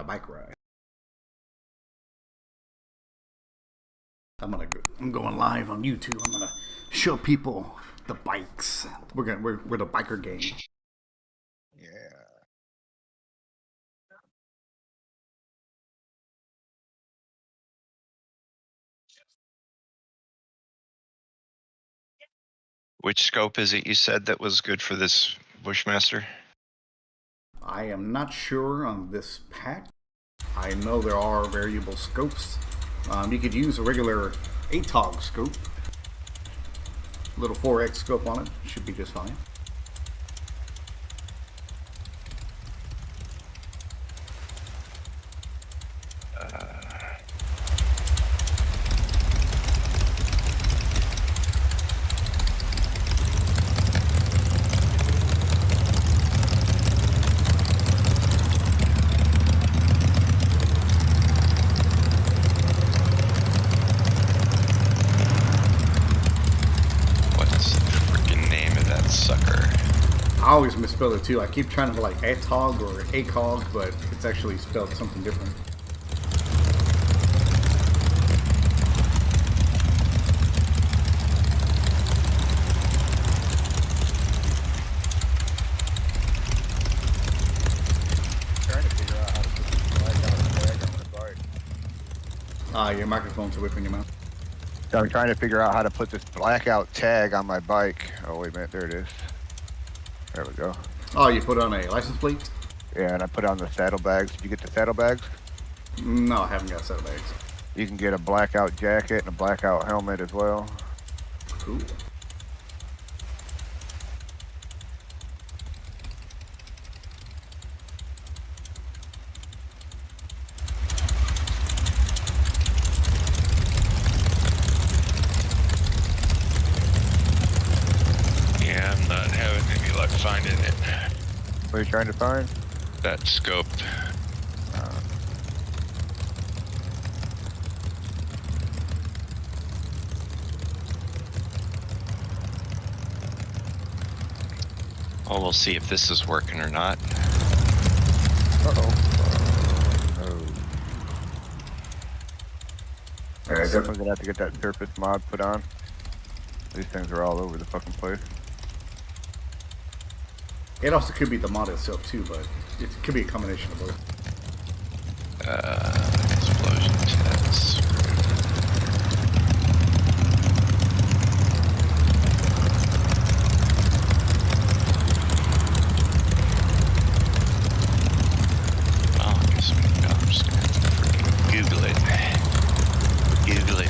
bike ride. I'm going live on YouTube. I'm gonna show people the bikes. We're the biker gang. Yeah. Which scope is it you said that was good for this Bushmaster? I am not sure on this pack. I know there are variable scopes. You could use a regular ATOG scope. Little 4X scope on it. Should be just fine. I always misspell it too. I keep trying to like ATOG or ACOG, but it's actually spelled something different. Trying to figure out how to put this blackout tag on my bike. Your microphone's away from your mouth. So I'm trying to figure out how to put this blackout tag on my bike. Oh wait a minute, there it is. There we go. Oh, you put on a license plate? Yeah, and I put on the saddlebags. Did you get the saddlebags? No, I haven't got saddlebags. You can get a blackout jacket and a blackout helmet as well. Cool. Yeah, I'm not having any luck finding it. What are you trying to find? That scope. Well, we'll see if this is working or not. Uh-oh. Yeah, definitely gonna have to get that surface mod put on. These things are all over the fucking place. It also could be the mod itself too, but it could be a combination of both. Explosion test. Oh, I guess I'm just gonna have to freaking Google it. Google it.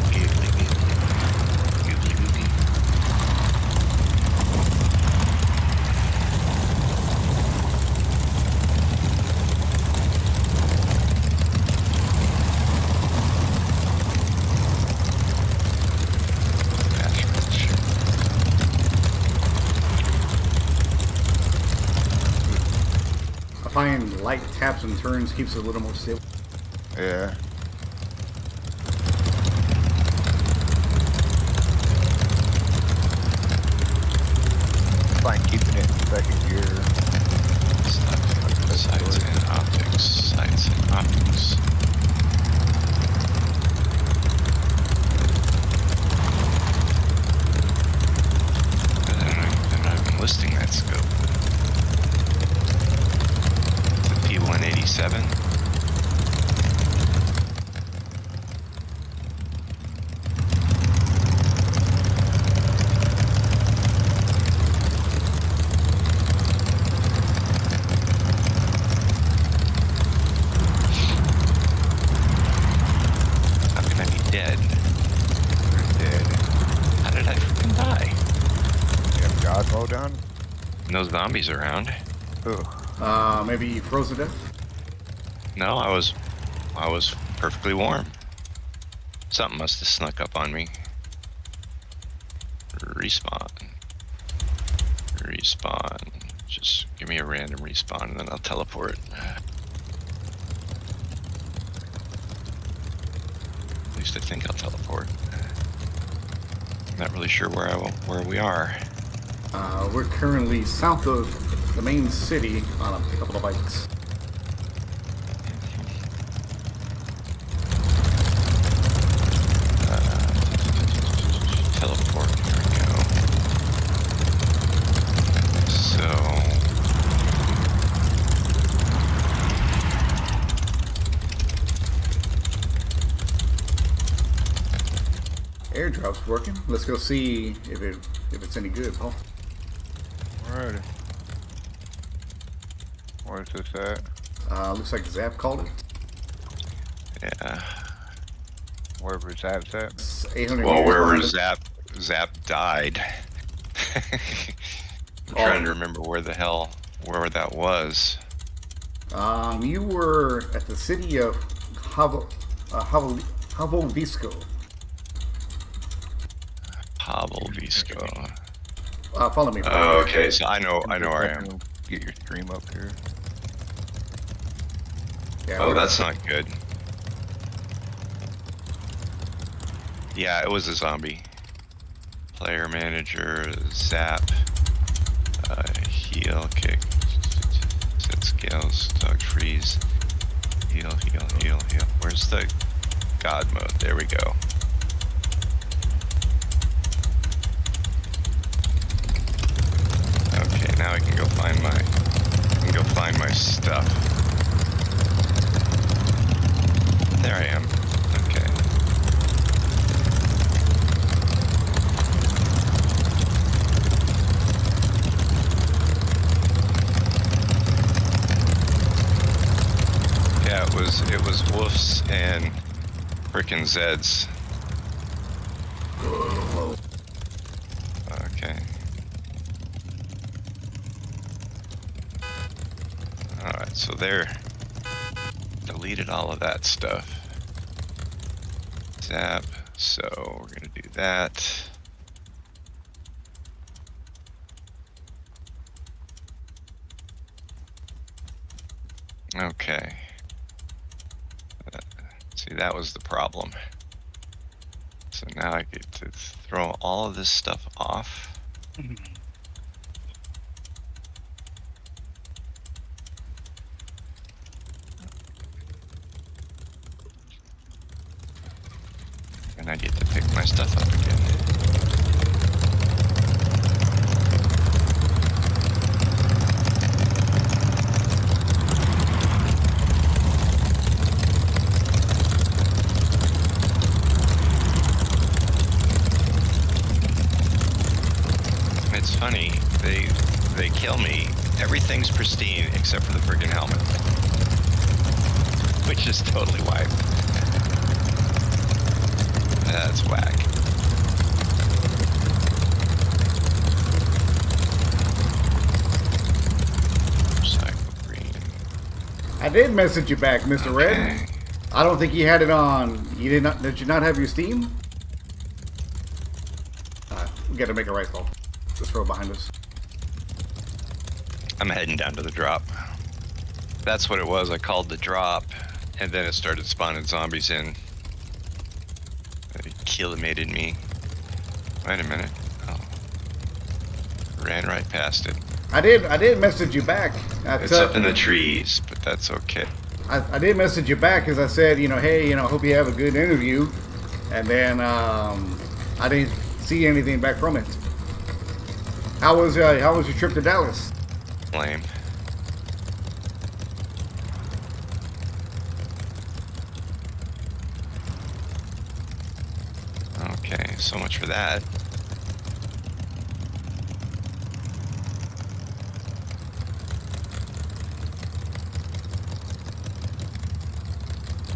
I find light taps and turns keeps it a little more stable. Yeah. Fine keeping it in second gear. Sights and optics. Sights and optics. They're not even listing that scope. The P187. Dead. Dead. How did I freaking die? You have God mode on? No zombies around. Ooh. Maybe you froze to death? No, I was perfectly warm. Something must have snuck up on me. Respawn. Just give me a random respawn and then I'll teleport. At least I think I'll teleport. I'm not really sure where we are. We're currently south of the main city on a couple of bikes. airdrop's working. Let's go see if it's any good, Paul. Alrighty. Where's this at? Looks like Zap called it. Yeah. Wherever Zap's at. It's 800 Well, meters wherever behind us. Zap died. I'm trying to remember where that was. You were at the city of Havovisco. Pavel Visco. Follow me. Oh, okay. So I know where I am. Get your stream up here. Yeah, Oh, that's not good. Yeah, it was a zombie. Player manager, zap, heal, kick, set scales, dog freeze, heal. Where's the god mode? There we go. Okay, now I can go find my stuff. There I am. Okay. Yeah, it was Wolf's and frickin' Zed's. Okay. Alright, so they're deleted all of that stuff. Zap, so we're gonna do that. Okay. See, that was the problem. So now I get to throw all of this stuff off. And I get to pick my stuff up again. It's funny, they kill me. Everything's pristine except for the friggin' helmet. Which is totally wiped. That's whack. Recycle green. I did message you back, Mr. Red. I don't think you had it on. Did you not have your Steam? We got to make a right call. Just throw it behind us. I'm heading down to the drop. That's what it was. I called the drop, and then it started spawning zombies in. It killimated me. Wait a minute. Oh. Ran right past it. I did message you back. It's up in the trees, but that's okay. I did message you back because I said, hey, hope you have a good interview, and then I didn't see anything back from it. How was your trip to Dallas? Lame. Okay, so much for that.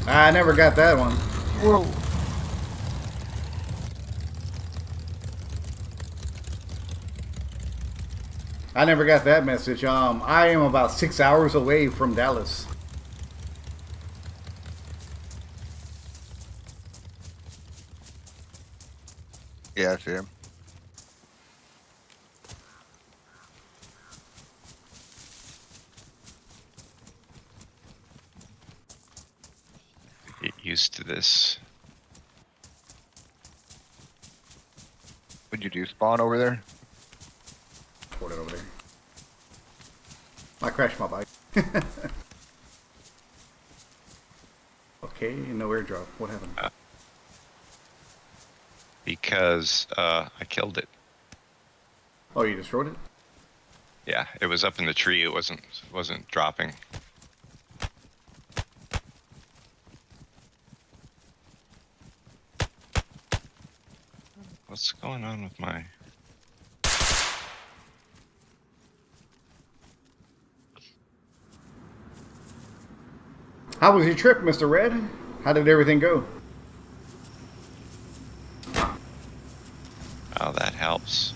I never got that one. Whoa. I never got that message. I am about 6 hours away from Dallas. Yeah, I see him. Get used to this. What'd you do? Spawn over there? Put it over there. I crashed my bike. Okay, no airdrop. What happened? Because I killed it. Oh, you destroyed it? Yeah, it was up in the tree. It wasn't dropping. What's going on with my... How was your trip, Mr. Red? How did everything go? Oh, that helps.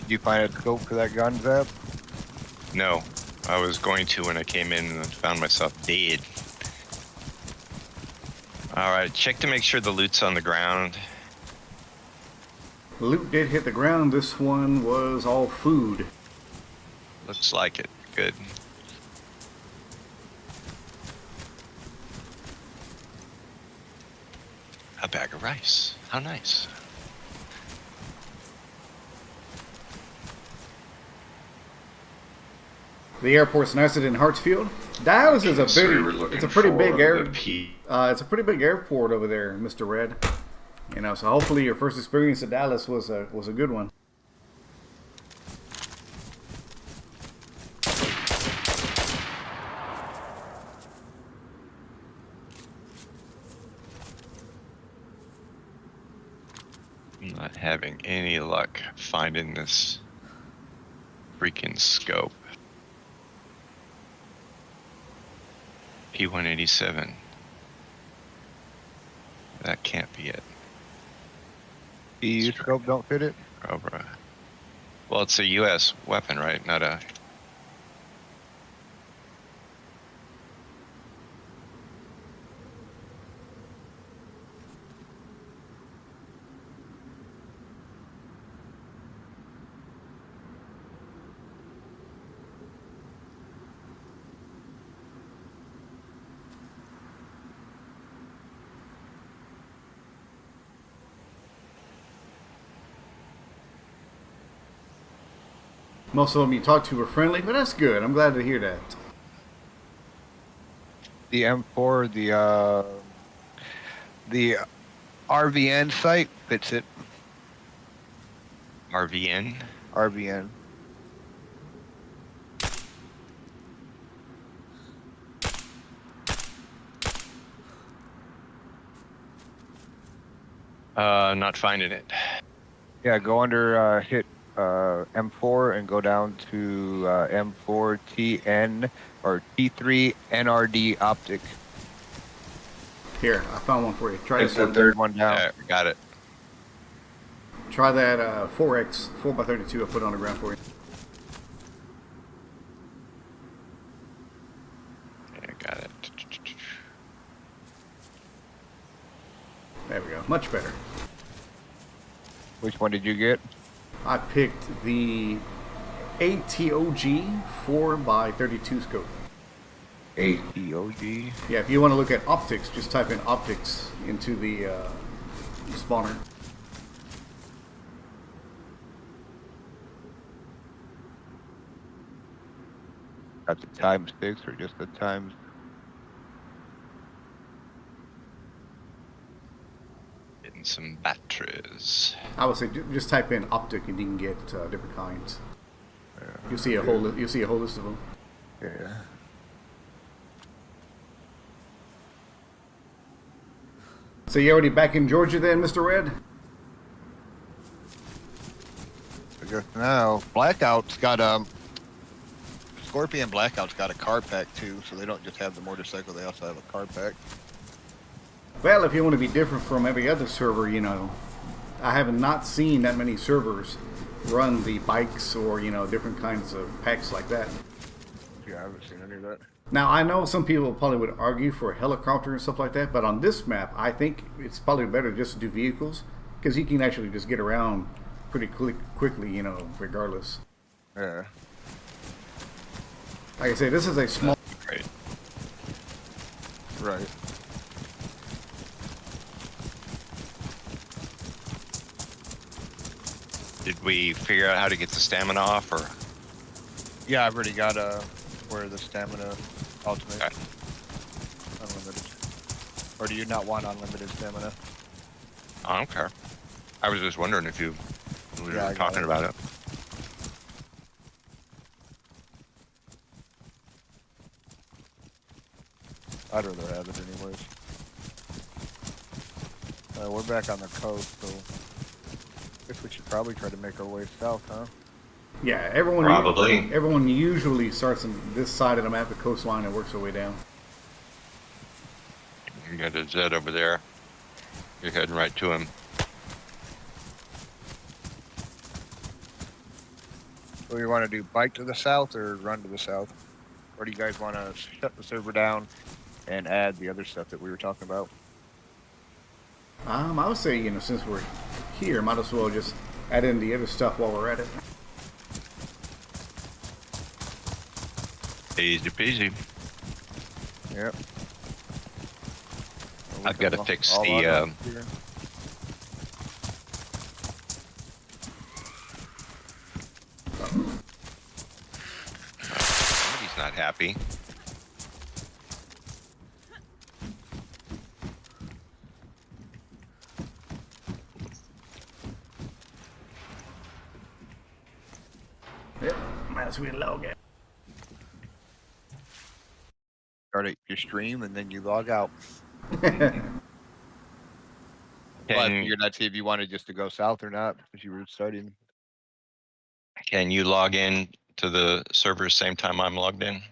Did you find a scope for that gun, Zap? No, I was going to when I came in and found myself dead. Alright, check to make sure the loot's on the ground. The loot did hit the ground. This one was all food. Looks like it. Good. A bag of rice. How nice. The airport's nicer than Hartsfield. Dallas is So we were looking it's a pretty big for the P. it's a pretty big airport over there, Mr. Red. You know, so hopefully your first experience at Dallas was a good one. I'm not having any luck finding this freaking scope. P187. That can't be it. The scope don't fit it? Cobra. Well, it's a U.S. weapon, right? Not a... Most of them you talked to were friendly, but that's good. I'm glad to hear that. The M4, the RVN site fits it. RVN? RVN. Not finding it. Yeah, go under hit M4 and go down to M4 TN or T3 NRD optic. Here, I found one for you. Try It's this. the third One down. Yeah, got it. Try that 4X 4x32 I put on the ground for you. Yeah, got it. There we go. Much better. Which one did you get? I picked the ATOG 4x32 scope. ATOG. Yeah, if you want to look at optics, just type in optics into the spawner. Got the times 6 or just the times? Getting some batteries. I would say just type in optic and you can get different kinds. You'll see a whole you'll see a whole list of them. Yeah. So you already back in Georgia then, Mr. Red? I guess now Blackout's got Scorpion Blackout's got a car pack too, so they don't just have the motorcycle; they also have a car pack. Well, if you want to be different from every other server, you know, I have not seen that many servers run the bikes or, you know, different kinds of packs like that. Yeah, I haven't seen any of that. Now, I know some people probably would argue for a helicopter and stuff like that, but on this map, I think it's probably better just to do vehicles because you can actually just get around pretty quickly, you know, regardless. Yeah. Like I say, this is a small... Great. Right. Did we figure out how to get the stamina off, or? Yeah, I've already got where the stamina ultimate Okay. unlimited. Or do you not want unlimited stamina? I don't care. I was just wondering if we Yeah, I were got talking it. about it. I'd rather have it anyways. We're back on the coast, so guess we should probably try to make our way south, huh? Yeah, everyone Probably. everyone usually starts on this side of the map, the coastline, and works their way down. You got a Zed over there. You're heading right to him. So you want to do bike to the south or run to the south? Or do you guys want to shut the server down and add the other stuff that we were talking about? I would say, since we're here, might as well just add in the other stuff while we're at it. Easy peasy. Yep. I've got to fix all the. out here. He's not happy. Yep, might as well log in. Start your stream and then you log out. Can, Well, I figured I'd see if you wanted just to go south or not, because you were starting. can you log in to the server same time I'm logged in?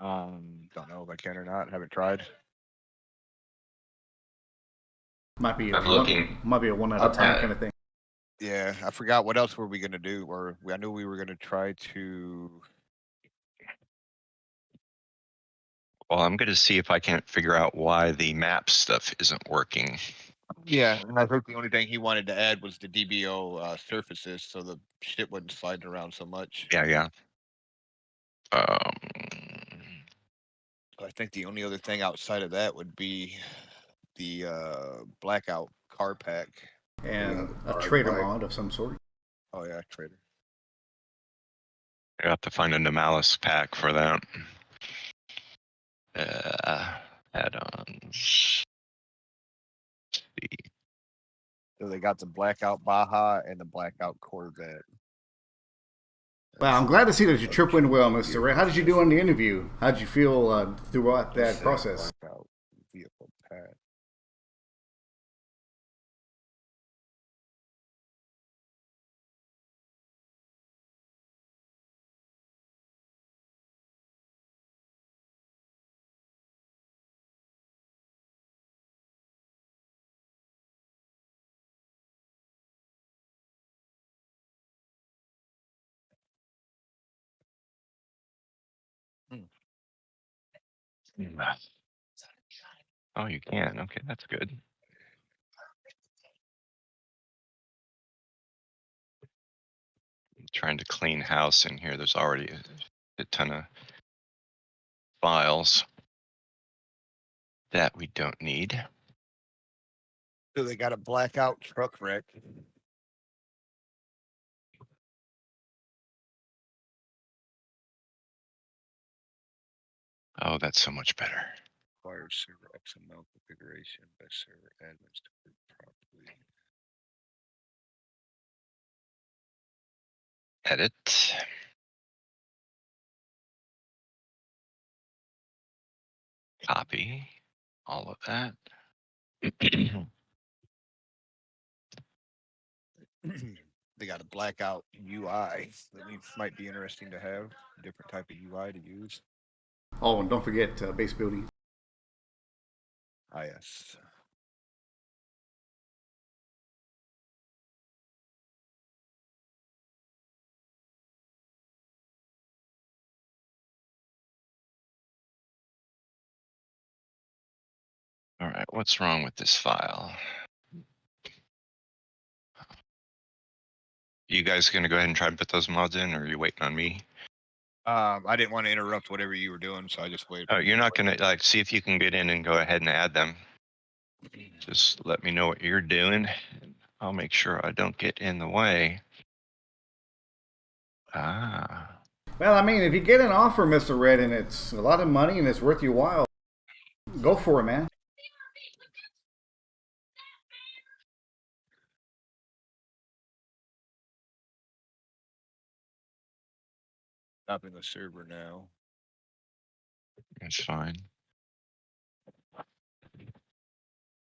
Don't know if I can or not. Haven't tried. Might be I'm looking. might be a one at a time kind of thing. Yeah, I forgot what else were we gonna do, or I knew we were gonna try to. Well, I'm going to see if I can't figure out why the map stuff isn't working. Yeah, and I think the only thing he wanted to add was the DBO surfaces, so the shit wasn't sliding around so much. Yeah. I think the only other thing outside of that would be the blackout car pack. And a Or trader bike. mod of some sort. Oh yeah, trader. I have to find a Nomalis pack for that. Add-ons. So they got the blackout Baja and the blackout Corvette. Well, I'm glad to see that your trip went well, Mr. Ray. How did you do on the interview? How did you feel throughout that process? Blackout vehicle pack. Oh, you can. Okay, that's good. I'm trying to clean house in here. There's already a ton of files that we don't need. So they got a blackout truck wreck. Oh, that's so much better. Requires server XML configuration by server admins to work properly. Edit. Copy all of that. They got a blackout UI that might be interesting to have. Different type of UI to use. Oh, and don't forget base building. Ah, yes. All right, what's wrong with this file? You guys gonna go ahead and try and put those mods in, or are you waiting on me? I didn't want to interrupt whatever you were doing, so I just waited. Oh, you're not gonna see if you can get in and go ahead and add them. Just let me know what you're doing. I'll make sure I don't get in the way. Ah. Well, I mean, if you get an offer, Mr. Red, and it's a lot of money and it's worth your while, go for it, man. Stopping the server now. That's fine.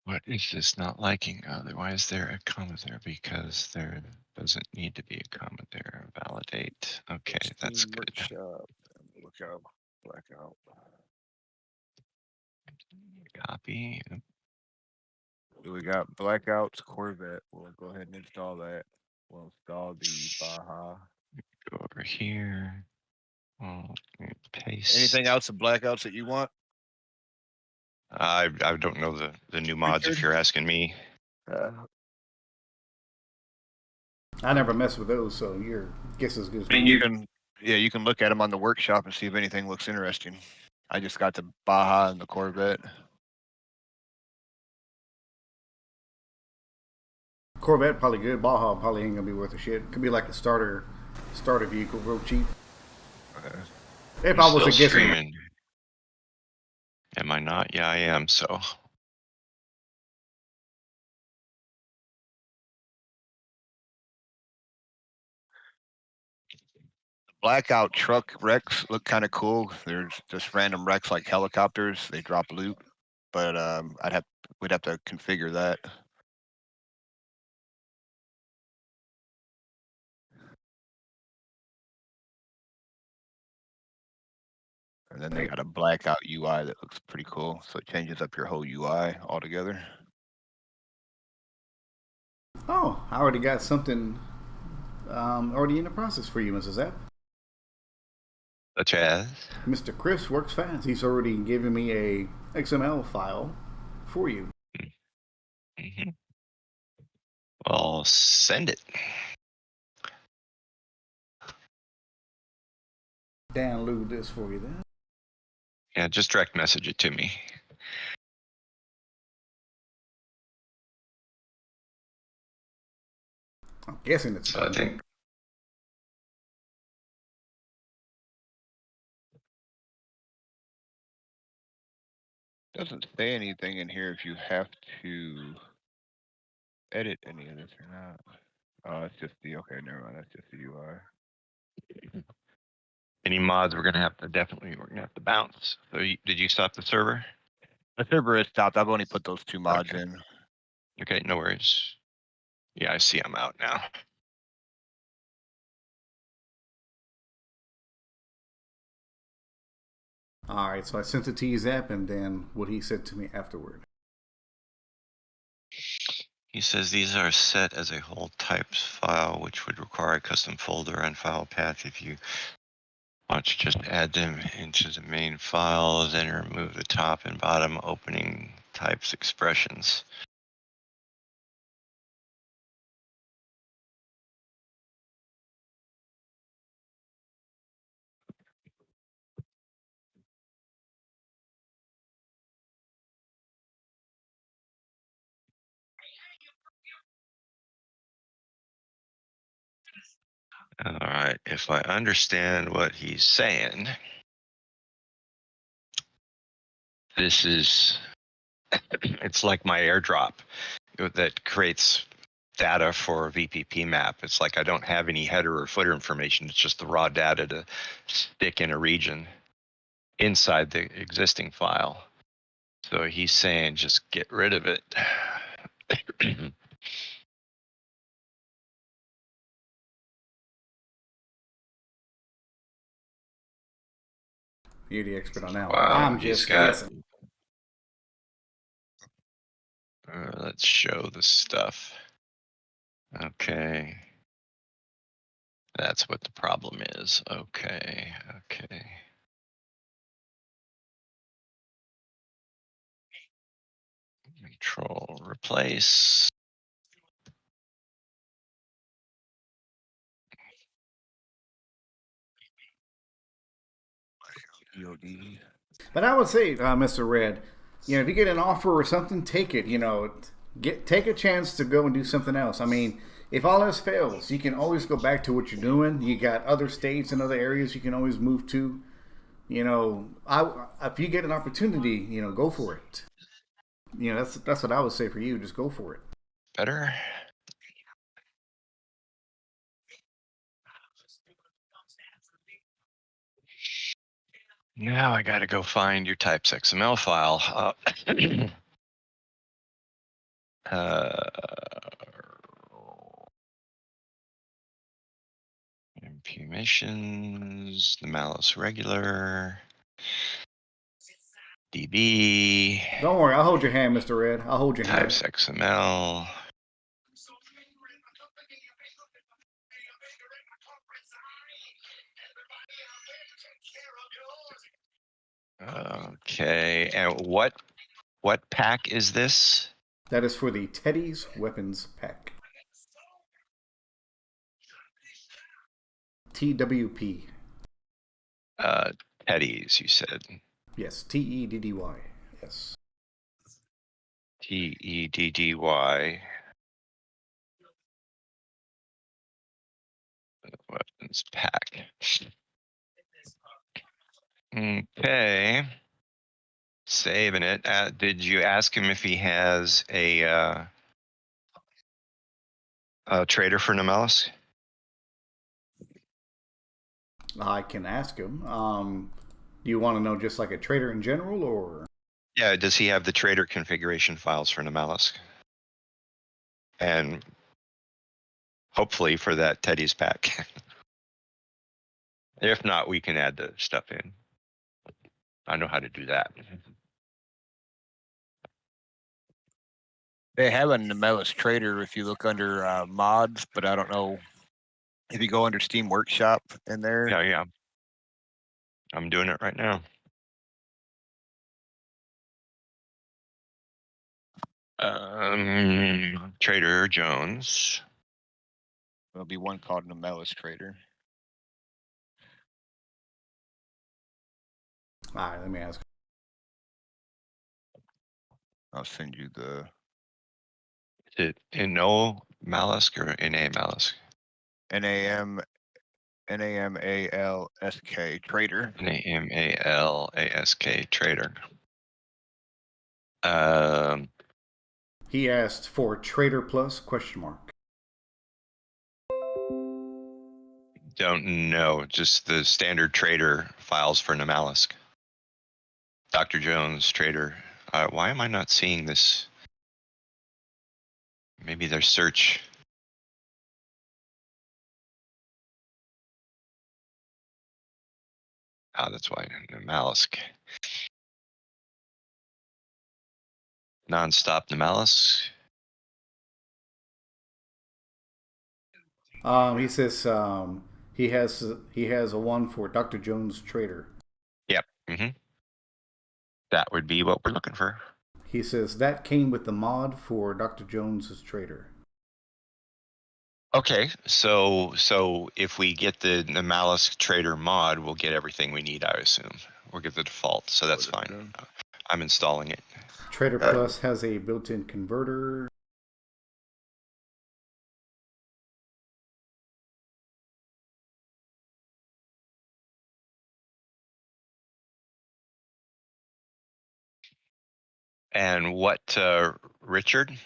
What is this not liking? Why is there a comma there? Because there doesn't need to be a comma there. Validate. Okay, that's Steam good. Workshop. Look out. Blackout. Copy. So we got Blackout's Corvette. We'll go ahead and install that. We'll install the Baja. Go over here. Oh, paste. Anything else of Blackouts that you want? I don't know the new mods if Richard? you're asking me. I never mess with those, so your guess is good as I mean, mine. you can look at them on the workshop and see if anything looks interesting. I just got the Baja and the Corvette. Corvette probably good. Baja probably ain't gonna be worth a shit. Could be like a starter vehicle, real cheap. If I was Still a guessing, streaming. Am I not? Yeah, I am. So Blackout truck wrecks look kind of cool. There's just random wrecks like helicopters. They drop loot, but we'd have to configure that. And then they got a Blackout UI that looks pretty cool. So it changes up your whole UI altogether. oh, I already got something already in the process for you, Mrs. App. such as Mr. Chris works fast. He's already given me a XML file for you. Mhm. Well, send it. Download this for you then. Yeah, just direct message it to me. I'm guessing it's So I done. think Doesn't say anything in here if you have to edit any of this or not. Oh, it's just the okay. Never mind. That's just the UI. any mods we're gonna have to bounce. So did you stop the server? The server is stopped. I've only put those two mods Okay. in. Okay, no worries. Yeah, I see I'm out now. All right, so I sent it to his app, and then what he said to me afterward. He says these are set as a whole types file, which would require a custom folder and file path. If you want to just add them into the main file, then remove the top and bottom opening types expressions. All right, if I understand what he's saying, this is, it's like my airdrop that creates data for a VPP map. It's like I don't have any header or footer information. It's just the raw data to stick in a region inside the existing file. So he's saying just get rid of it. You're the expert on that one. Wow, I'm he's just got- guessing. Let's show the stuff. Okay. That's what the problem is. Okay, okay. Control replace. EOD. But I would say, Mr. Red, if you get an offer or something, take it. Take a chance to go and do something else. I mean, if all else fails, you can always go back to what you're doing. You got other states and other areas you can always move to. If you get an opportunity, go for it. That's what I would say for you. Just go for it. Better. Now I gotta go find your types XML file. Uh, MP missions, the malice regular, DB, Don't worry, I'll hold your hand, Mr. Red. I'll hold your hand. types XML. Okay, and what pack is this? That is for the Teddy's Weapons Pack. TWP. Teddy's, you said. Yes, TEDDY. Yes. TEDDY. Weapons pack. Okay. Saving it. Did you ask him if he has a trader for Nomelis? I can ask him. Do you want to know just like a trader in general, or? Yeah, does he have the trader configuration files for Nomelis? And hopefully for that Teddy's pack. If not, we can add the stuff in. I know how to do that. They have a Nomelis trader if you look under mods, but I don't know if you go under Steam Workshop in there. Yeah. I'm doing it right now. Trader Jones. There'll be one called Nomelis trader. All right, let me ask. I'll send you the Is it NO Malisk or NA Malisk? NAMALSK trader. NAMALASK trader. He asked for Trader Plus ? Don't know, just the standard trader files for Nomalisk. Dr. Jones trader. Why am I not seeing this? Maybe their search. That's why Nomalisk. Non-stop Nomalisk. He says he has a one for Dr. Jones Trader. Yep. That would be what we're looking for. He says that came with the mod for Dr. Jones's Trader. Okay, so if we get the Nomalisk trader mod, we'll get everything we need, I assume. We'll get the default, so that's fine. I'm installing it. Trader Plus has a built-in converter. And what, Richard?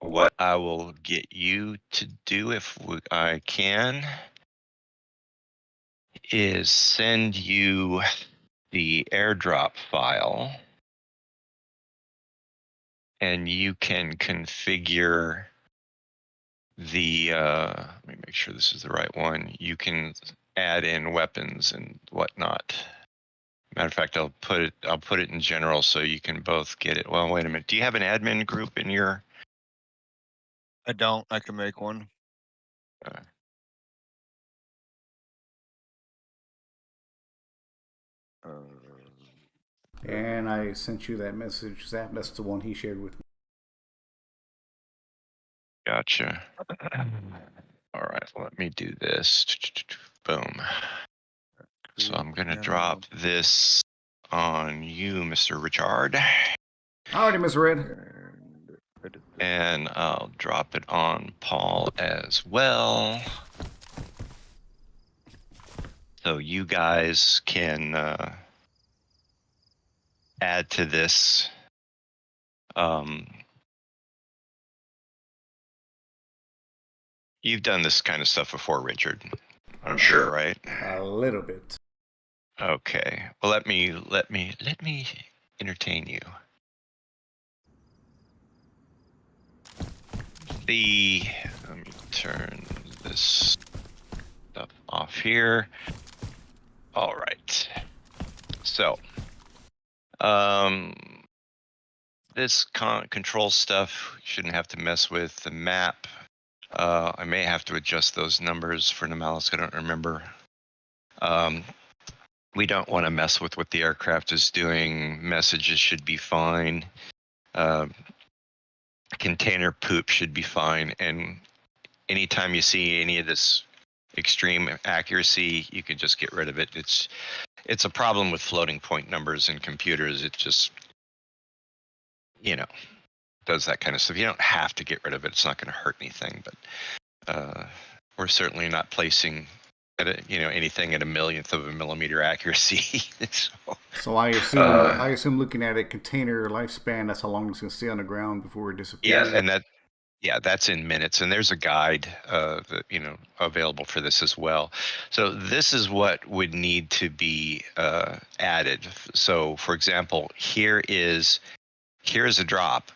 What I will get you to do if I can is send you the airdrop file, and you can configure the, let me make sure this is the right one. You can add in weapons and whatnot. Matter of fact, I'll put it in general so you can both get it. Well, wait a minute. Do you have an admin group in your? I don't. I can make one. And I sent you that message, Zap. That's the one he shared with me. Gotcha. All right, let me do this. Boom. So I'm gonna drop this on you, Mr. Richard. Alrighty, Mr. Red. And I'll drop it on Paul as well. So you guys can add to this. You've done this kind of stuff before, Richard. I'm sure, right? A little bit. Okay. Well, let me entertain you. Let me turn this stuff off here. All right. So, this control stuff shouldn't have to mess with the map. I may have to adjust those numbers for Nomalis. I don't remember. We don't want to mess with what the aircraft is doing. Messages should be fine. Container poop should be fine. And anytime you see any of this extreme accuracy, you can just get rid of it. It's a problem with floating point numbers in computers. It just, does that kind of stuff. You don't have to get rid of it. It's not going to hurt anything, but we're certainly not placing anything at a millionth of a millimeter accuracy. So I assume looking at a container lifespan, that's how long it's going to stay on the ground before it disappears. Yeah, and that's in minutes, and there's a guide that available for this as well. So this is what would need to be added. So for example, here is a drop,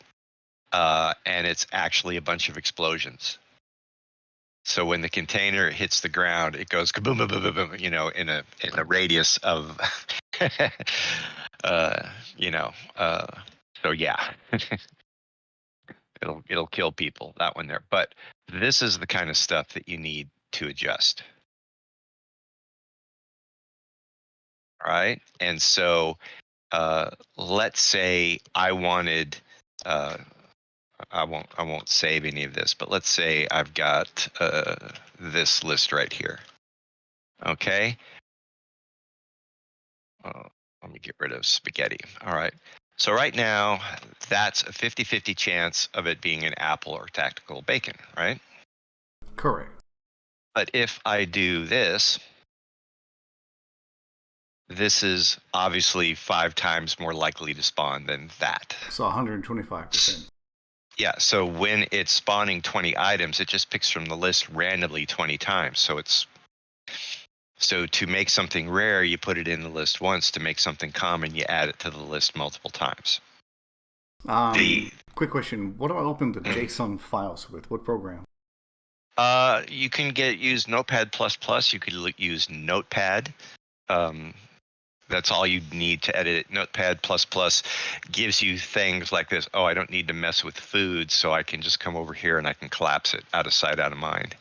and it's actually a bunch of explosions. So when the container hits the ground, it goes kaboom, boom, boom, boom, boom, in a radius of, so yeah, it'll kill people, that one there. But this is the kind of stuff that you need to adjust. All right, and so let's say I wanted. I won't save any of this, but let's say I've got this list right here. Okay. Let me get rid of spaghetti. All right. So right now, that's a 50-50 chance of it being an apple or tactical bacon, right? Correct. But if I do this, this is obviously 5 times more likely to spawn than that. So 125%. Yeah, so when it's spawning 20 items, it just picks from the list randomly 20 times. So to make something rare, you put it in the list once. To make something common, you add it to the list multiple times. Quick question. What do I open the JSON files with? What program? You can use Notepad++. You could use Notepad. That's all you need to edit it. Notepad++ gives you things like this. Oh, I don't need to mess with food, so I can just come over here and I can collapse it out of sight, out of mind.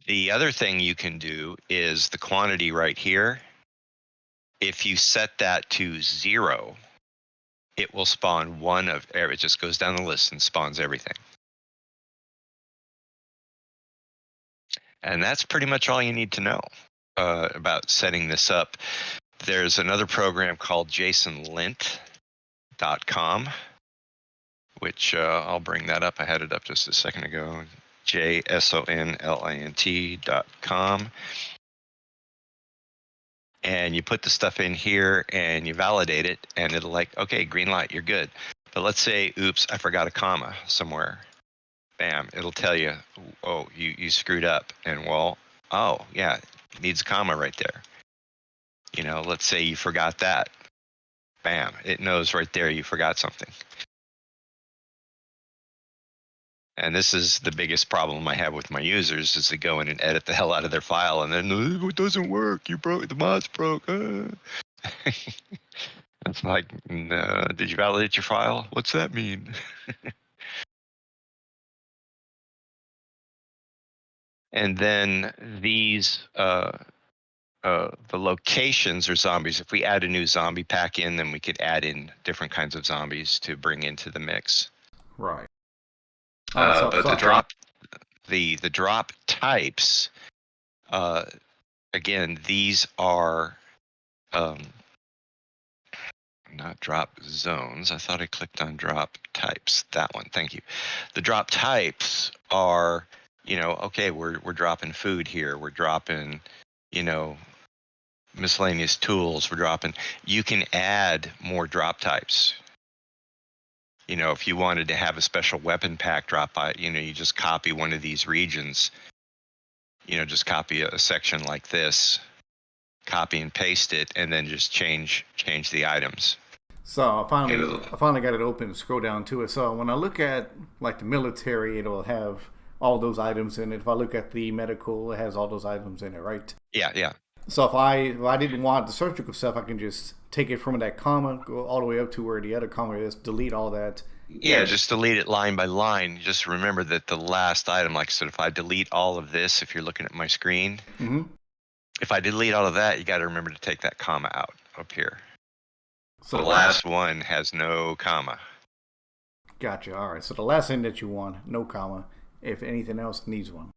The other thing you can do is the quantity right here. If you set that to 0, it will spawn one of, it just goes down the list and spawns everything. And that's pretty much all you need to know about setting this up. There's another program called JSONlint.com, which I'll bring that up. I had it up just a second ago. JSONLINT.com. And you put the stuff in here and you validate it, and it'll like, okay, green light, you're good. But let's say, oops, I forgot a comma somewhere. Bam, it'll tell you, oh, you screwed up. And well, oh, yeah, it needs a comma right there. Let's say you forgot that. Bam, it knows right there you forgot something. And this is the biggest problem I have with my users is they go in and edit the hell out of their file and then it doesn't work. You broke, the mod's broke. It's like, no, did you validate your file? What's that mean? And then these, the locations are zombies. If we add a new zombie pack in, then we could add in different kinds of zombies to bring into the mix. Right. But the drop types, again, these are not drop zones. I thought I clicked on drop types. That one, thank you. The drop types are, okay, we're dropping food here. We're dropping, miscellaneous tools. We're dropping. You can add more drop types. If you wanted to have a special weapon pack drop by, you just copy one of these regions just copy a section like this, copy and paste it, and then just change the items. So I It'll- finally got it open and scroll down to it. So when I look at like the military, it'll have all those items in it. If I look at the medical, it has all those items in it, right? Yeah. So if I didn't want the surgical stuff, I can just take it from that comma, go all the way up to where the other comma is, delete all that. Yeah, just delete it line by line. Just remember that the last item, like I said, if I delete all of this, if you're looking at my screen, if I delete all of that, you got to remember to take that comma out up here. So The last one has no comma. Gotcha. All right. So the last thing that you want, no comma. If anything else needs one.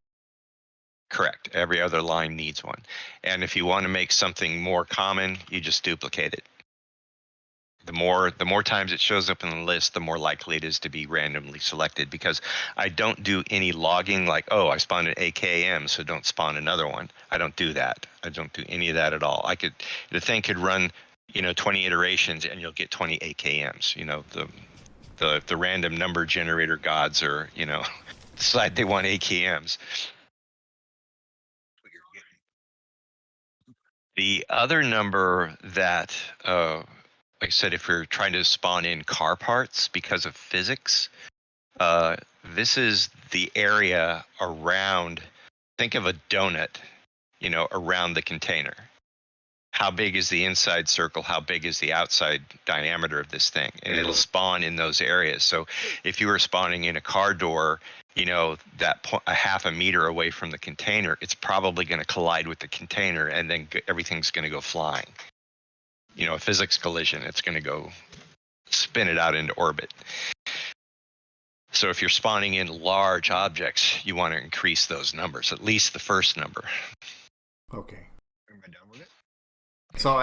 Correct. Every other line needs one. And if you want to make something more common, you just duplicate it. The more times it shows up in the list, the more likely it is to be randomly selected, because I don't do any logging like, oh, I spawned an AKM, so don't spawn another one. I don't do that. I don't do any of that at all. The thing could run, 20 iterations and you'll get 20 AKMs. The random number generator gods are, decide they want AKMs. The other number that, like I said, if you're trying to spawn in car parts because of physics, this is the area around, think of a donut, around the container. How big is the inside circle? How big is the outside diameter of this thing? And it'll spawn in those areas. So if you were spawning in a car door, a half a meter away from the container, it's probably going to collide with the container, and then everything's going to go flying. A physics collision, it's going to go spin it out into orbit. So if you're spawning in large objects, you want to increase those numbers, at least the first number. Okay. Am I done with it? So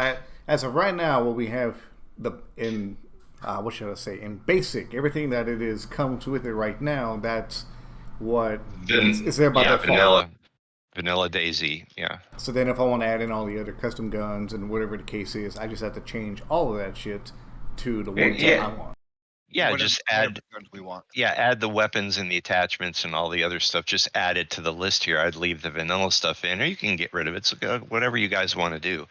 as of right now, what we have in basic, everything that it is comes with it right now. That's what is there by default. Vanilla DayZ, yeah. So then if I want to add in all the other custom guns and whatever the case is, I just have to change all of that shit to the ones that I want. Yeah, just add guns we want. Yeah, add the weapons and the attachments and all the other stuff. Just add it to the list here. I'd leave the vanilla stuff in, or you can get rid of it. So whatever you guys want to do,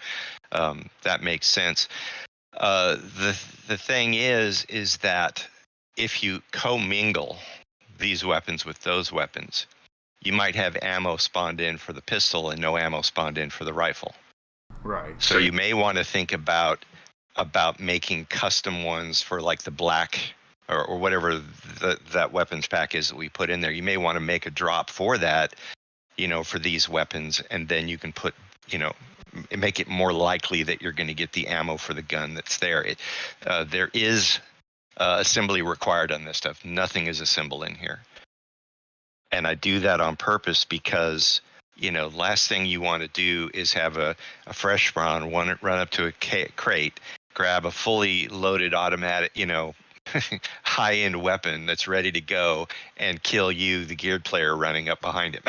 that makes sense. The thing is that if you commingle these weapons with those weapons, you might have ammo spawned in for the pistol and no ammo spawned in for the rifle. Right. So you may want to think about making custom ones for like the black or whatever that weapons pack is that we put in there. You may want to make a drop for that, for these weapons, and then you can put, make it more likely that you're going to get the ammo for the gun that's there. There is assembly required on this stuff. Nothing is assembled in here. And I do that on purpose because, last thing you want to do is have a fresh spawn run up to a crate, grab a fully loaded automatic, high-end weapon that's ready to go, and kill you, the geared player, running up behind him.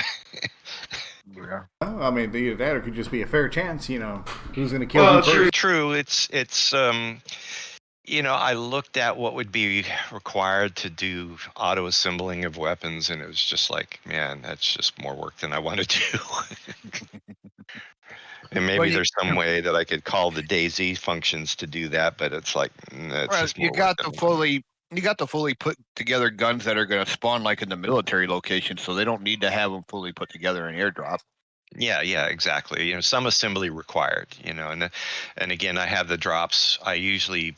Yeah. I mean, either that or it could just be a fair chance, who's going to kill you first. True. It's I looked at what would be required to do auto assembling of weapons, and it was just like, man, that's just more work than I want to do. And maybe there's some way that I could call the DayZ functions to do that, but it's like, it's just more you got the fully put together guns that are going to spawn like in the military location, so they don't need to have them fully put together in airdrop. Yeah, exactly. Some assembly required, and again, I have the drops. I usually,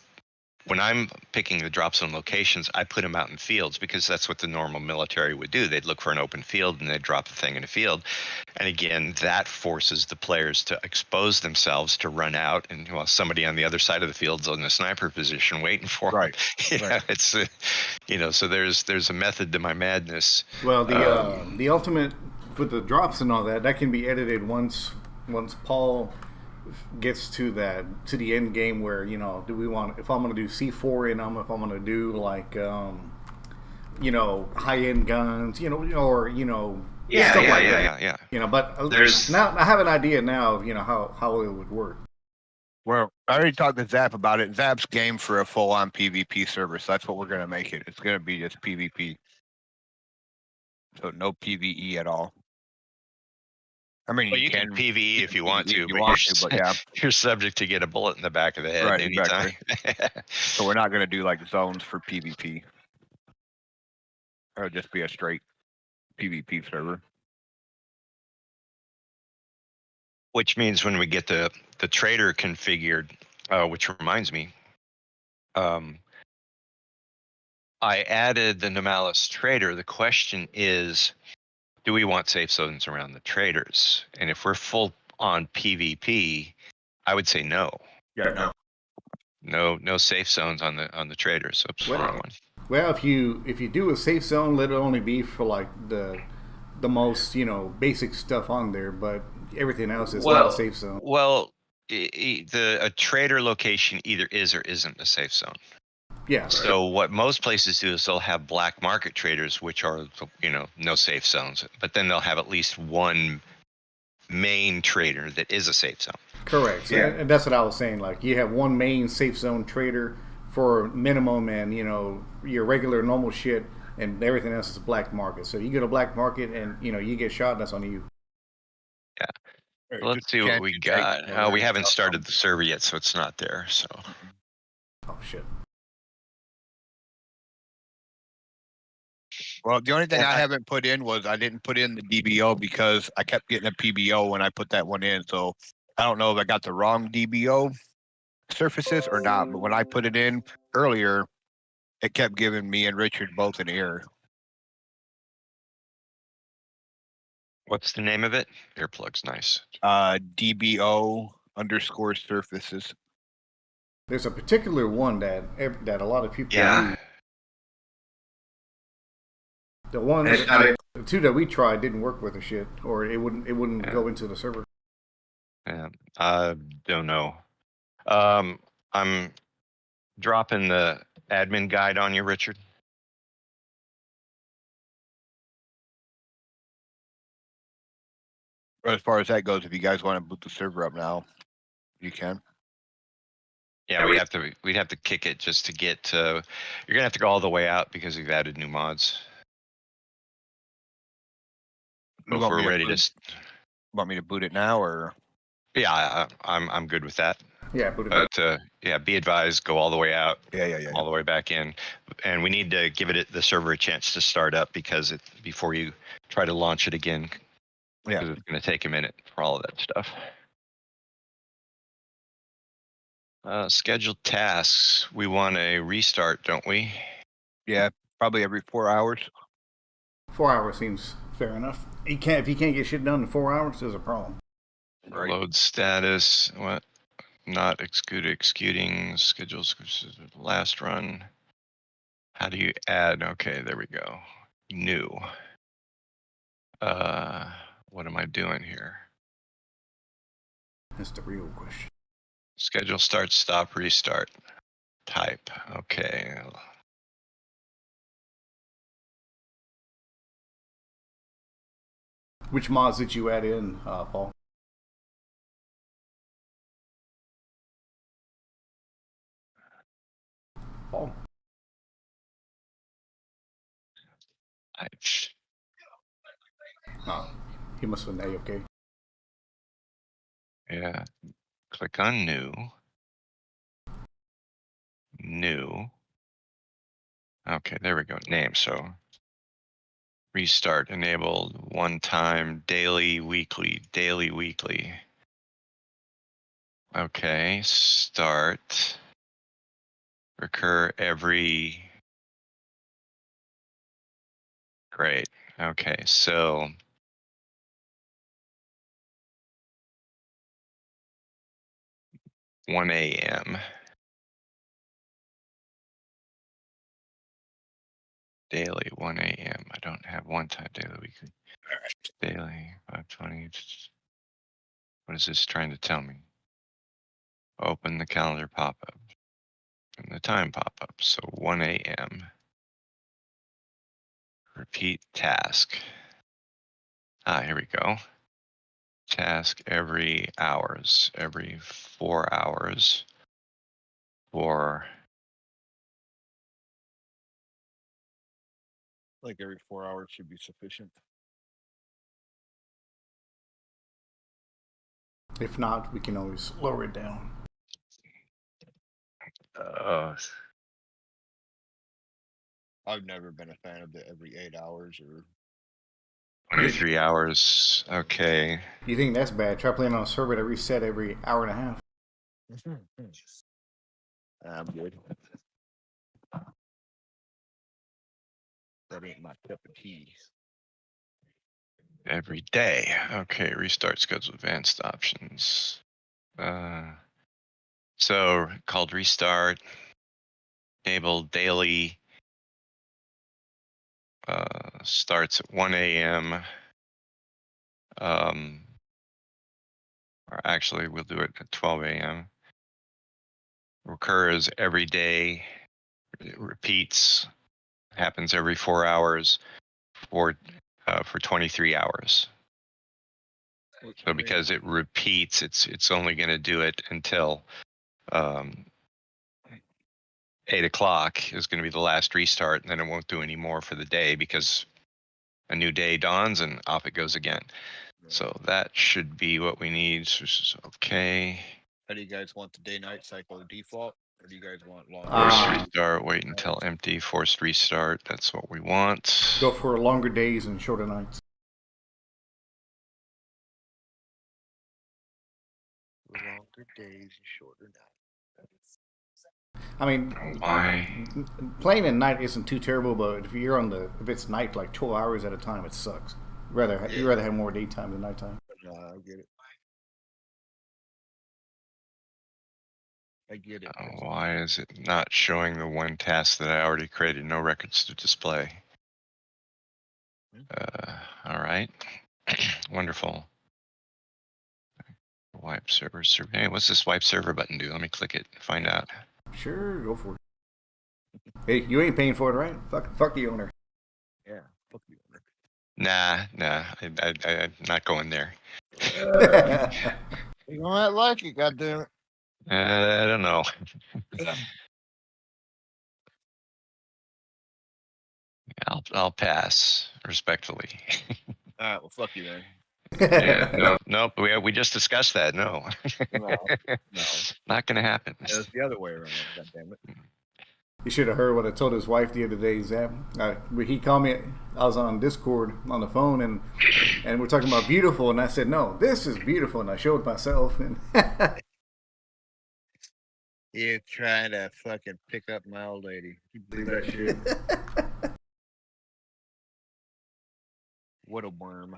when I'm picking the drops on locations, I put them out in fields because that's what the normal military would do. They'd look for an open field and they'd drop the thing in a field. And again, that forces the players to expose themselves to run out, and somebody on the other side of the field's in a sniper position waiting for them. Right. It's so there's a method to my madness. Well, the ultimate with the drops and all that can be edited once Paul gets to the end game where do we want, if I'm going to do C4 in them, if I'm going to do like high end guns, or stuff like that. Yeah. But there's now I have an idea now of how it would work. Well, I already talked to Zap about it. Zap's game for a full-on PvP server, so that's what we're going to make it. It's going to be just PvP, so no PvE at all. I mean, Well, you can PvE if you want to, but yeah, you're subject to get a bullet in the back of the head Right, anytime. so we're not gonna do like zones for PvP. It'll just be a straight PvP server. Which means when we get the trader configured, which reminds me, I added the Nomalis trader. The question is, do we want safe zones around the traders? And if we're full on PvP, I would say no. Yeah, no. No safe zones on the traders. Oops, Well- wrong one. Well, if you do a safe zone, let it only be for like the most basic stuff on there, but everything else is not a safe zone. Well, a trader location either is or isn't a safe zone. Yeah. So what most places do is they'll have black market traders, which are no safe zones, but then they'll have at least one main trader that is a safe zone. Correct. Yeah. And that's what I was saying. Like you have one main safe zone trader for minimum, and your regular normal shit, and everything else is black market. So you go to black market and you get shot, that's on you. Well, let's see what we got. Oh, we haven't started the server yet, so it's not there. So Oh shit. Well, the only thing I haven't put in was I didn't put in the DBO because I kept getting a PBO when I put that one in. So I don't know if I got the wrong DBO surfaces or not. But when I put it in earlier, it kept giving me and Richard both an error. what's the name of it? Earplug's nice. DBO _ surfaces. There's a particular one that a lot of people Yeah. use. The one the two that we tried didn't work with the shit, or it wouldn't go into the server. Yeah. Don't know. I'm dropping the admin guide on you, Richard. As far as that goes, if you guys want to boot the server up now, you can. Yeah, we'd have to kick it just to get to. You're gonna have to go all the way out because we've added new mods. You If want me we're to ready boot- to. Want me to boot it now or? Yeah, I'm good with that. Yeah, put it back. But yeah, be advised, go all the way out, Yeah. all the way back in, and we need to give the server a chance to start up because before you try to launch it again, Yeah. because it's going to take a minute for all of that stuff. Scheduled tasks. We want a restart, don't we? Yeah, probably every 4 hours. 4 hours seems fair enough. If you can't get shit done in 4 hours, there's a problem. Right. Load status. What? Not executing schedules. Last run. How do you add? Okay, there we go. New. What am I doing here? That's the real question. Schedule start, stop, restart. Type. Okay. Which mods did you add in, Paul? Paul. Oh, he must have been AFK. Yeah. Click on new. New. Okay, there we go. Name. So restart enabled one time, daily, weekly, daily, weekly. Okay, start. Recur every. Great. Okay, so. One a.m. Daily, 1 a.m. I don't have one time daily, weekly. Daily, 5:20. What is this trying to tell me? Open the calendar pop-up and the time pop-up. So 1 a.m. Repeat task. Here we go. Task every 4 hours for Like every 4 hours should be sufficient. If not, we can always lower it down. I've never been a fan of the every 8 hours or 23 hours. Okay. You think that's bad? Try playing on a server that reset every hour and a half. I'm good. That ain't my cup of tea. Every day. Okay, restart schedule advanced options. So called restart. Enable daily. Starts at 1 a.m. Or actually, we'll do it at 12 a.m. Recurs every day. It repeats. Happens every 4 hours for 23 hours. So because it repeats, it's only going to do it until 8 o'clock is going to be the last restart, and then it won't do any more for the day because a new day dawns and off it goes again. So that should be what we need. So okay. How do you guys want the day-night cycle default, or do you guys want long? Forced restart. Wait until empty. Forced restart. That's what we want. Go for longer days and shorter nights. Longer days and shorter nights. I mean, Why? playing at night isn't too terrible, but if it's night like 12 hours at a time, it sucks. You'd rather have more daytime than nighttime. I get it. I get it. Why is it not showing the one task that I already created? No records to display. All right. Wonderful. Wipe server. Hey, what's this wipe server button do? Let me click it. Find out. Sure, go for it. Hey, you ain't paying for it, right? Fuck the owner. Yeah, fuck you. Nah. I'm not going there. You might like it, goddamn. I don't know. I'll pass respectfully. All right, well, fuck you, man. Yeah, no. We just discussed that. No, No. not gonna happen. It was the other way around. Goddamn it. You should have heard what I told his wife the other day, Zap. He called me. I was on Discord on the phone, and we're talking about beautiful, and I said, "No, this is beautiful," and I showed myself. And You're trying to fucking pick up my old lady. You believe that shit? What a worm.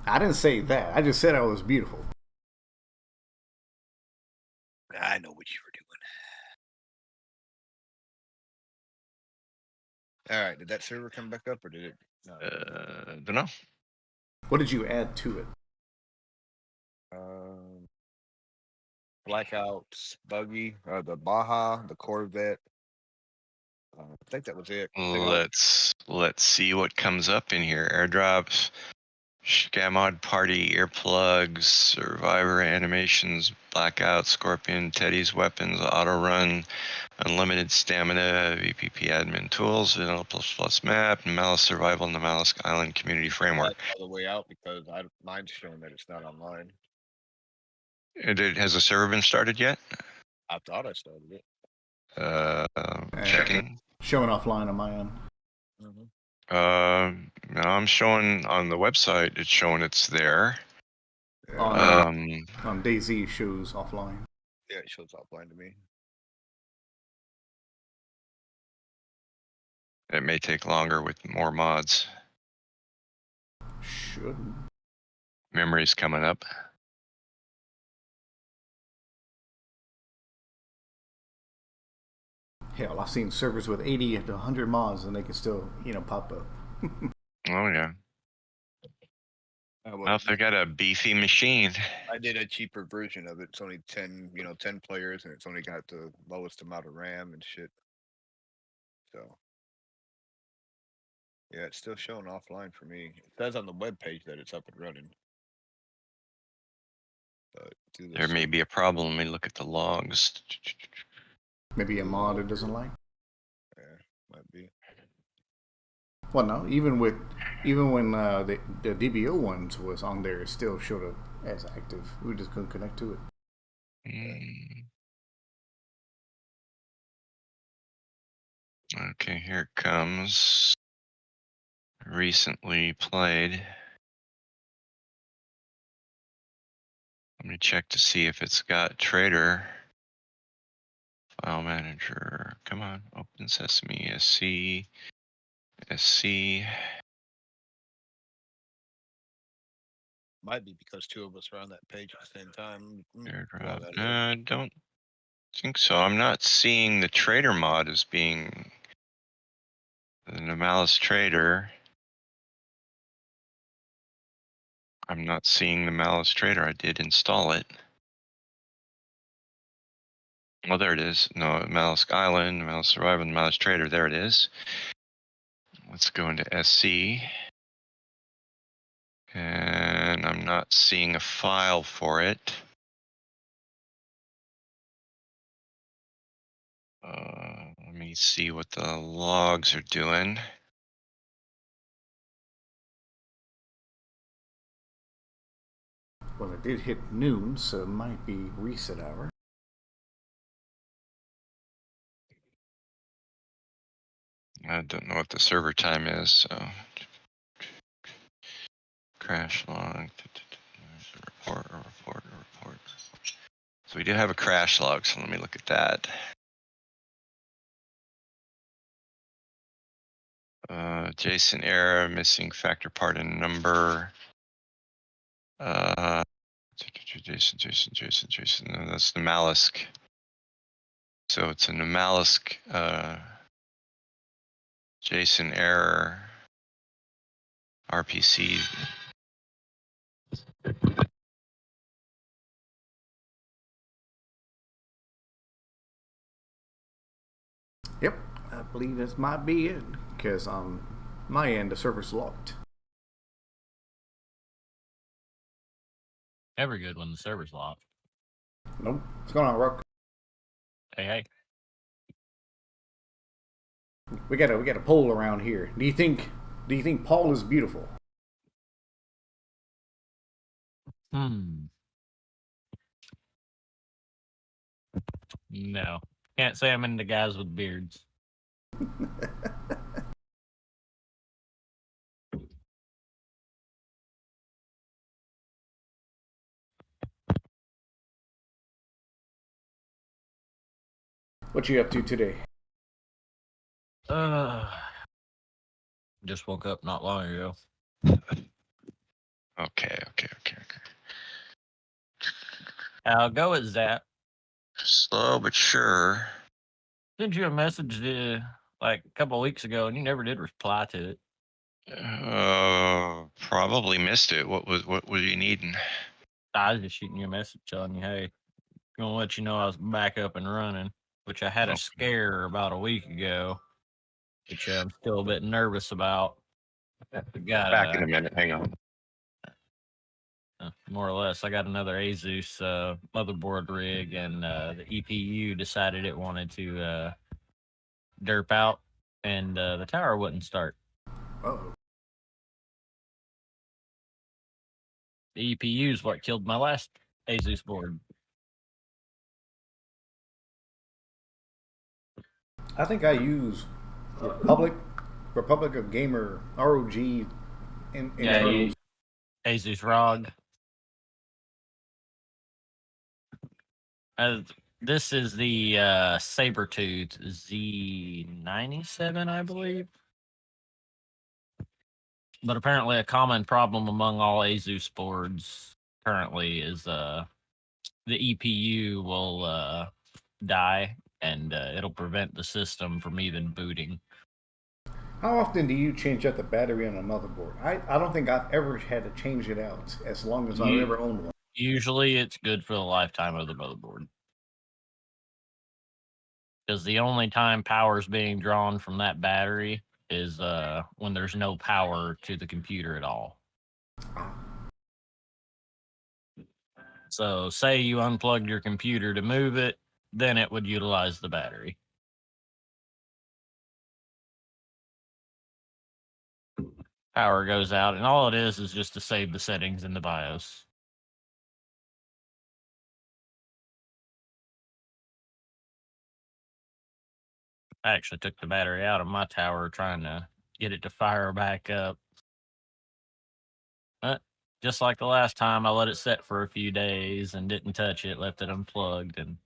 I didn't say that. I just said I was beautiful. I know what you were doing. All right, did that server come back up, or did it? Don't know. What did you add to it? Blackouts, buggy, the Baja, the Corvette. I think that was it. Let's see what comes up in here. Airdrops, Scamod party, earplugs, survivor animations, blackout, scorpion, Teddy's weapons, auto run, unlimited stamina, VPP admin tools, vanilla plus map, Malice survival, and the Malice Island community framework. All the way out because mine's showing that it's not online. Has the server been started yet? I thought I started it. Checking. Showing offline on my end. No, I'm showing on the website. It's showing it's there. On DayZ, it shows offline. Yeah, it shows offline to me. It may take longer with more mods. Shouldn't. Memory's coming up. Hell, I've seen servers with 80 to 100 mods, and they can still, pop up. Oh yeah. Well, if they got a beefy machine. I did a cheaper version of it. It's only 10 players, and it's only got the lowest amount of RAM and shit. So, yeah, it's still showing offline for me. It says on the webpage that it's up and running. But There may be a problem. Let me look at the logs. Maybe a mod it doesn't like. Yeah, might be. Well, no, even when the DBO ones was on there, it still showed up as active. We just couldn't connect to it. Okay, here it comes. Recently played. Let me check to see if it's got trader. File manager. Come on, open sesame. SC. Might be because two of us are on that page at the same time. Airdrop. I don't think so. I'm not seeing the trader mod as being the Normalis trader. I'm not seeing the Malice trader. I did install it. Oh, there it is. No, Malice Island, Malice Survivor, and Malice Trader. There it is. Let's go into SC. And I'm not seeing a file for it. Let me see what the logs are doing. Well, it did hit noon, so it might be reset hour. I don't know what the server time is, so. Crash log. Report. So we do have a crash log, so let me look at that. JSON error, missing factor part and number. Jason. No, that's the Malisk. So it's a Malisk JSON error RPC. Yep, I believe this might be it, because on my end the server's locked. Never good when the server's locked. Nope. What's going on, Rock? Hey. We got a poll around here. Do you think Paul is beautiful? No. Can't say I'm into guys with beards. What you up to today? Just woke up not long ago. Okay. How go is that? Slow but sure. Sent you a message like a couple of weeks ago, and you never did reply to it. Probably missed it. What were you needing? I was just shooting you a message telling you, hey, gonna let you know I was back up and running, which I had a scare about a week ago, which I'm still a bit nervous about. Back in a minute. Hang on. More or less, I got another Asus motherboard rig, and the EPU decided it wanted to derp out, and the tower wouldn't start. Uh-oh. The EPU is what killed my last Asus board. I think I use Republic of Gamer ROG in Asus ROG. This is the Sabertooth Z97, I believe. But apparently a common problem among all Asus boards currently is the EPU will die, and it'll prevent the system from even booting. How often do you change out the battery on a motherboard? I don't think I've ever had to change it out as long as I've ever owned one. Usually it's good for the lifetime of the motherboard. Because the only time power is being drawn from that battery is when there's no power to the computer at all. So say you unplugged your computer to move it, then it would utilize the battery. power goes out, and all it is just to save the settings in the BIOS. I actually took the battery out of my tower trying to get it to fire back up. But just like the last time, I let it set for a few days and didn't touch it, left it unplugged, and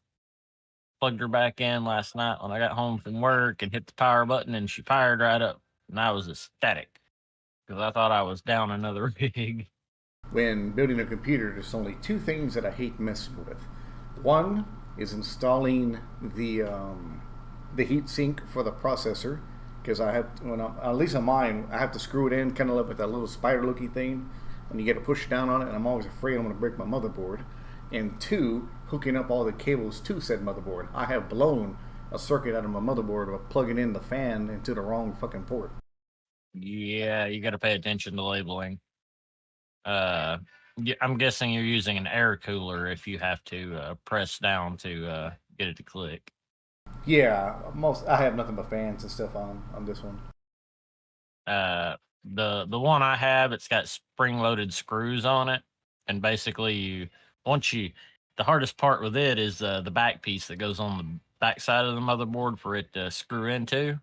plugged her back in last night when I got home from work and hit the power button, and she fired right up. And I was ecstatic because I thought I was down another rig. When building a computer, there's only two things that I hate messing with. One is installing the heatsink for the processor, because I have, at least on mine, I have to screw it in, kind of like with that little spider-looking thing, and you get to push down on it, and I'm always afraid I'm going to break my motherboard. And two, hooking up all the cables to said motherboard. I have blown a circuit out of my motherboard by plugging in the fan into the wrong fucking port. Yeah, you got to pay attention to labeling. I'm guessing you're using an air cooler if you have to press down to get it to click. Yeah, I have nothing but fans and stuff on this one. The one I have, it's got spring-loaded screws on it, and basically the hardest part with it is the back piece that goes on the back side of the motherboard for it to screw into.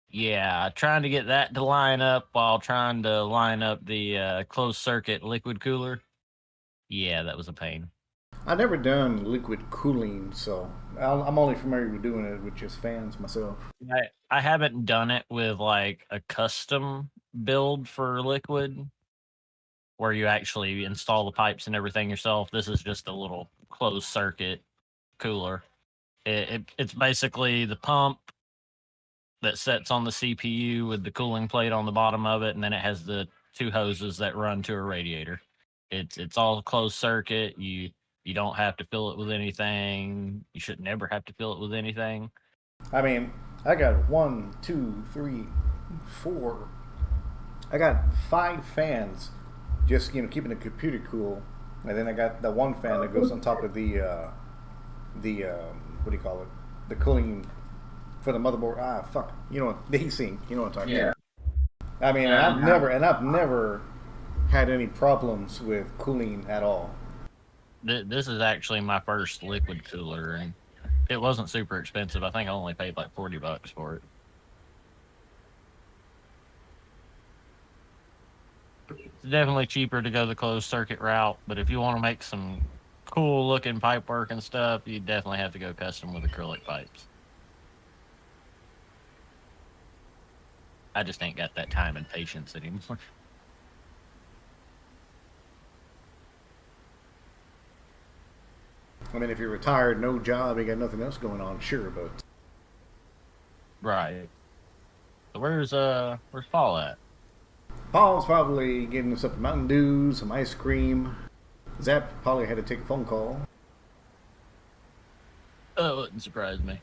Yeah, trying to get that to line up while trying to line up the closed circuit liquid cooler. Yeah, that was a pain. I've never done liquid cooling, so I'm only familiar with doing it with just fans myself. I haven't done it with like a custom build for liquid where you actually install the pipes and everything yourself. This is just a little closed circuit cooler. It's basically the pump that sets on the CPU with the cooling plate on the bottom of it, and then it has the two hoses that run to a radiator. It's all closed circuit. You don't have to fill it with anything. You should never have to fill it with anything. I mean, I got 1, 2, 3, 4. I got 5 fans, just keeping the computer cool, and then I got the one fan that goes on top of the what do you call it? The cooling for the motherboard. The heatsink. You know what I'm talking about. I mean, I've never had any problems with cooling at all. This is actually my first liquid cooler, and it wasn't super expensive. I think I only paid like $40 for it. It's definitely cheaper to go the closed circuit route, but if you want to make some cool looking pipe work and stuff, you definitely have to go custom with acrylic pipes. I just ain't got that time and patience anymore. I mean, if you're retired, no job, you got nothing else going on, sure, but Right. So where's Paul at? Paul's probably getting himself a Mountain Dew, some ice cream. Zap probably had to take a phone call. Oh, it wouldn't surprise me.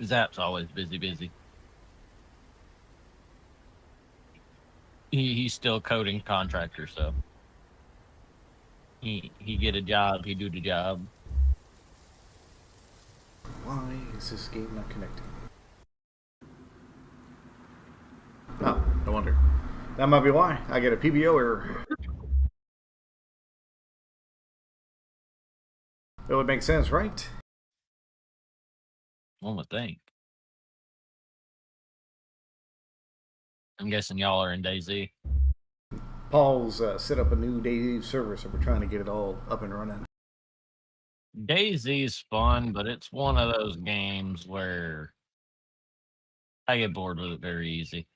Zap's always busy. He's still coding contractor, so he get a job, he do the job. Why is this game not connecting? Oh, no wonder. That might be why. I get a PBO error. It would make sense, right? One would think. I'm guessing y'all are in DayZ. Paul's set up a new DayZ server, so we're trying to get it all up and running. DayZ is fun, but it's one of those games where I get bored with it very easy.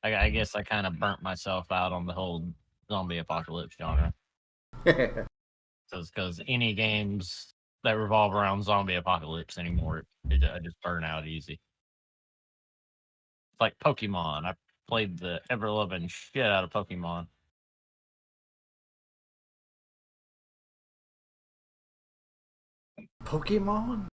I guess I kind of burnt myself out on the whole zombie apocalypse genre. Because any games that revolve around zombie apocalypse anymore, I just burn out easy. It's like Pokemon. I played the ever-loving shit out of Pokemon. Pokemon?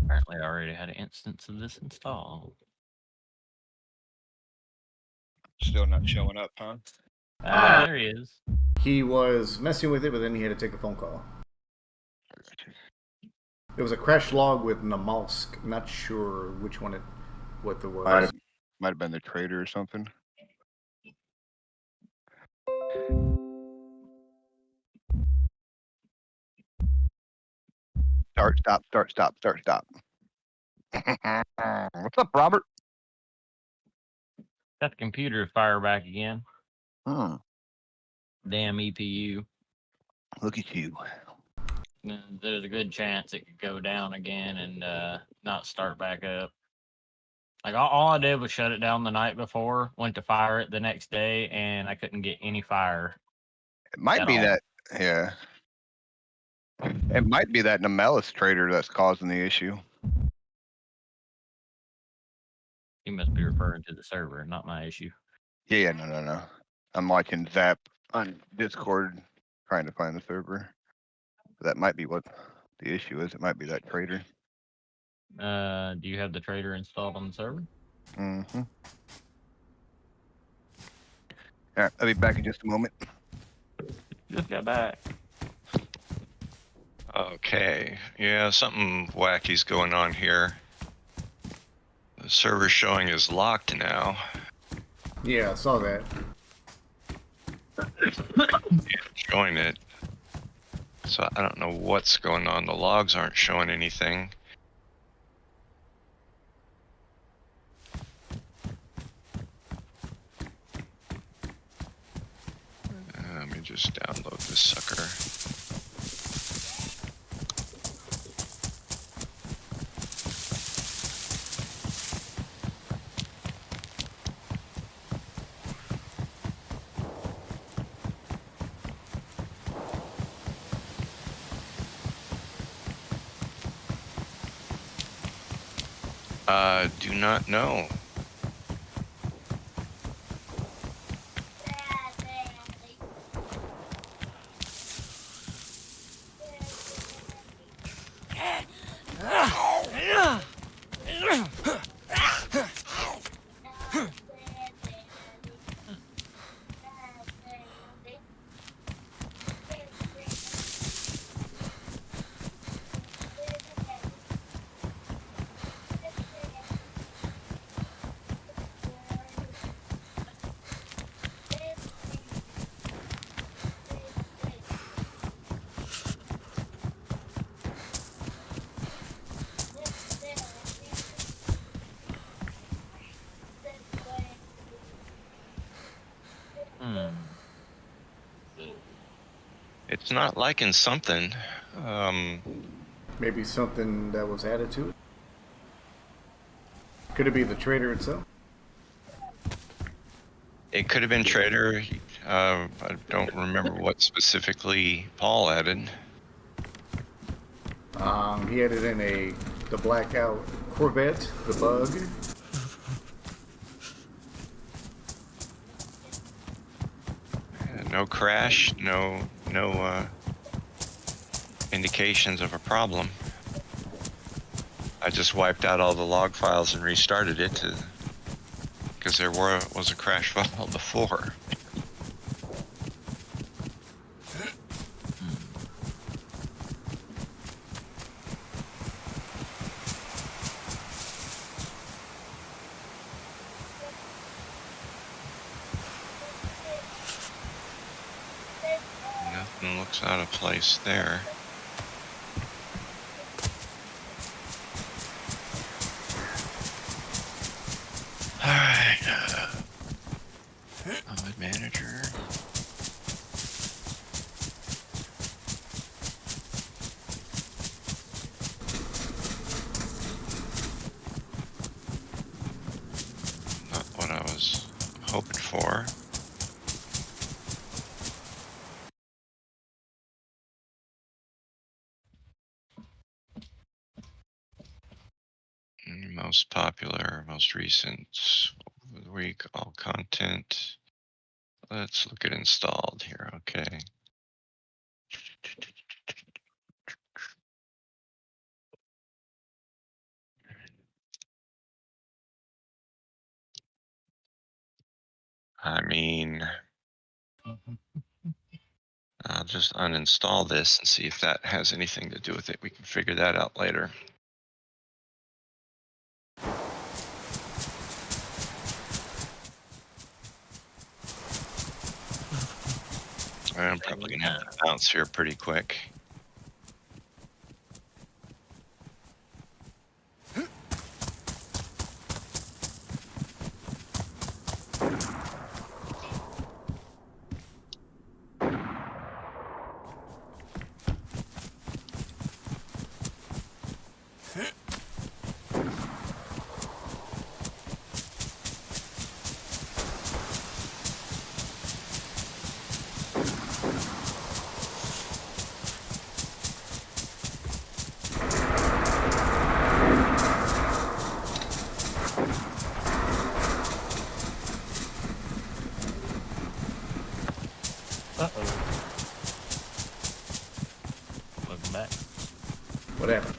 Apparently I already had an instance of this installed. Still not showing up, huh? There he is. He was messing with it, but then he had to take a phone call. It was a crash log with Namalsk. Not sure which one what there was. Might have been the trader or something. Start, stop, start, stop, start, stop. What's up, Robert? Got the computer to fire back again. Hmm. Damn EPU. Look at you. There's a good chance it could go down again and not start back up. Like all I did was shut it down the night before, went to fire it the next day, and I couldn't get any fire. It might At be all. that. Yeah. It might be that Nemelis trader that's causing the issue. You must be referring to the server, not my issue. Yeah, no. I'm watching Zap on Discord trying to find the server. That might be what the issue is. It might be that trader. Do you have the trader installed on the server? Mm-hmm. All right, I'll be back in just a moment. Just got back. Okay, yeah, something wacky's going on here. The server showing is locked now. Yeah, I saw that. Showing it. So I don't know what's going on. The logs aren't showing anything. Let me just download this sucker. Do not know. It's not liking something. Maybe something that was added to it. Could it be the trader itself? It could have been Trader. I don't remember what specifically Paul added. He added in the blackout Corvette, the bug. No crash, no indications of a problem. I just wiped out all the log files and restarted it because there was a crash file before. Nothing looks out of place there. Alright, mode manager. Not what I was hoping for. Most popular, most recent of the week, all content. Let's look at installed here. Okay. I mean, I'll just uninstall this and see if that has anything to do with it. We can figure that out later. I'm probably gonna have to bounce here pretty quick. Uh-oh. Welcome back. Whatever.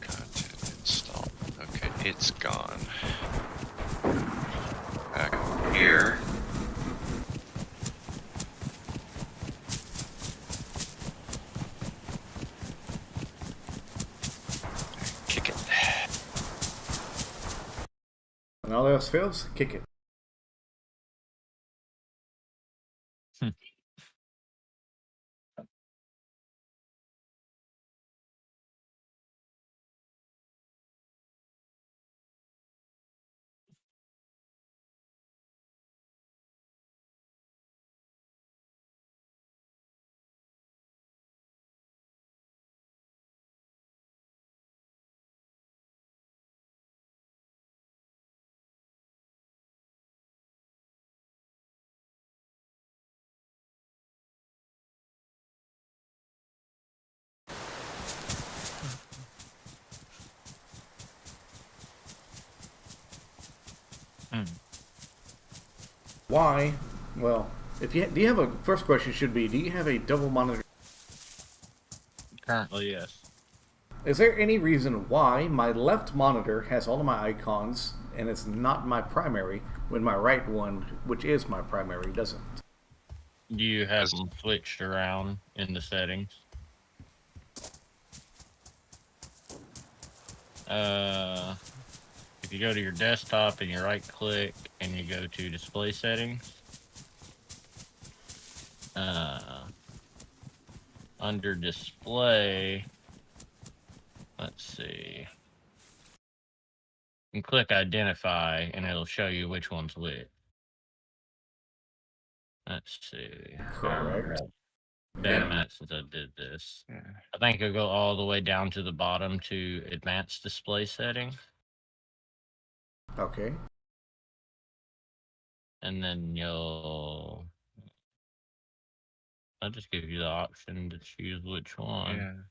Content installed. Okay, it's gone. Back here. Kick it. When all else fails, kick it. Why? Well, if you do you have a first question should be, do you have a double monitor? Currently, yes. Is there any reason why my left monitor has all of my icons and it's not my primary when my right one, which is my primary, doesn't? You have them switched around in the settings. If you go to your desktop and you right click and you go to display settings, under display, let's see, you can click identify and it'll show you which one's which. Let's see. Correct. Been a minute since I did this. Yeah. I think I'll go all the way down to the bottom to advanced display settings. Okay. And then I'll just give you the option to choose which one.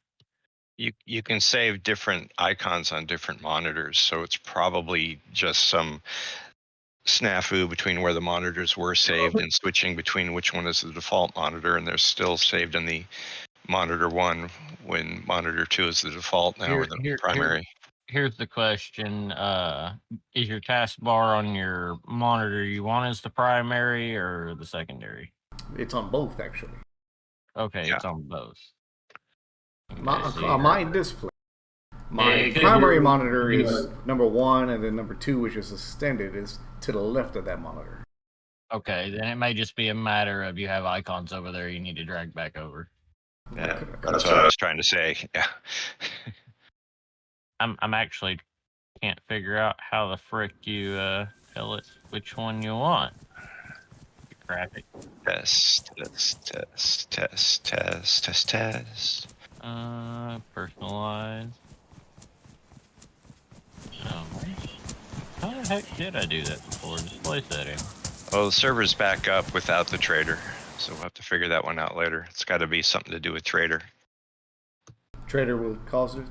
Yeah. You can save different icons on different monitors, so it's probably just some snafu between where the monitors were saved and switching between which one is the default monitor, and they're still saved in the monitor 1 when monitor 2 is the default now or the primary. Here's the question. Is your taskbar on your monitor you want as the primary or the secondary? It's on both, actually. Okay, Yeah. it's on both. On my display, my primary monitor is number 1, and then number 2, which is extended, is to the left of that monitor. Okay, then it may just be a matter of you have icons over there you need to drag back over. Yeah, that's what I was trying to say. Yeah. I'm actually can't figure out how the frick you tell it which one you want. Graphic. Test. Personalized. How the heck did I do that before? Display setting. Oh, the server's back up without the trader, so we'll have to figure that one out later. It's got to be something to do with trader. Trader will cause it.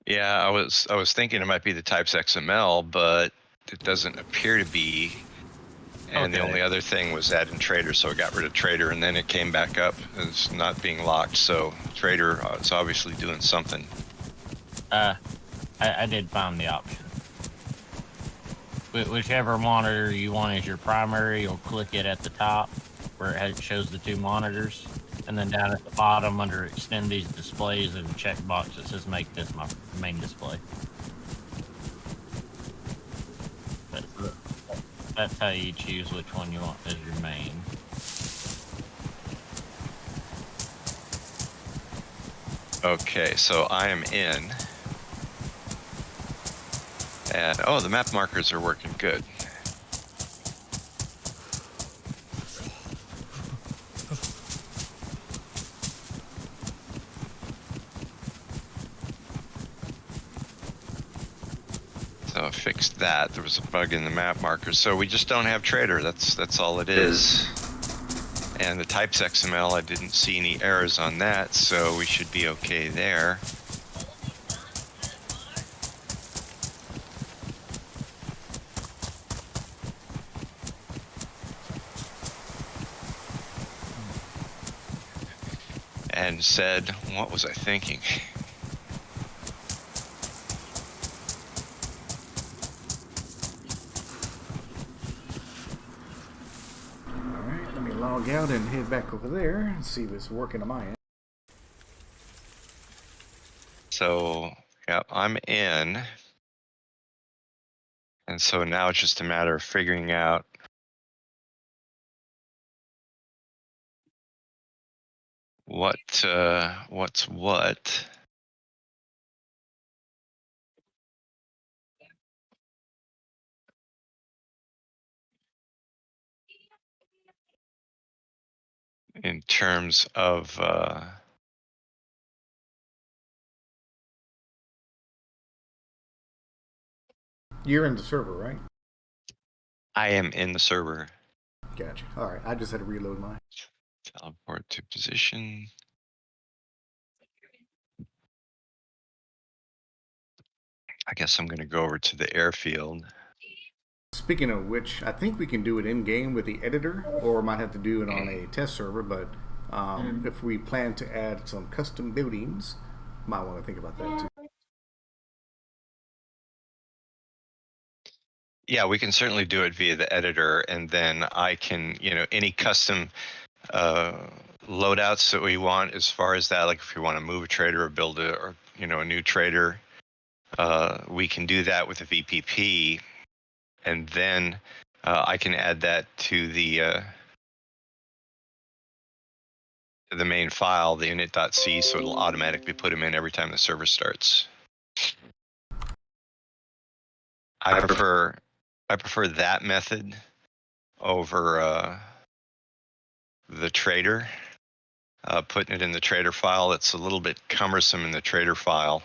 Yeah, I was thinking it might be the types XML, but it doesn't appear to be. And the Okay. only other thing was adding trader, so I got rid of trader, and then it came back up as not being locked. So trader is obviously doing something. I did find the option. Whichever monitor you want as your primary, you'll click it at the top. where shows the two monitors, and then down at the bottom under extend these displays, there's a checkbox that says make this my main display. That's how you choose which one you want as your main. Okay, so I am in. And, oh, the map markers are working good. So I fixed that. There was a bug in the map markers. So we just don't have Trader. That's all it is. And the types XML, I didn't see any errors on that, so we should be okay there. And said, what was I thinking? Alright, let me log out and head back over there and see if it's working on my end. So, yeah, I'm in. And so now it's just a matter of figuring out what's what. In terms of You're in the server, right? I am in the server. Gotcha. Alright, I just had to reload mine. Teleport to position. I guess I'm gonna go over to the airfield. Speaking of which, I think we can do it in-game with the editor, or might have to do it on a test server, but if we plan to add some custom buildings, might want to think about that too. Yeah, we can certainly do it via the editor, and then I can, any custom loadouts that we want as far as that, like if we want to move a trader or build a new trader, we can do that with a VPP, and then I can add that to the main file, the init.c, so it'll automatically put them in every time the server starts. I prefer that method over the trader. Putting it in the trader file, it's a little bit cumbersome in the trader file.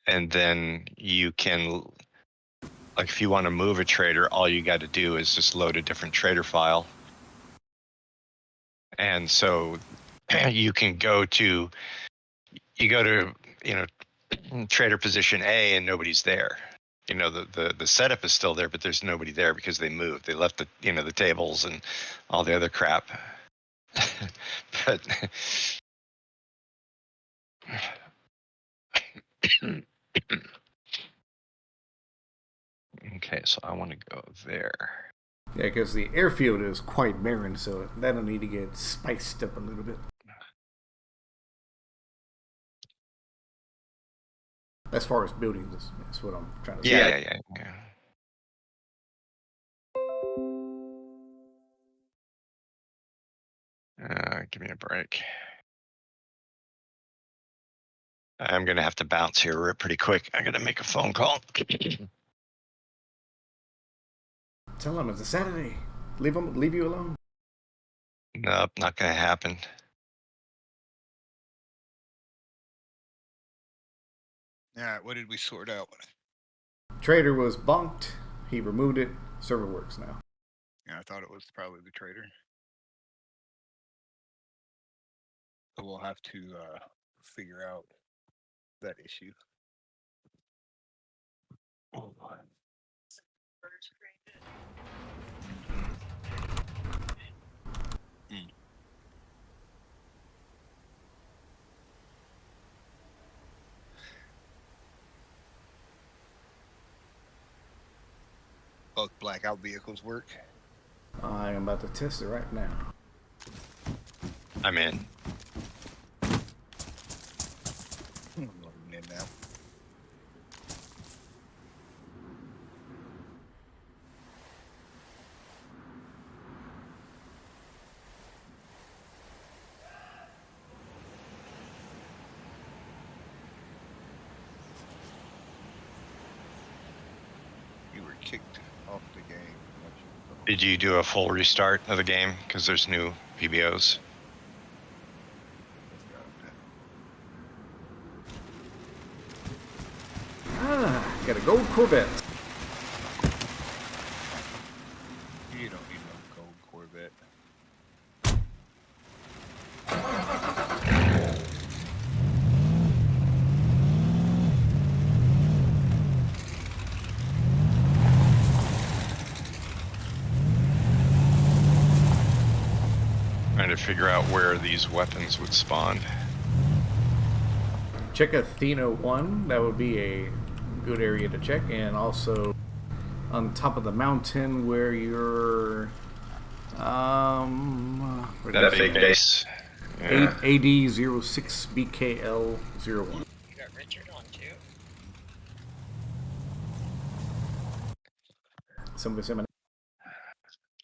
And then you can, like if you want to move a trader, all you got to do is just load a different trader file. And so you can go to trader position A and nobody's there. The setup is still there, but there's nobody there because they moved. They left the tables and all the other crap. But okay, so I want to go there. Yeah, because the airfield is quite barren, so that'll need to get spiced up a little bit. As far as buildings, that's what I'm trying to say. Yeah. Give me a break. I'm gonna have to bounce here pretty quick. I gotta make a phone call. Tell them it's a Saturday. Leave you alone. Nope, not gonna happen. All right, what did we sort out? Trader was bonked. He removed it. Server works now. Yeah, I thought it was probably the trader. So we'll have to figure out that issue. Oh, boy. both blackout vehicles work? I am about to test it right now. I'm in. I'm loading in now. You were kicked off the game. Did you do a full restart of the game? Because there's new PBOs. Got a gold Corvette. You don't need no gold Corvette. Trying to figure out where these weapons would spawn. Check Athena 1. That would be a good area to check. And also on top of the mountain where you're... where That big base. Yeah. AD06BKL01. You got Richard on too. Somebody.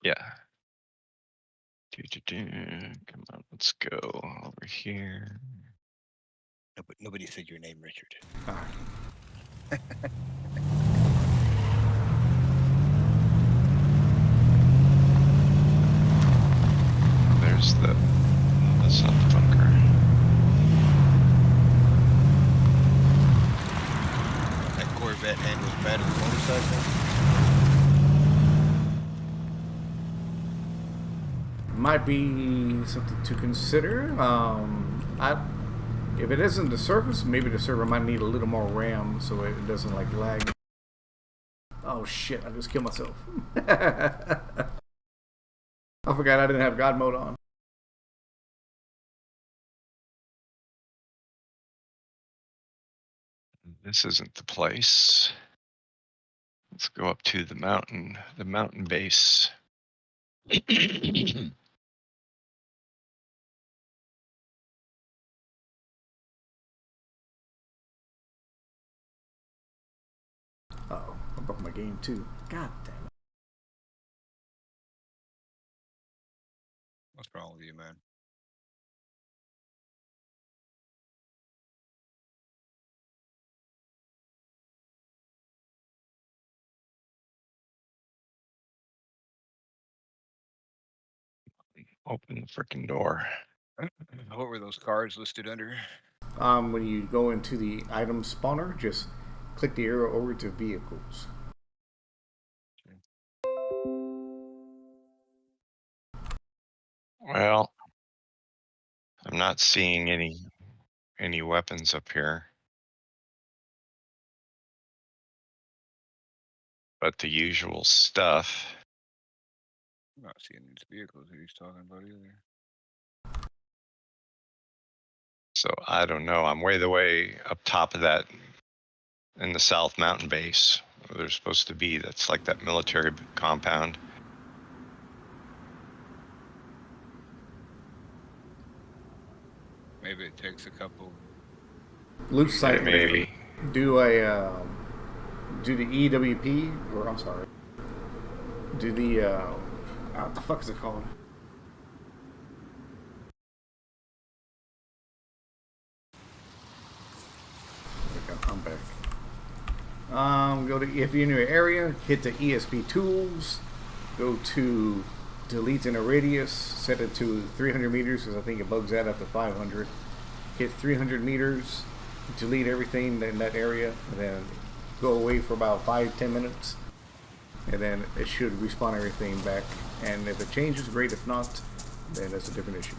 Yeah. Come on, let's go over here. Nobody said your name, Richard. There's the... That's not the bunker. That Corvette handles better than motorcycle. Might be something to consider. If it isn't the surface, maybe the server might need a little more RAM so it doesn't like lag. Oh shit, I just killed myself. I forgot I didn't have God mode on. This isn't the place. Let's go up to the mountain base. Uh-oh, I broke my game too. God damn it. What's wrong with you, man? Open the freaking door. What were those cars listed under? When you go into the item spawner, just click the arrow over to vehicles. Well, I'm not seeing any weapons up here. But the usual stuff. I'm not seeing these vehicles that he's talking about either. So I don't know. I'm way up top of that in the South Mountain base where they're supposed to be. That's like that military compound. Maybe it takes a couple. Loose site. Maybe. Do the EWP, or I'm sorry. Do the what the fuck is it called? I'm back. Go to, if you're in your area, hit the ESP tools. Go to delete in a radius. Set it to 300 meters because I think it bugs out after 500. Hit 300 meters. Delete everything in that area, and then go away for about 5-10 minutes, and then it should respawn everything back. And if it changes, great. If not, then that's a different issue.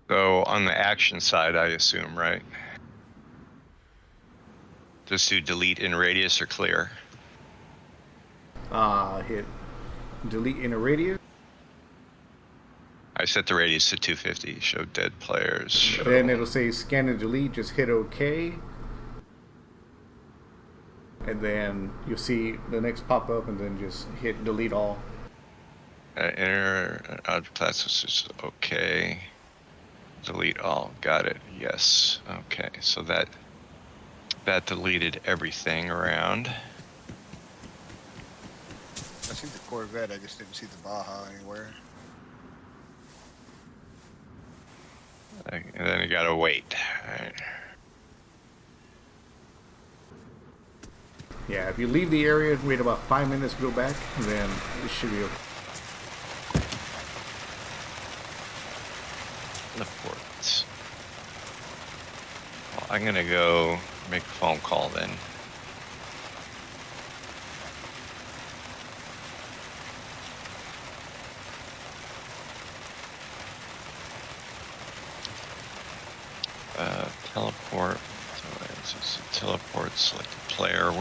So on the action side, I assume, right? Just do delete in radius or clear. Hit delete in a radius. I set the radius to 250. Show dead players. Show. Then it'll say scan and delete. Just hit OK. And then you'll see the next pop up, and then just hit delete all. Enter object class is just okay. Delete all. Got it. Yes. Okay. So that deleted everything around. I see the Corvette. I just didn't see the Baja anywhere. And then you gotta wait. All right. Yeah, if you leave the area, wait about 5 minutes, go back, then it should be okay. Teleports. Well, I'm gonna go make a phone call then. Teleport. So teleport, select a player.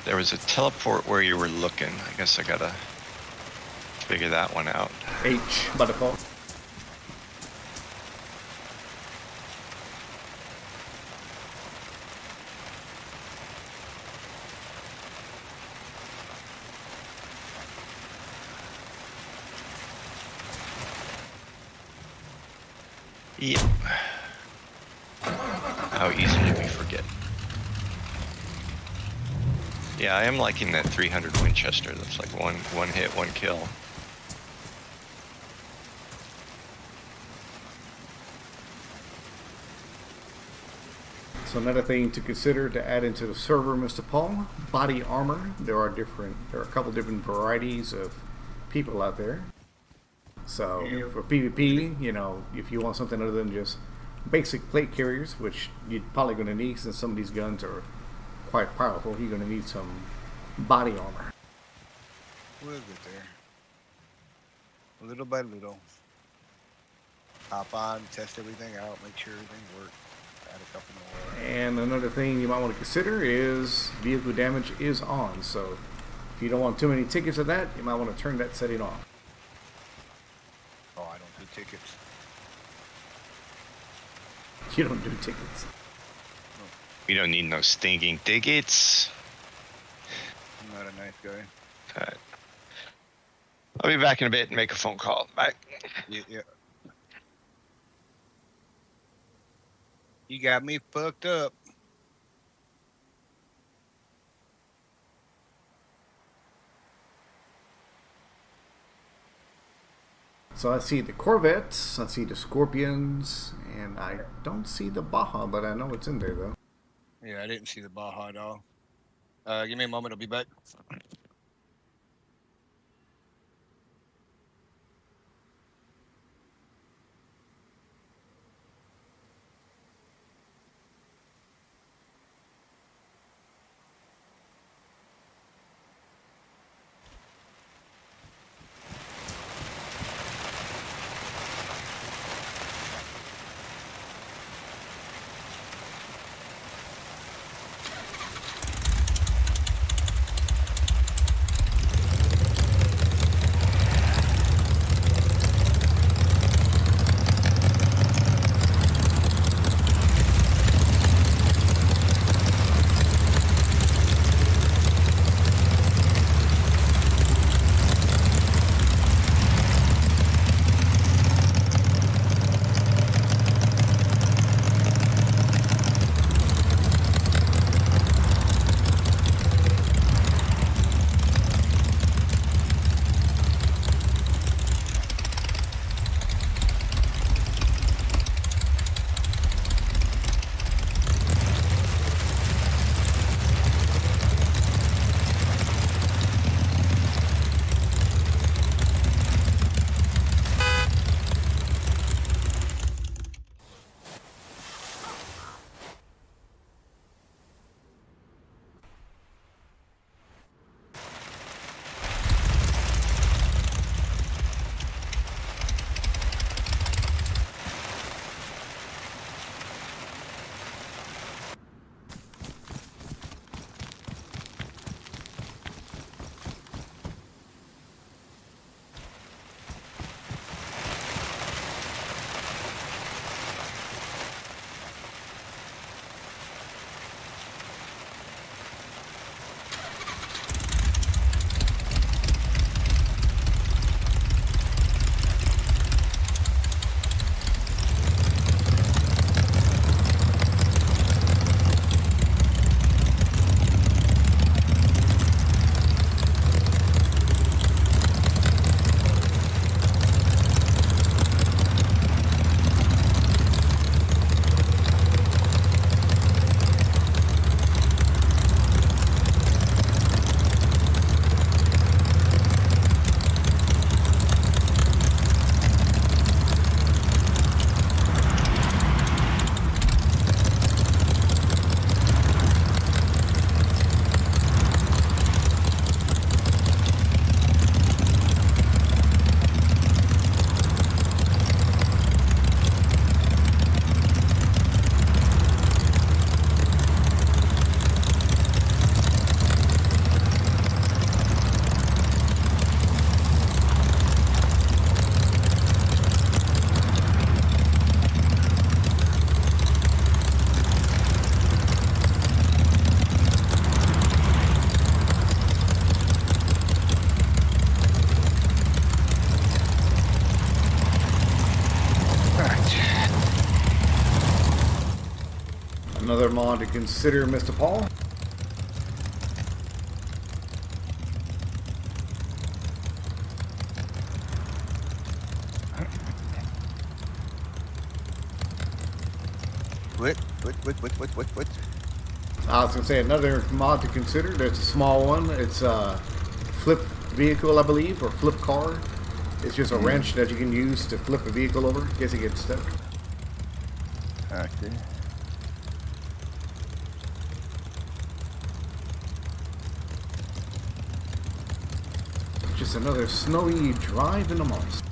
There was a teleport where you were looking. I guess I gotta figure that one out. H by default. Yep. How easily we forget. Yeah, I am liking that 300 Winchester. That's like one hit, one kill. So another thing to consider to add into the server, Mr. Paul, body armor. There are a couple different varieties of people out there. So for PvP, you know, if you want something other than just basic plate carriers, which you're probably going to need since some of these guns are quite powerful, you're going to need some body armor. We'll get there. Little by little. Hop on, test everything out, make sure everything works. Add a couple more. And another thing you might want to consider is vehicle damage is on. So if you don't want too many tickets of that, you might want to turn that setting off. Oh, I don't do tickets. You don't do tickets. We don't need no stinking tickets. I'm not a nice guy. Alright. I'll be back in a bit and make a phone call. Bye. Yeah. You got me fucked up. So I see the Corvettes, I see the Scorpions, and I don't see the Baja, but I know it's in there though. Yeah, I didn't see the Baja at all. Give me a moment, I'll be back. mod to consider, Mr. Paul? What? I was gonna say another mod to consider. There's a small one. It's a flip vehicle, I believe, or flip car. It's just a wrench that you can use to flip a vehicle over in case it gets stuck. Okay. Just another snowy drive in the moss.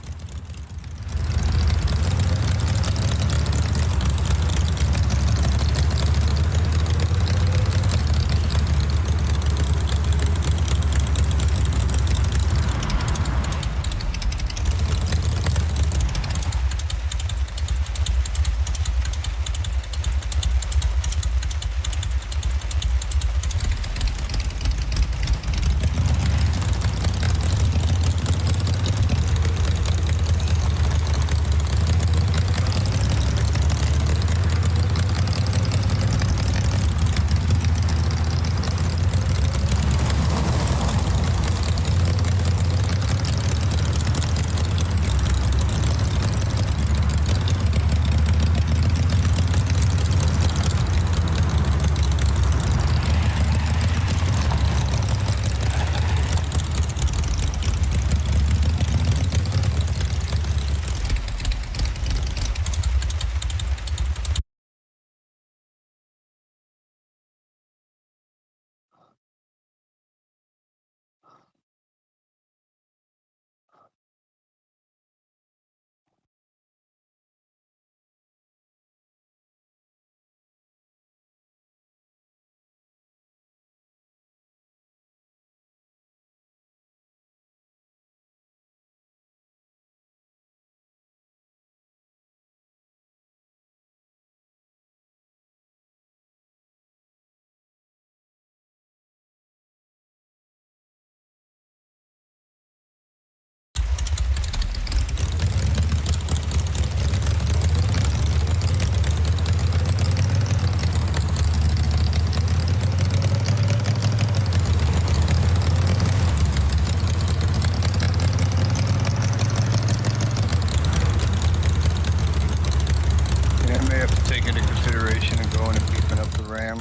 Yeah, I may have to take into consideration and going and beefing up the RAM.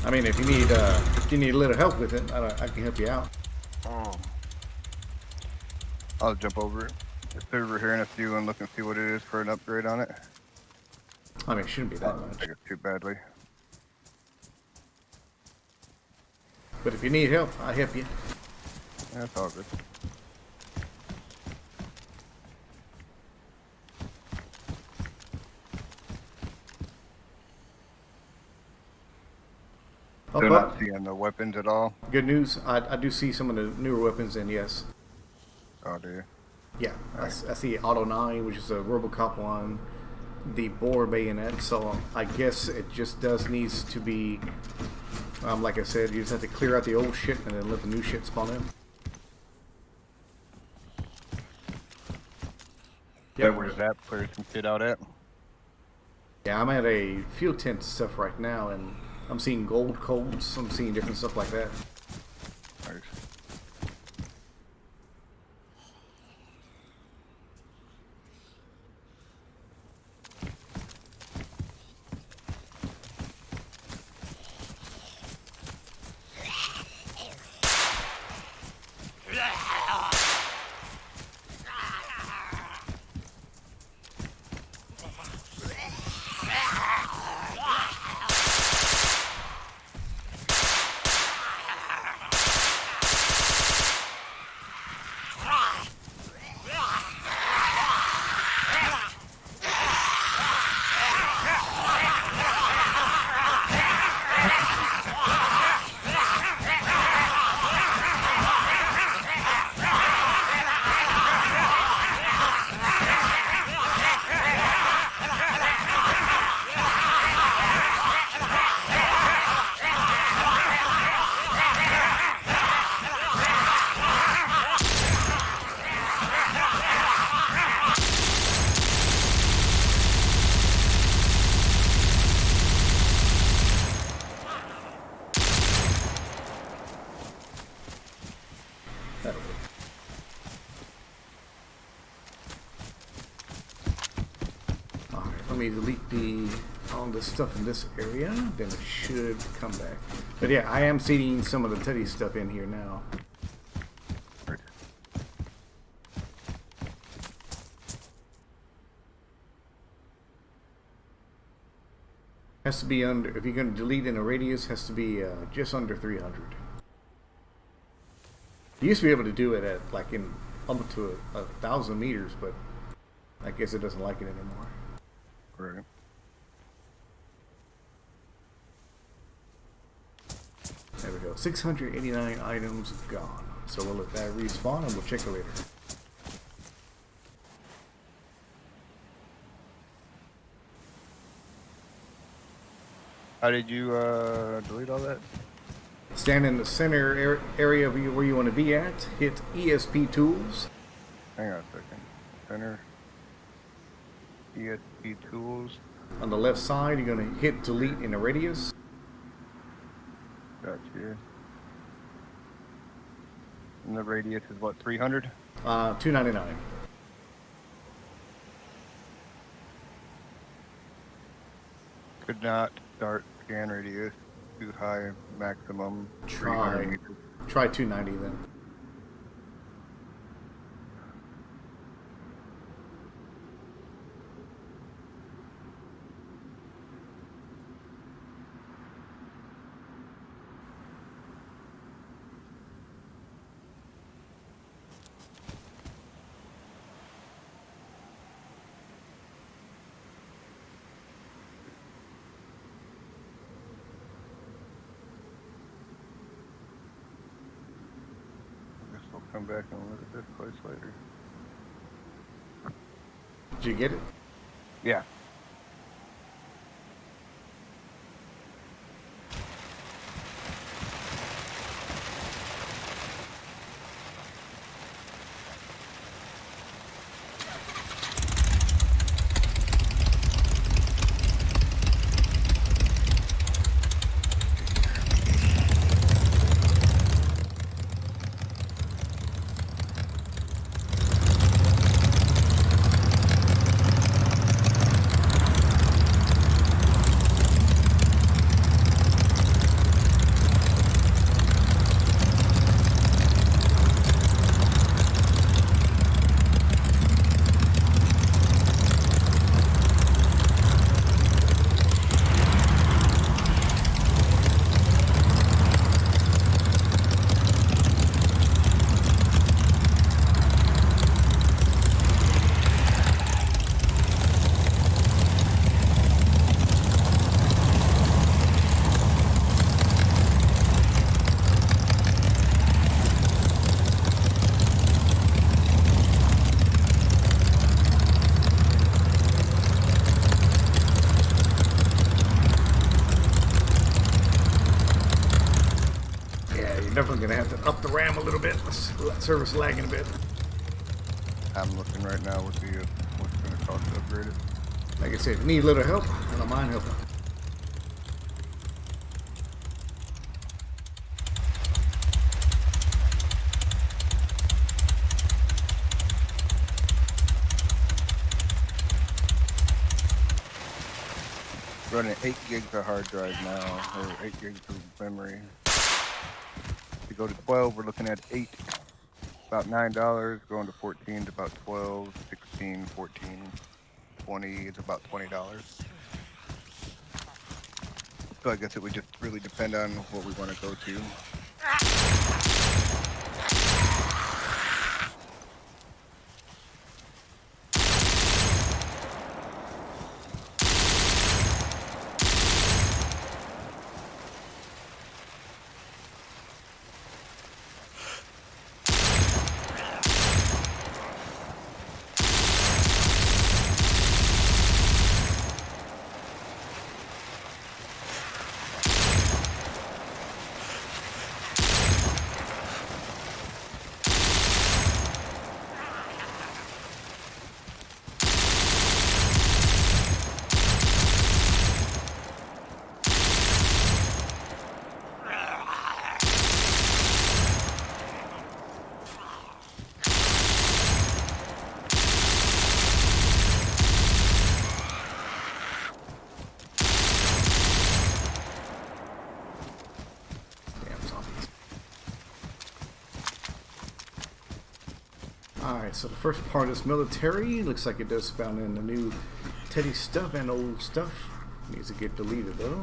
I mean, if you need a little help with it, I can help you out. Oh. I'll jump over it. Just over here in a few and look and see what it is for an upgrade on it. I mean, it shouldn't be that much. Take it too badly. But if you need help, I'll help you. That's all good. Oh, They're but not seeing the weapons at all. good news, I do see some of the newer weapons, and yes. Oh, do you? Yeah, I see Auto 9, which is a Robocop one, the Boar Bayonet, so I guess it just needs to be, like I said, you just have to clear out the old shit and then let the new shit spawn in. Yeah, where's that clear some shit out at? Yeah, I'm at a fuel tent stuff right now, and I'm seeing gold codes, I'm seeing different stuff like that. Nice. That'll work. Alright, let me delete all this stuff in this area, then it should come back. But yeah, I am seeding some of the Teddy stuff in here now. Has to be under, if you're going to delete in a radius, has to be just under 300. You used to be able to do it at like in up to 1,000 meters, but I guess it doesn't like it anymore. Right. There we go. 689 items gone. So we'll let that respawn and we'll check it later. How did you delete all that? Stand in the center area of where you want to be at. Hit ESP tools. Hang on a second. Center. ESP tools. On the left side, you're going to hit delete in a radius. Got you. And the radius is what, 300? 299. Could not start scan radius. Too high maximum. Try 300 meters. 290 then. We'll come back and look at this place later. Did you get it? Yeah. Definitely gonna have to up the RAM a little bit. Service lagging a bit. I'm looking right now with the what's going to cost to upgrade it. Like I said, if you need a little help, I don't mind helping. Running 8 gigs of hard drive now, or 8 gigs of memory. To go to 12, we're looking at 8, about $9. Going to 14 is about 12, 16, 14, 20 is about $20. So I guess it would just really depend on what we want to go to. Alright, so the first part is military. Looks like it does spawn in the new Teddy stuff and old stuff. Needs to get deleted though.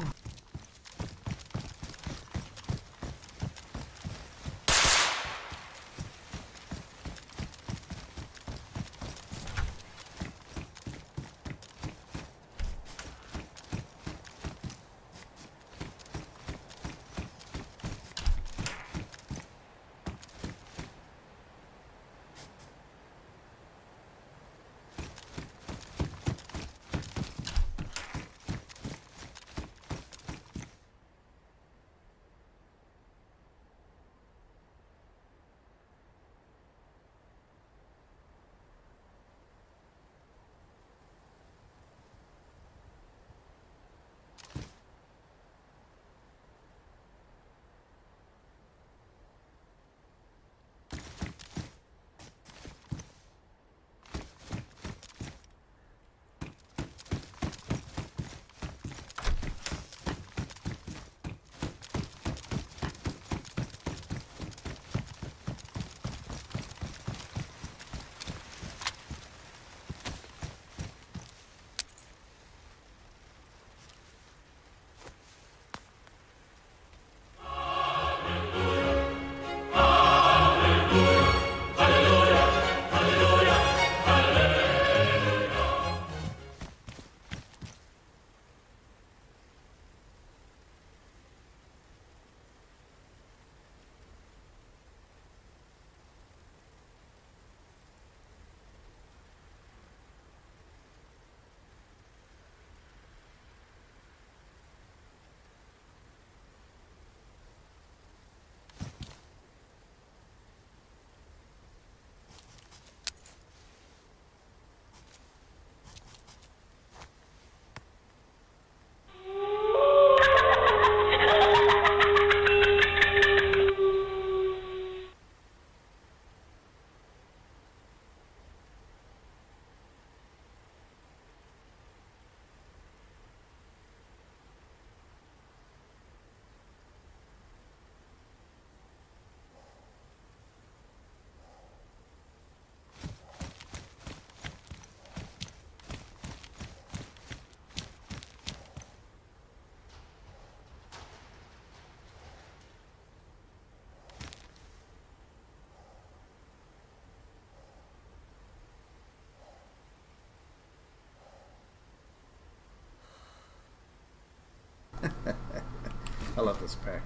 I love this pack.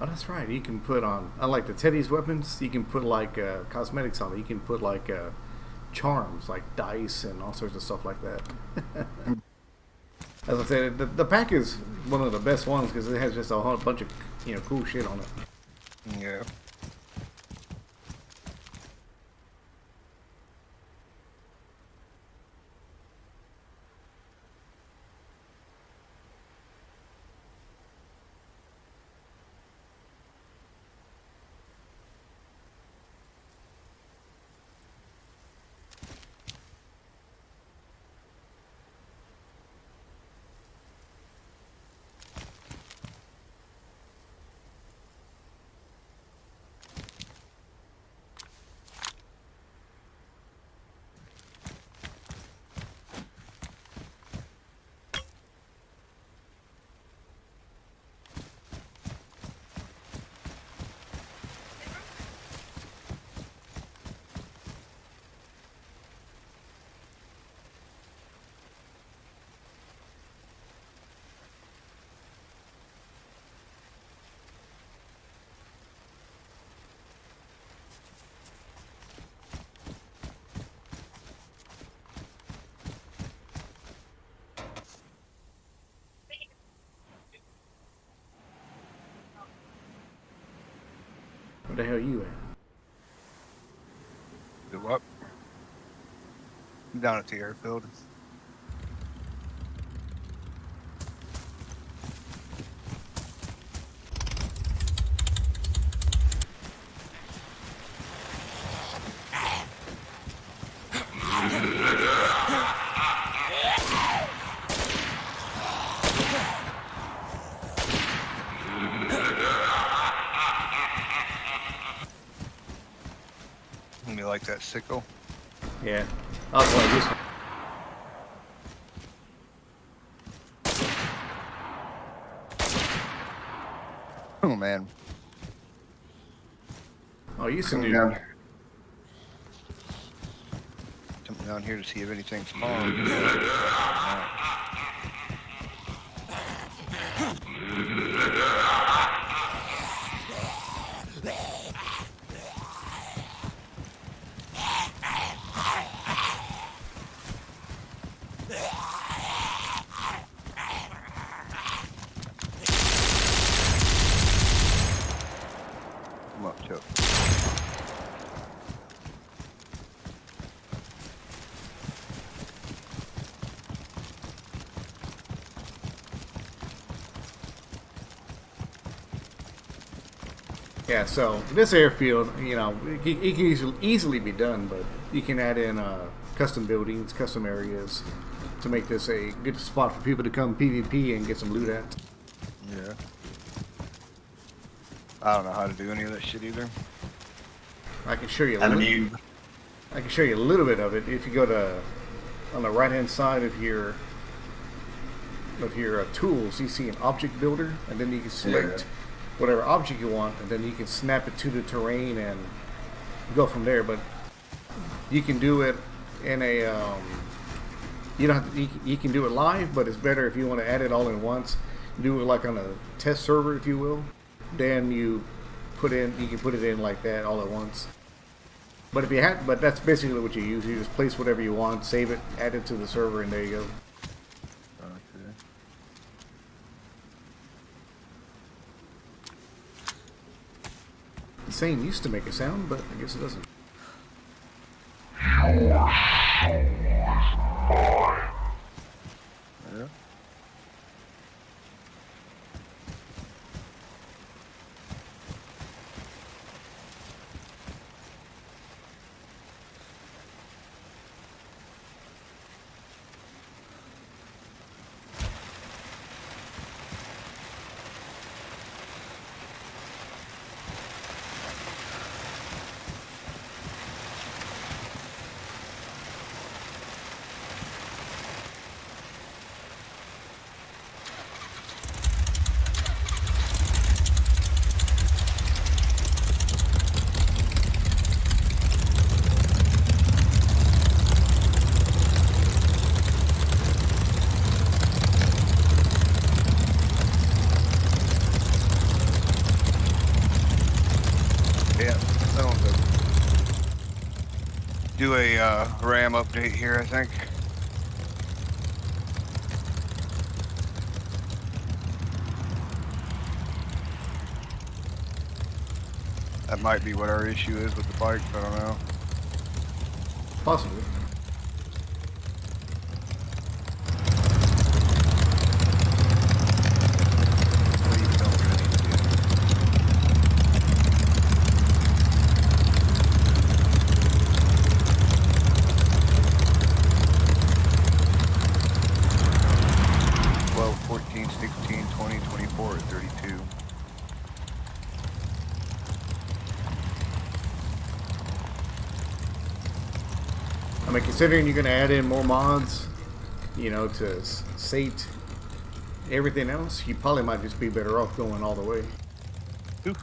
Oh, that's right. You can put on, unlike the Teddy's weapons, you can put like cosmetics on it. You can put like charms, like dice and all sorts of stuff like that. As I said, the pack is one of the best ones because it has just a whole bunch of cool shit on it. Yeah. Where the hell are you at? Do what? Down at the airfield. like that sickle. Yeah. I'll play this one. Oh man. Oh, you used to Coming do. down. Jumping down here to see if anything spawns. Come up, Chuck. Yeah, so this airfield, you know, it can easily be done, but you can add in custom buildings, custom areas to make this a good spot for people to come PvP and get some loot at. Yeah. I don't know how to do any of that shit either. I can show you a I'm little, new. I can show you a little bit of it. If you go to on the right hand side of your tools, you see an object builder, and then you can select whatever object you want, and then you can snap it to the terrain and go from there. But you can do it in a you don't have to, you can do it live, but it's better if you want to add it all in once. Do it like on a test server, if you will. Then you can put it in like that all at once. But if you had, but that's basically what you use. You just place whatever you want, save it, add it to the server, and there you go. Okay. The same used to make a sound, but I guess it doesn't. Yeah. Yeah, I don't know. Do a RAM update here, I think. That might be what our issue is with the bike, I don't know. Possibly. What do you tell me I need to do? Twelve, 14, 16, 20, 24, 32. I mean, considering you're going to add in more mods, you know, to sate everything else, you probably might just be better off going all the way. Oof.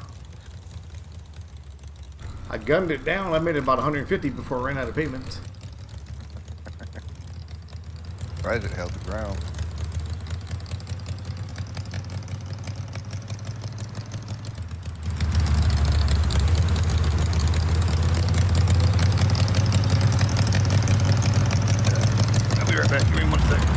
I gunned it down. I made it about 150 before I ran out of pavement. Surprised it held the ground. I'll be right back. Give me 1 second.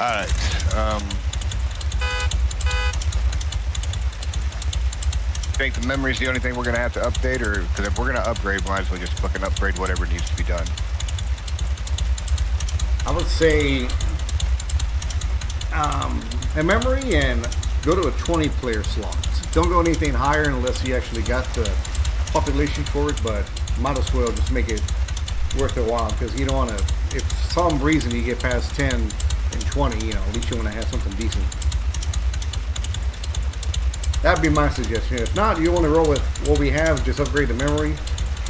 Alright, think the memory's the only thing we're gonna have to update, or because if we're gonna upgrade, might as well just fucking upgrade whatever needs to be done. I would say a memory and go to a 20-player slot. Don't go anything higher unless you actually got the population for it, but might as well just make it worth the while, because you don't want to, if for some reason you get past 10 and 20, you know, at least you want to have something decent. That'd be my suggestion. If not, you want to roll with what we have, just upgrade the memory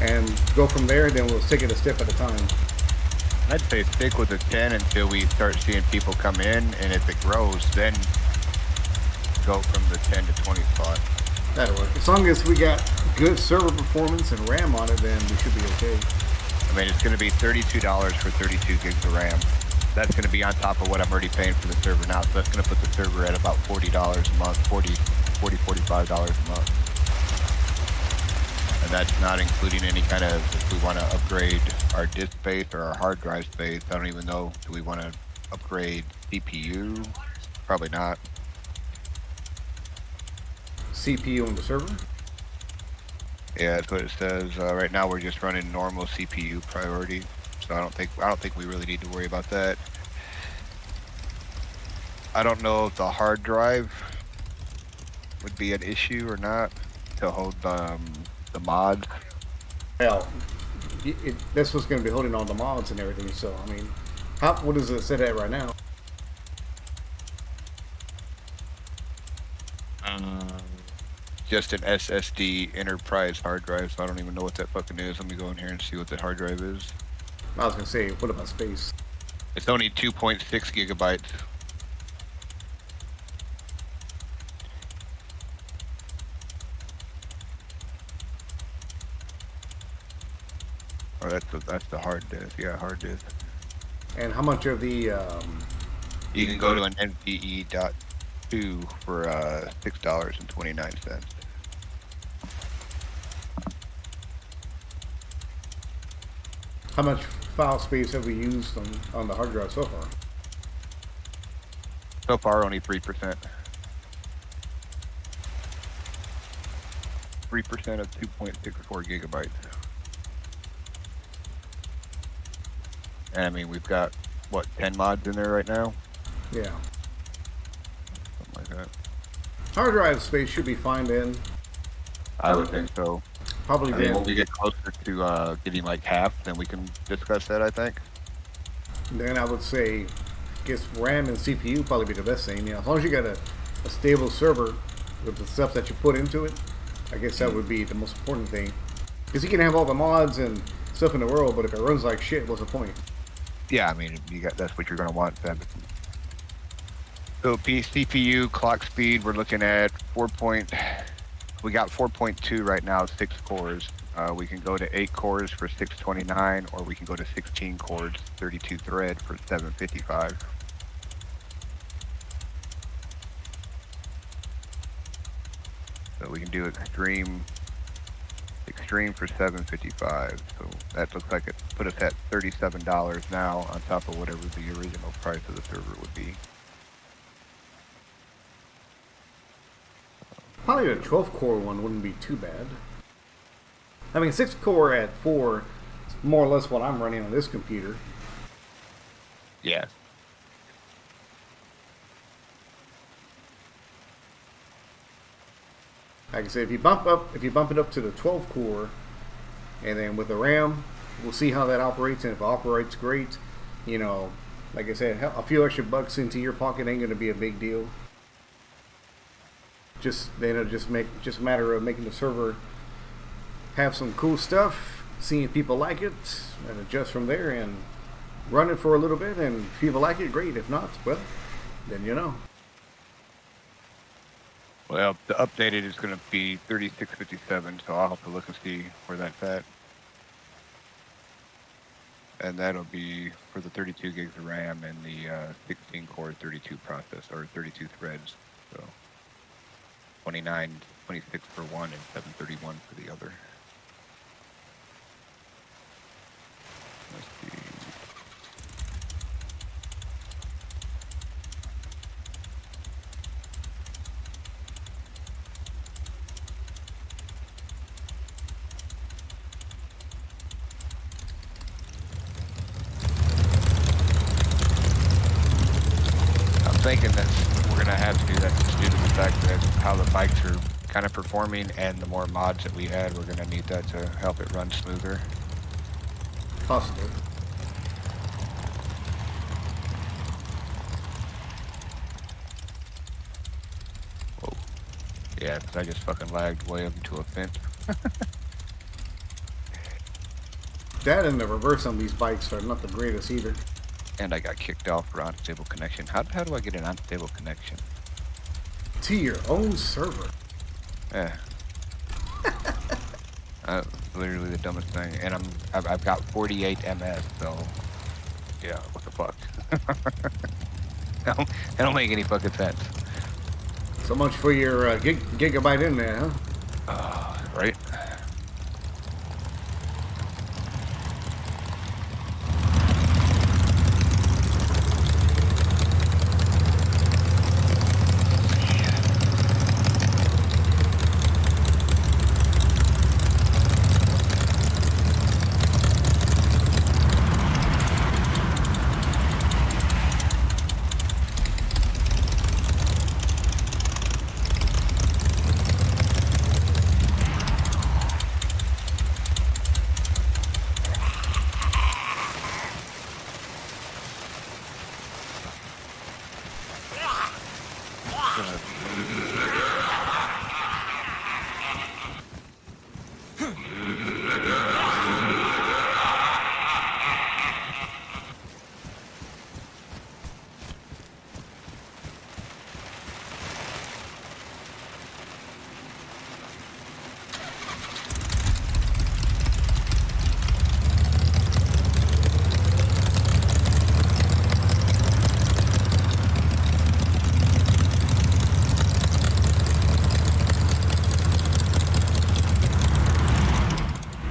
and go from there, then we'll take it a step at a time. I'd say stick with the 10 until we start seeing people come in, and if it grows, then go from the 10 to 20 spot. That'll work. As long as we got good server performance and RAM on it, then we should be okay. I mean, it's going to be $32 for 32 gigs of RAM. That's going to be on top of what I'm already paying for the server now, so that's going to put the server at about $40 a month, $45 a month. And that's not including any kind of, if we want to upgrade our disk space or our hard drive space. I don't even know, do we want to upgrade CPU? Probably not. CPU on the server? Yeah, that's what it says. Right now we're just running normal CPU priority, so I don't think we really need to worry about that. I don't know if the hard drive would be an issue or not to hold the mods. Hell, this was going to be holding all the mods and everything, so I mean, what is it set at right now? Just an SSD enterprise hard drive, so I don't even know what that fucking is. Let me go in here and see what that hard drive is. I was going to say, what about space? It's only 2.6 gigabytes. Oh, that's the hard disk. Yeah, hard disk. And how much of the You can go to an NVE.2 for $6.29. how much file space have we used on the hard drive so far? So far, only 3%. 3% of 2.64 gigabytes. And I mean, we've got, what, 10 mods in there right now? Yeah. Something like that. Hard drive space should be fine then. I would think so. Probably I mean, then. when we get closer to getting like half, then we can discuss that, I think. Then I would say, I guess RAM and CPU probably be the best thing. You know, as long as you got a stable server with the stuff that you put into it, I guess that would be the most important thing. Because you can have all the mods and stuff in the world, but if it runs like shit, what's the point? Yeah, I mean, that's what you're going to want then. So CPU clock speed, we're looking at we got 4.2 right now, 6 cores. We can go to 8 cores for 629, or we can go to 16 cores, 32 thread for 755. So we can do extreme for 755. So that looks like it put us at $37 now on top of whatever the original price of the server would be. Probably a 12-core one wouldn't be too bad. I mean, 6-core at 4 is more or less what I'm running on this computer. Yeah. Like I said, if you bump it up to the 12-core, and then with the RAM, we'll see how that operates. And if it operates great, you know, like I said, a few extra bucks into your pocket ain't gonna be a big deal. Just a matter of making the server have some cool stuff, seeing if people like it, and adjust from there and run it for a little bit. And if people like it, great. If not, well, then you know. Well, the updated is going to be 3657, so I'll have to look and see where that's at. And that'll be for the 32 gigs of RAM and the 16 core 32 process, or 32 threads. So 26 for one and 731 for the other. Let's see. thinking that we're gonna have to do that just due to the fact that how the bikes are kind of performing, and the more mods that we add, we're gonna need that to help it run smoother. Possibly. Whoa. Yeah, because I just fucking lagged way up into a fence. That and the reverse on these bikes are not the greatest either. And I got kicked off for unstable connection. How do I get an unstable connection? To your own server. Yeah. Literally the dumbest thing. And I've got 48 MS, so yeah, what the fuck? That don't make any fucking sense. So much for your gigabyte in there, huh? Right?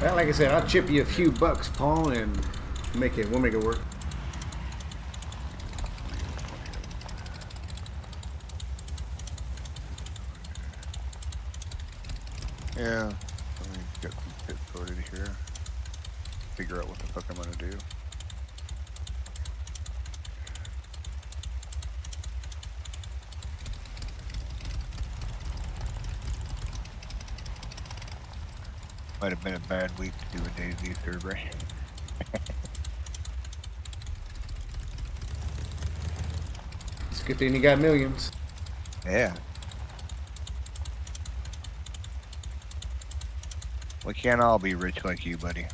Well, like I said, I'll chip you a few bucks, Paul, and we'll make it work. Yeah. Let me get some shit sorted here. Figure out what the fuck I'm gonna do. Might have been a bad week to do a DayZ server. It's a good thing you got millions. Yeah. We can't all be rich like you, buddy.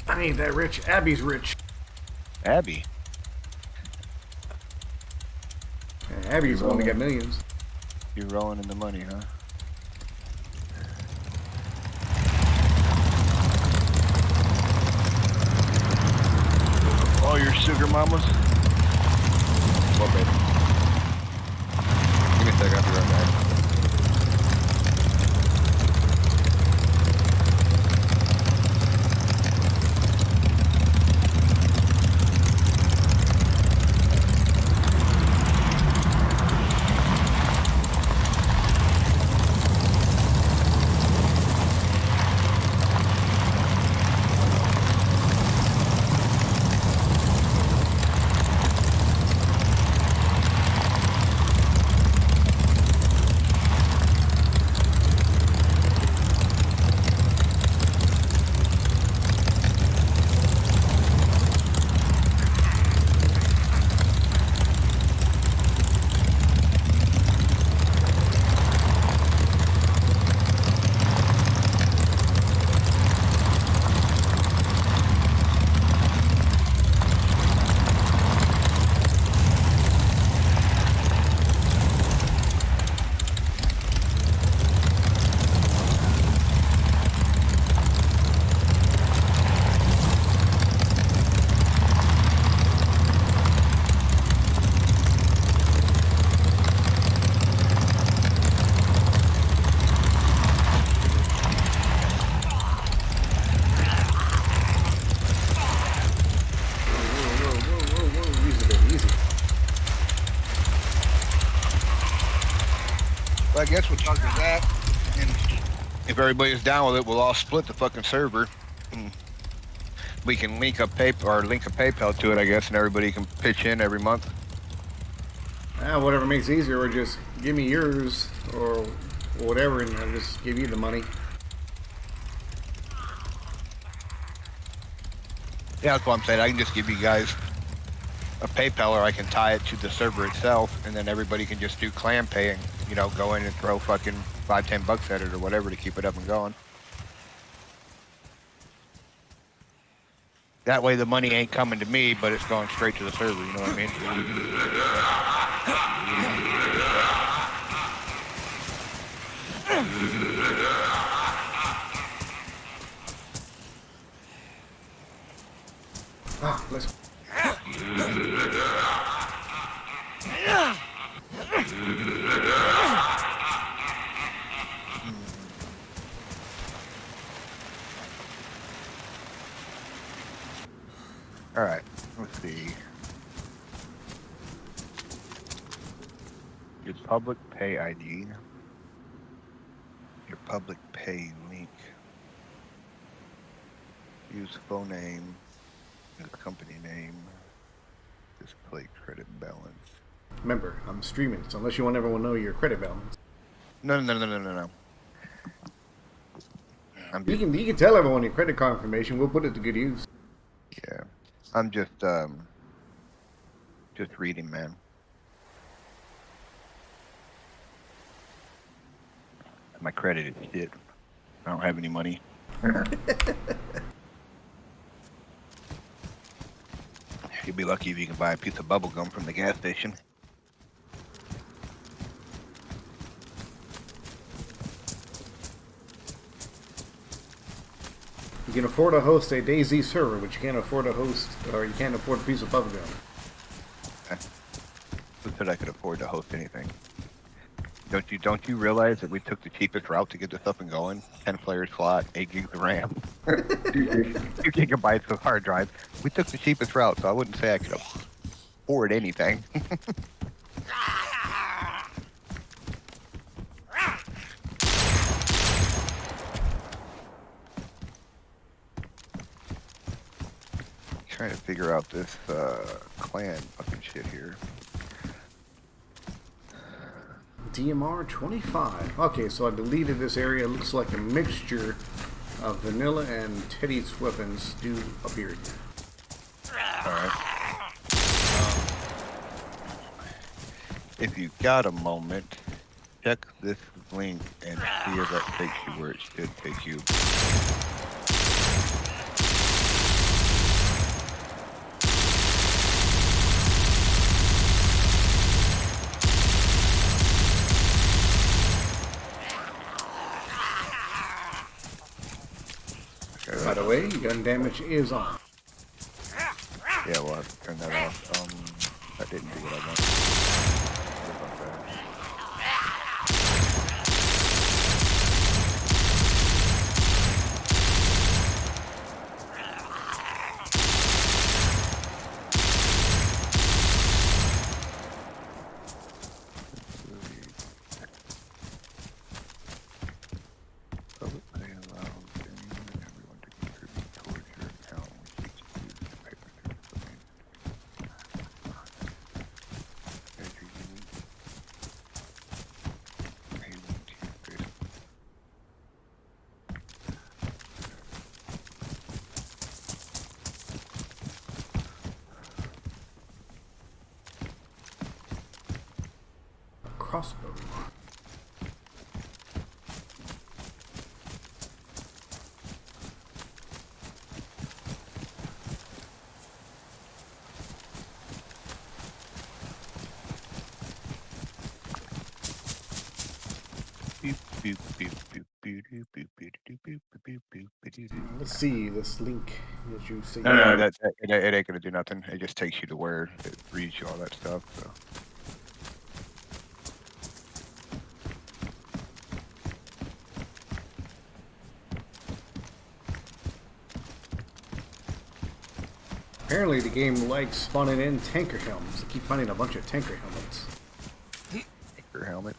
I ain't that rich. Abby's rich. Abby. Yeah, Abby's the one that got millions. You're rolling in the money, huh? All your sugar mamas? What, baby? Give me a sec, I'll be right back. I guess we'll talk to that, and if everybody's down with it, we'll all split the fucking server. And we can link a PayPal to it, I guess, and everybody can pitch in every month. Whatever makes it easier, or just give me yours, or whatever, and I'll just give you the money. Yeah, that's what I'm saying. I can just give you guys a PayPal, or I can tie it to the server itself, and then everybody can just do clan pay and, you know, go in and throw fucking $5-10 at it or whatever to keep it up and going. That way the money ain't coming to me, but it's going straight to the server, you know what I mean? Let's. All right, let's see. Your public pay ID. Your public pay link. Use phone name. Use company name. Display credit balance. Remember, I'm streaming, so unless you want everyone to know your credit balance. No. You can tell everyone your credit card information. We'll put it to good use. Yeah, I'm just reading, man. My credit is shit. I don't have any money. You'd be lucky if you can buy a piece of bubble gum from the gas station. You can afford to host a DayZ server, but you can't afford to host, or you can't afford a piece of bubblegum. Who said I could afford to host anything? Don't you realize that we took the cheapest route to get this up and going? 10 player slot, 8 gigs of RAM, 2 gigabytes of hard drive. We took the cheapest route, so I wouldn't say I could afford anything. Trying to figure out this clan fucking shit here. DMR 25. Okay, so I deleted this area. It looks like a mixture of vanilla and Teddy's weapons do appear. Alright. If you got a moment, check this link and see if that takes you where it should take you. By the way, gun damage is on. Yeah, well, I have to turn that off. That didn't do what I wanted. Sorry about Public pay allows anyone and everyone to contribute towards your account, which each uses the paper to implement. As your unique pay link to your Facebook. Crossbow. Beep, beep, beep, beep, beep, beep, beep, beep, beep, beep, beep, beep, beep. Let's see this link that you see. No, it ain't gonna do nothing. It just takes you to where it reads you all that stuff. So. Apparently, the game likes spawning in tanker helmets. I keep finding a bunch of tanker helmets. Your helmet.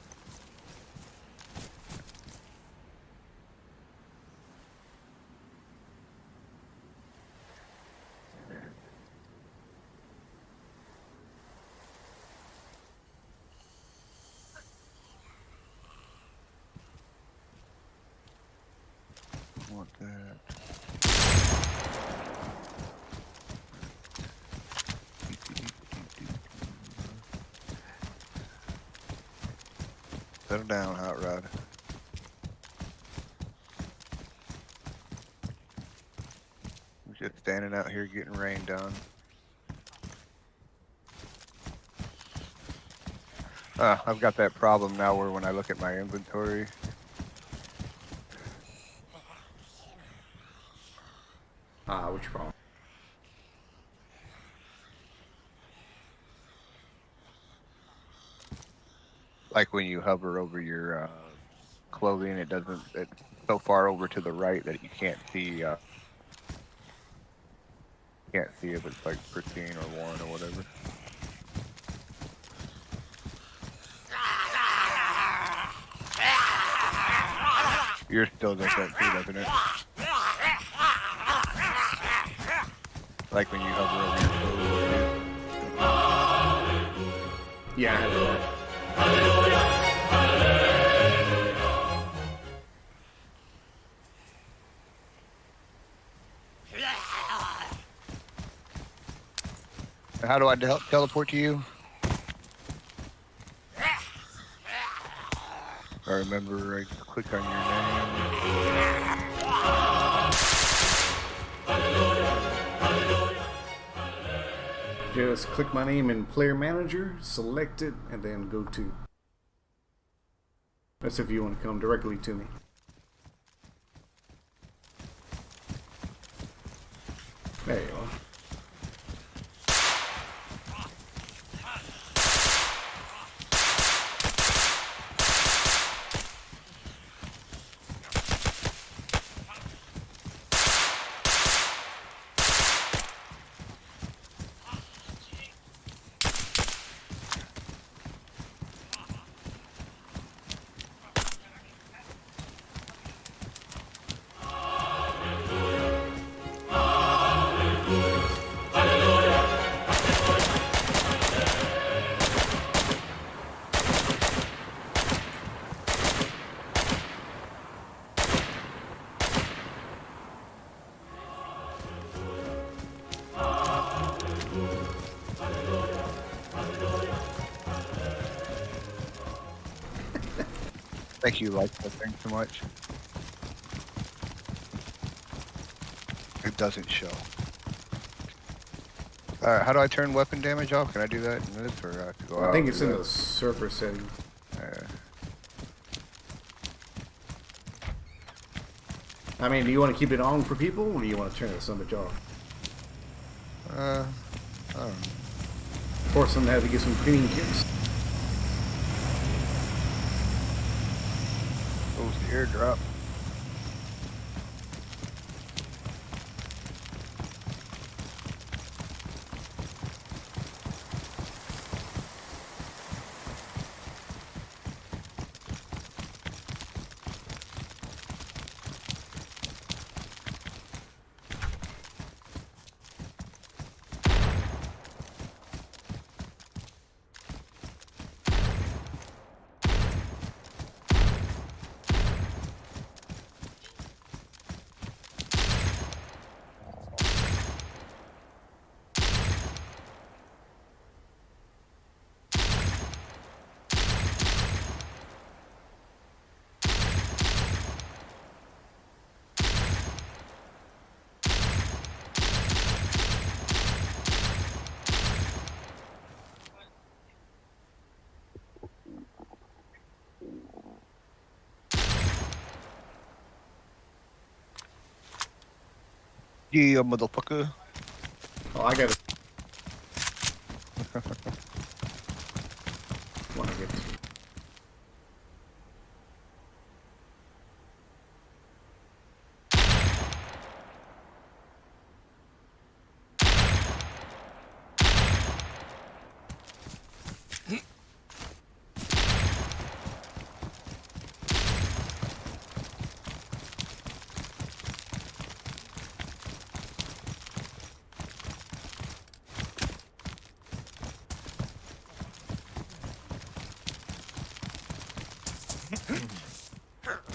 want that. Settle down, Hot Rod. We're just standing out here getting rained on. I've got that problem now where when I look at my inventory, Which problem? like when you hover over your clothing, it's so far over to the right that you can't see if it's like pristine or worn or whatever. Yours still does that too, doesn't it? Like when you hover over your clothes. Yeah, I have that. How do I teleport to you? I remember I click on your name. Just click my name in Player Manager, select it, and then go to. That's if you want to come directly to me. There you are. Thank you, like that thing so much. It doesn't show. Alright, how do I turn weapon damage off? Can I do that in this, or I have to go out? I think and it's do in that? the surface setting. I mean, do you want to keep it on for people, or do you want to turn the summit off? I don't know. Force them to have to get some cleaning kits. Goes the airdrop. Yeah, motherfucker. Oh, I got it. Want to get to.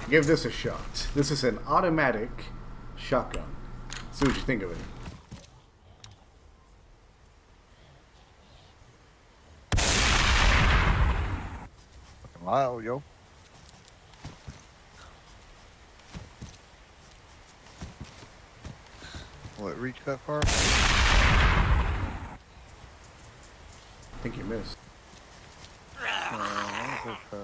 Give this a shot. This is an automatic shotgun. See what you think of it. Fucking loud, yo. Will it reach that far? I think you missed. I hope so.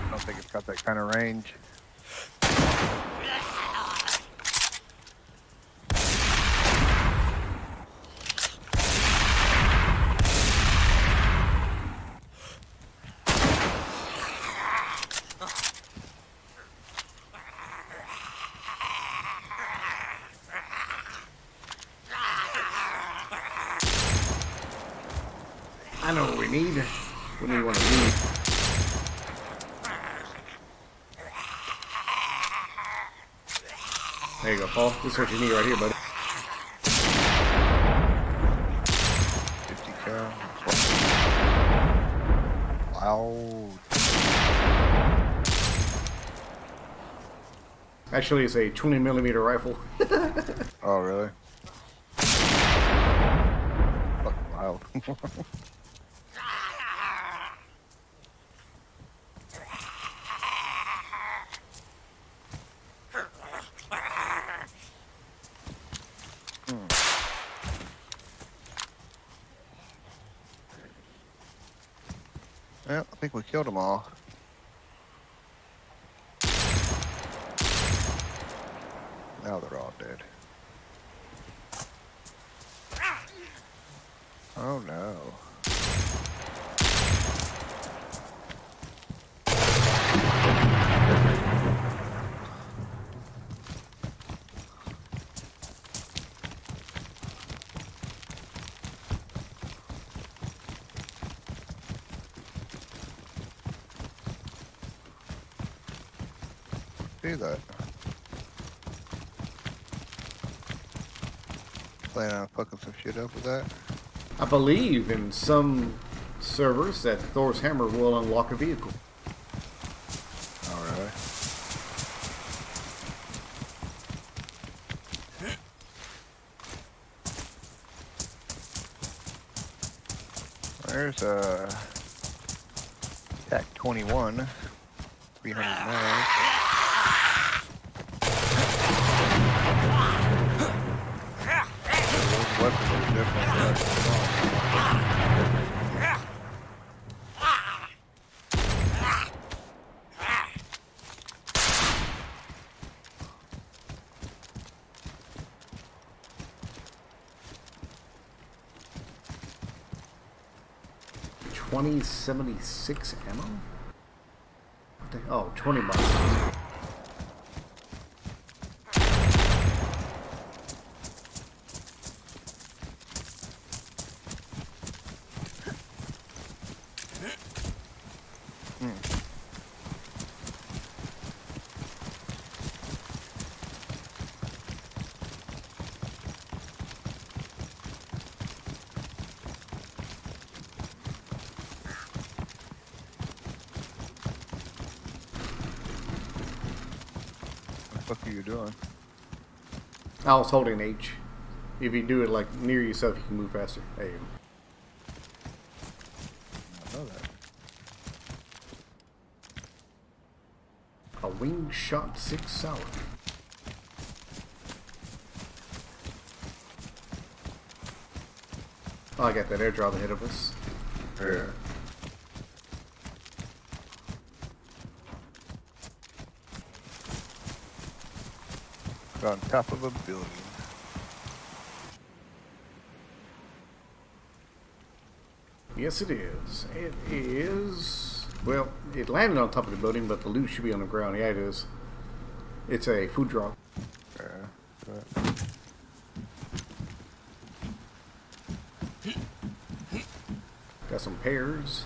I don't think it's got that kind of range. I know what we need. What do we want to need? There you go, Paul. This is what you need right here, buddy. 50 cal. Loud. Actually, it's a 20mm rifle. Oh, really? Fucking loud. Well, I think we killed them all. Now they're all dead. Oh no. See that? Plan on fucking some shit up with that? I believe in some servers that Thor's hammer will unlock a vehicle. Oh, really? There's a TAC 21, 300 miles. Those weapons are definitely .2076 ammo? What the, oh, 20 bucks. What the fuck are you doing? I was holding H. If you do it like near yourself, you can move faster. There you I know that. go. A wing shot 6 sour. Oh, I got that airdrop ahead of us. Yeah. On top of a building. Yes, it is. It is. Well, it landed on top of the building, but the loot should be on the ground. Yeah, it is. It's a food drop. Yeah. Got some pears.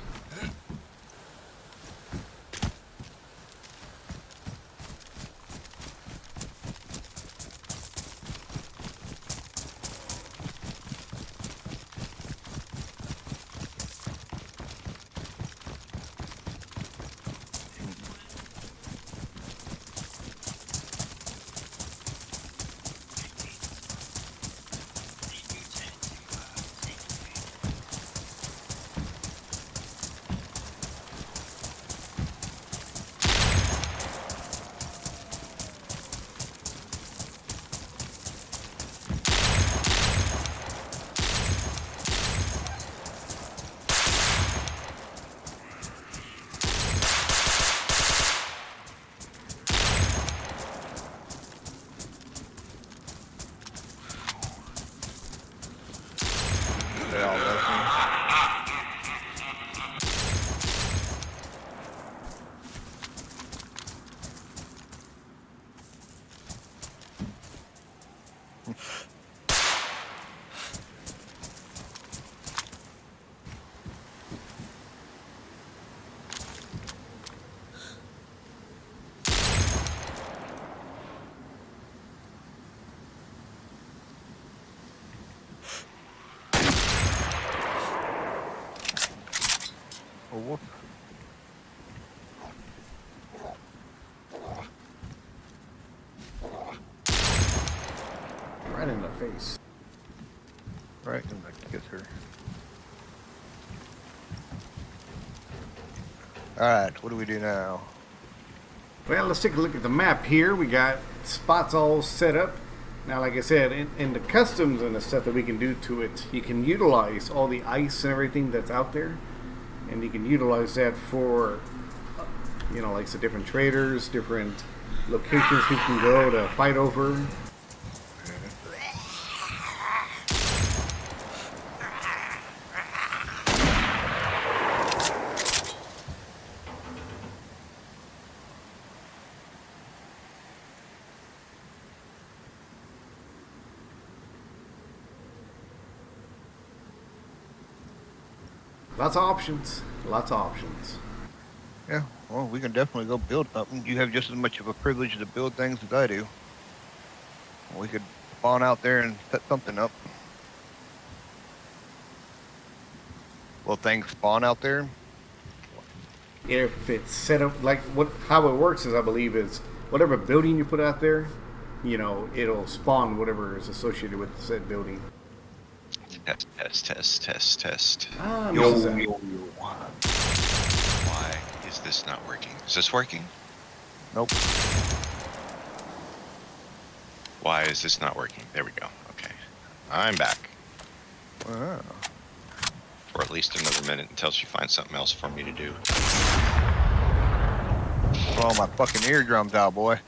Oh, whoop. Right in the face. Right, and I get her. Alright, what do we do now? Well, let's take a look at the map here. We got spots all set up. Now, like I said, in the customs and the stuff that we can do to it, you can utilize all the ice and everything that's out there. And you can utilize that for, you know, like the different traders, different locations we can go to fight over. Lots of options. Lots of options. Yeah, well, we can definitely go build something. You have just as much of a privilege to build things as I do. We could spawn out there and set something up. Will things spawn out there? If it's set up like how it works is, I believe, is whatever building you put out there, you know, it'll spawn whatever is associated with said building. Test. Ah, Yo, Mrs. yo, yo. Why is this not working? Is this working? Nope. Why is this not working? There we go. Okay. I'm back. Wow. For at least another minute until she finds something else for me to do. Oh, my fucking eardrums out, boy.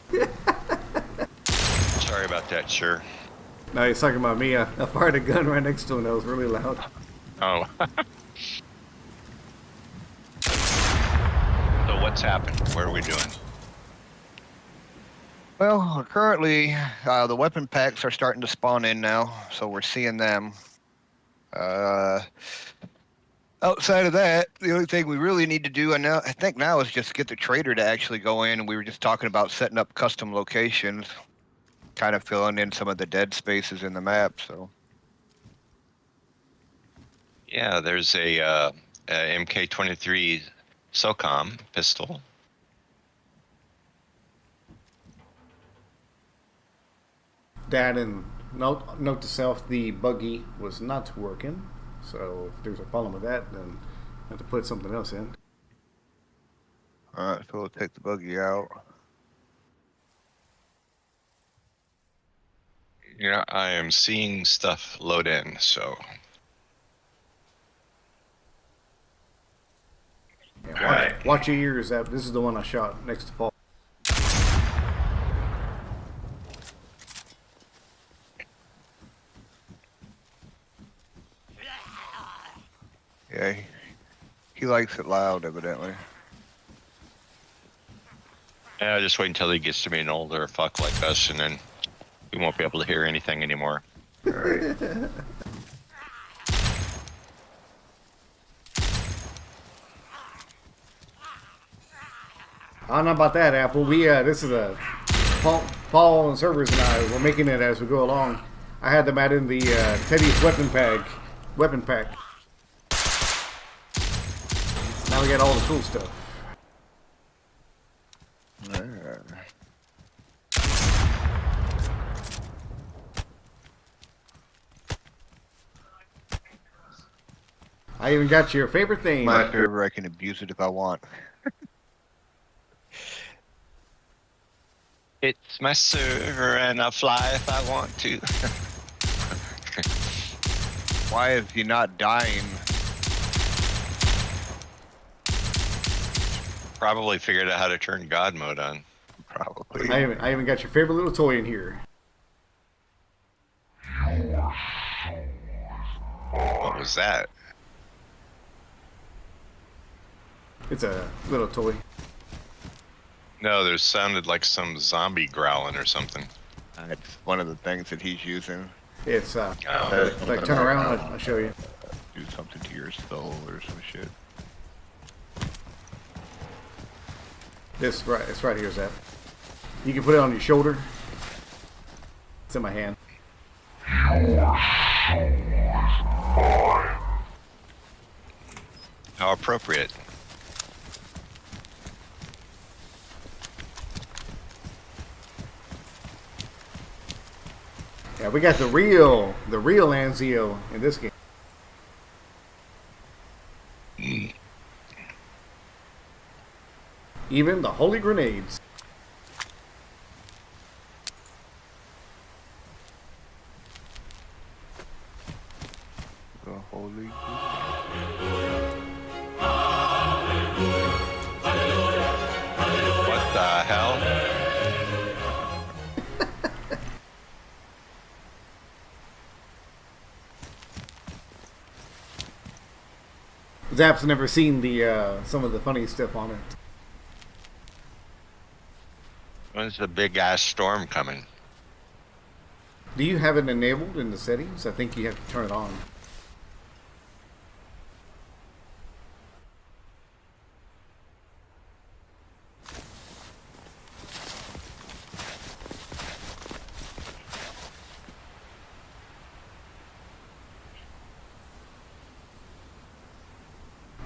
Sorry about that, sure. No, he's talking about me. I fired a gun right next to him. That was really loud. Oh. So what's happened? What are we doing? Well, currently, the weapon packs are starting to spawn in now, so we're seeing them. Outside of that, the only thing we really need to do, I think now, is just get the trader to actually go in. And we were just talking about setting up custom locations, kind of filling in some of the dead spaces in the map. So Yeah, there's a MK23 SOCOM pistol. Dad, and note to self, the buggy was not working. So if there's a problem with that, then I have to put something else in. all right, so we'll take the buggy out. Yeah, I am seeing stuff load in, so Yeah, watch your ears. This is the one I shot next to Paul. Yeah, he likes it loud, evidently. yeah, just wait until he gets to be an older fuck like us, and then we won't be able to hear anything anymore. All right. I don't know about that, Apple. This is a Paul and servers and I we're making it as we go along. I had them add in the Teddy's weapon pack. Now we got all the cool stuff. All right. I even got your favorite thing. My server, I can abuse it if I want. It's my server, and I'll fly if I want to. Why is he not dying? Probably figured out how to turn God mode on. Probably. I even got your favorite little toy in here. What was that? It's a little toy. No, there sounded like some zombie growling or something. It's one of the things that he's using. It's Oh, like turn around. I'll show you. Do something to your soul or some shit. This right. It's right here, Zap. You can put it on your shoulder. It's in my hand. how appropriate. Yeah, we got the real Anzio in this game. Even the holy grenades. The holy. What the hell? Zap's never seen the some of the funny stuff on it. When's the big ass storm coming? Do you have it enabled in the settings? I think you have to turn it on.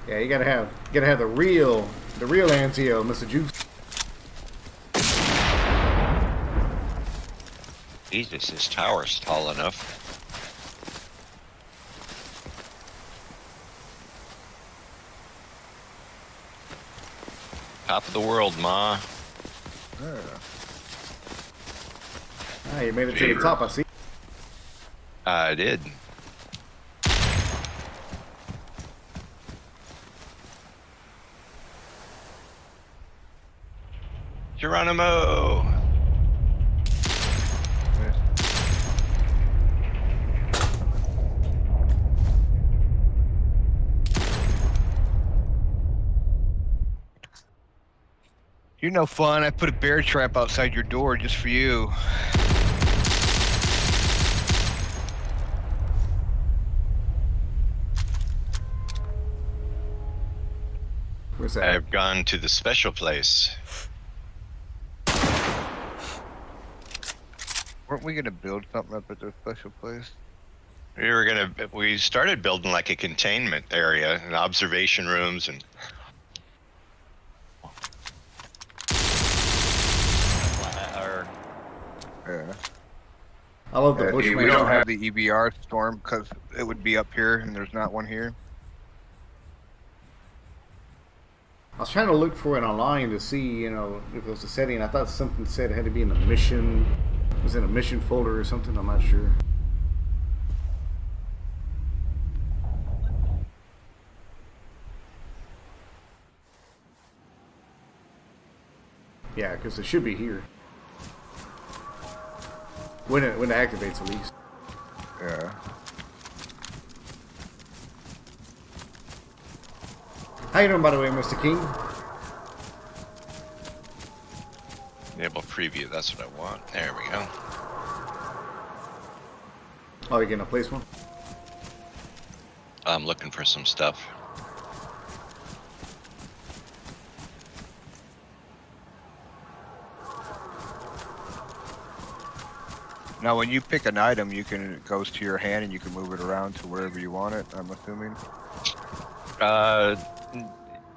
Yeah, you gotta have the real Anzio, Mr. Juice. Jesus, this tower's tall enough. Top of the world, Ma. Ah, you made it to the top, I see. I did. Geronimo! You're no fun. I put a bear trap outside your door just for you. Where's that? I've gone to the special place. Weren't we gonna build something up at their special place? We started building like a containment area and observation rooms and Yeah. I love the We Bushman. don't have the EBR storm because it would be up here and there's not one here. I was trying to look for it online to see, you know, if it was a setting. I thought something said it had to be in a mission. It was in a mission folder or something. I'm not sure. Yeah, because it should be here. When it activates, at least. Yeah. How you doing, by the way, Mr. King? enable preview. That's what I want. There we go. Oh, you're gonna place one? I'm looking for some stuff. Now, when you pick an item, it goes to your hand and you can move it around to wherever you want it, I'm assuming.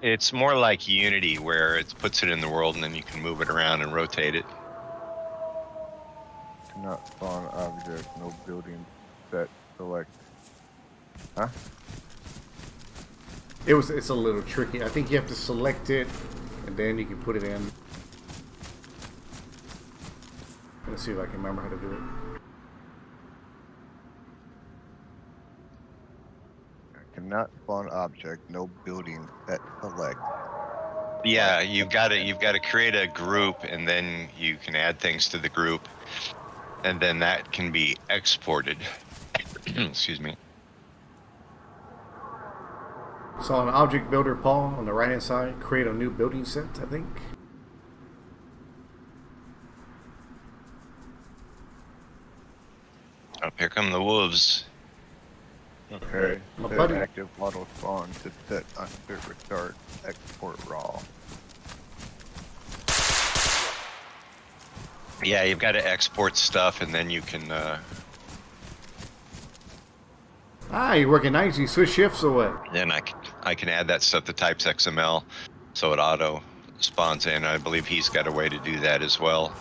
It's more like Unity, where it puts it in the world and then you can move it around and rotate it. Cannot spawn object, no building set, select. Huh? It's a little tricky. I think you have to select it and then you can put it in. Let's see if I can remember how to do it. Cannot spawn object, no building set, select. Yeah, you've got to create a group, and then you can add things to the group, and then that can be exported. Excuse me. So on Object Builder, Paul, on the right hand side, create a new building set, I think. Oh, here come the wolves. Okay. My Set buddy- active auto spawn to set under restart export raw. Yeah, you've got to export stuff, and then you can. Ah, you're working nights. You switch shifts or what? Then I can add that stuff to types XML, so it auto spawns in. I believe he's got a way to do that as well.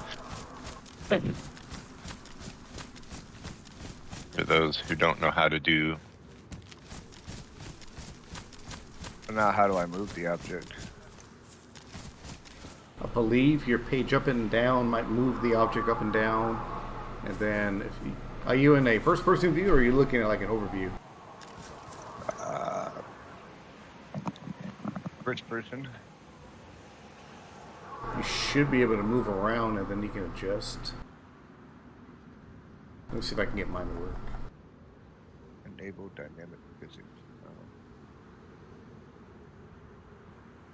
For those who don't know how to do. So now how do I move the object? I believe your page up and down might move the object up and down, and then if you, are you in a first-person view or are you looking at like an overview? First person. You should be able to move around, and then you can adjust. Let me see if I can get mine to work. Enable dynamic physics.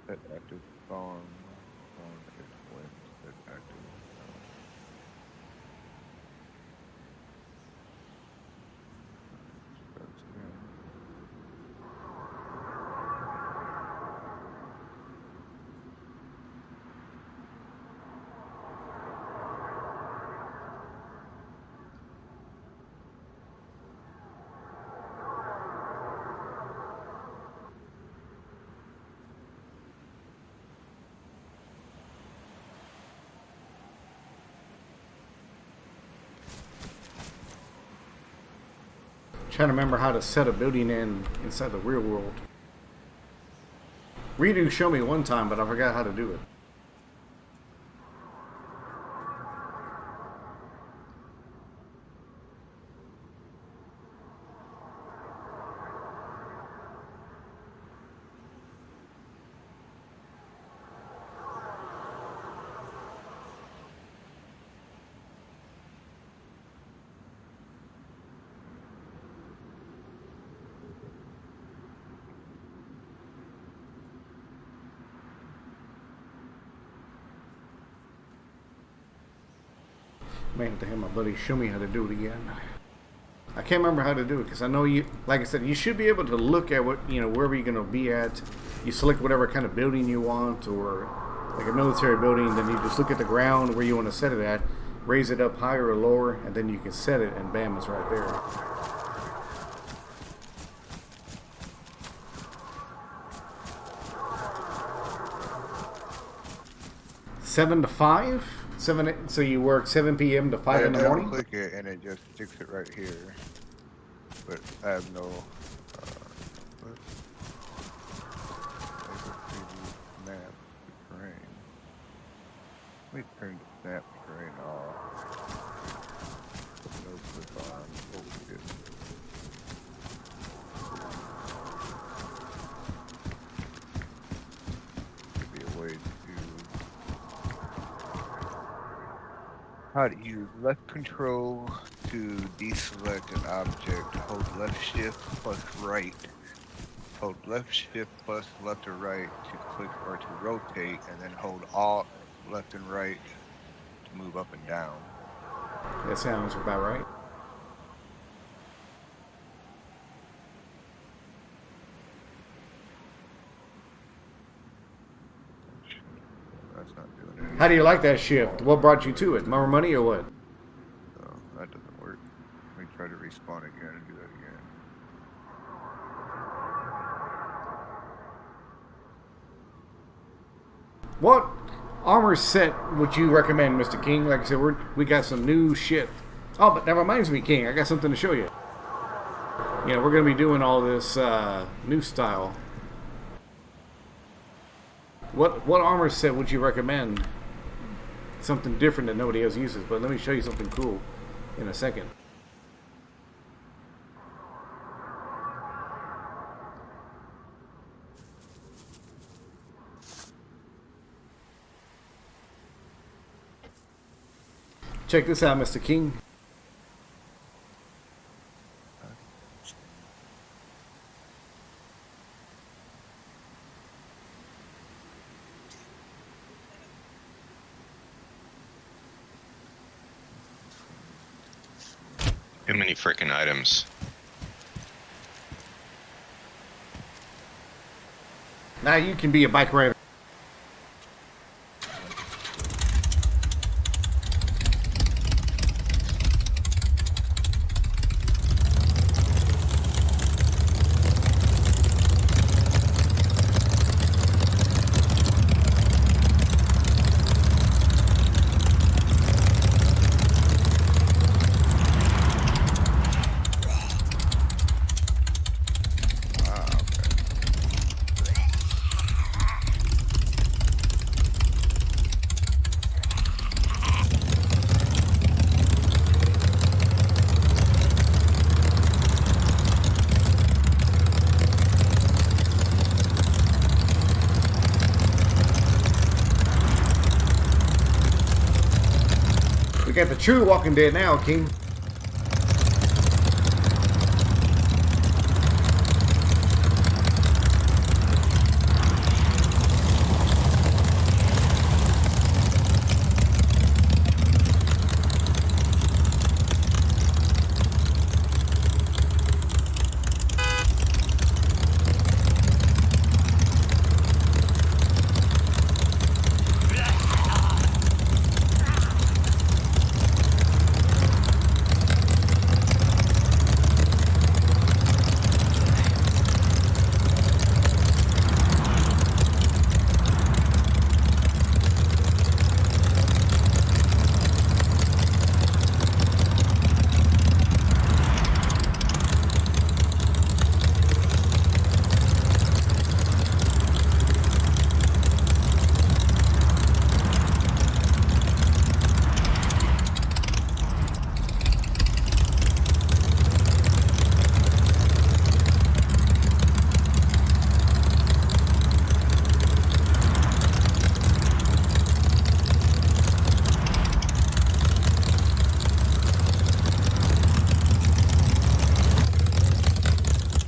Set active spawn. Set active. Starts again. Trying to remember how to set a building inside the real world. Redo showed me one time, but I forgot how to do it. May have to have my buddy show me how to do it again. I can't remember how to do it because I know you, like I said, you should be able to look at what, you know, wherever you're going to be at. You select whatever kind of building you want, or like a military building, then you just look at the ground where you want to set it at, raise it up higher or lower, and then you can set it, and bam, it's right there. Seven to 5? 7, so you work 7 p.m. to 5 in the morning? Click it and it just sticks it right here. But I have no. Map terrain. Let me turn the snap terrain off. No clip on. Focus. Could be a way to. How to use left control to deselect an object. Hold left shift plus right. Hold left shift plus left or right to click or to rotate, and then hold Alt left and right to move up and down. That sounds about right. That's not doing anything. How do you like that shift? What brought you to it? More money or what? So that doesn't work. Let me try to respawn again and do that again. What armor set would you recommend, Mr. King? Like I said, we got some new shit. Oh, but that reminds me, King, I got something to show you. You know, we're going to be doing all this new style. What armor set would you recommend? Something different that nobody else uses, but let me show you something cool in a second. Check this out, Mr. King. Too many freaking items. Now you can be a bike rider. We got the true Walking Dead now, King.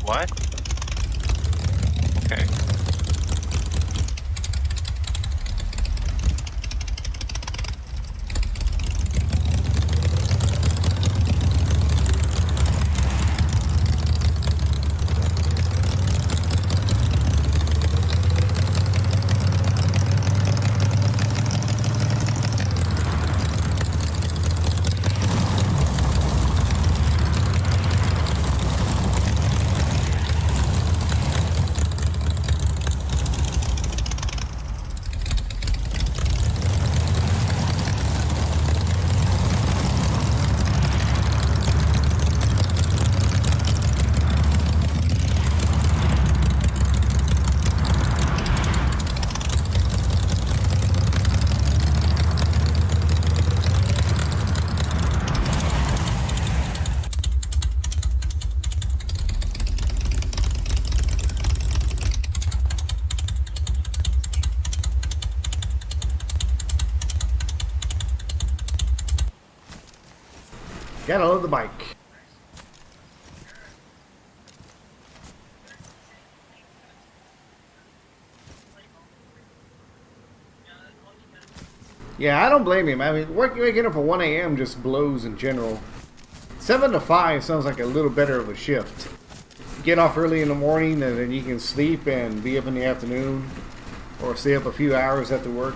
What? Okay. Gotta load the bike. Yeah, I don't blame him. I mean, waking up at 1 a.m. just blows in general. 7 to 5 sounds like a little better of a shift. Get off early in the morning and then you can sleep and be up in the afternoon. Or stay up a few hours after work.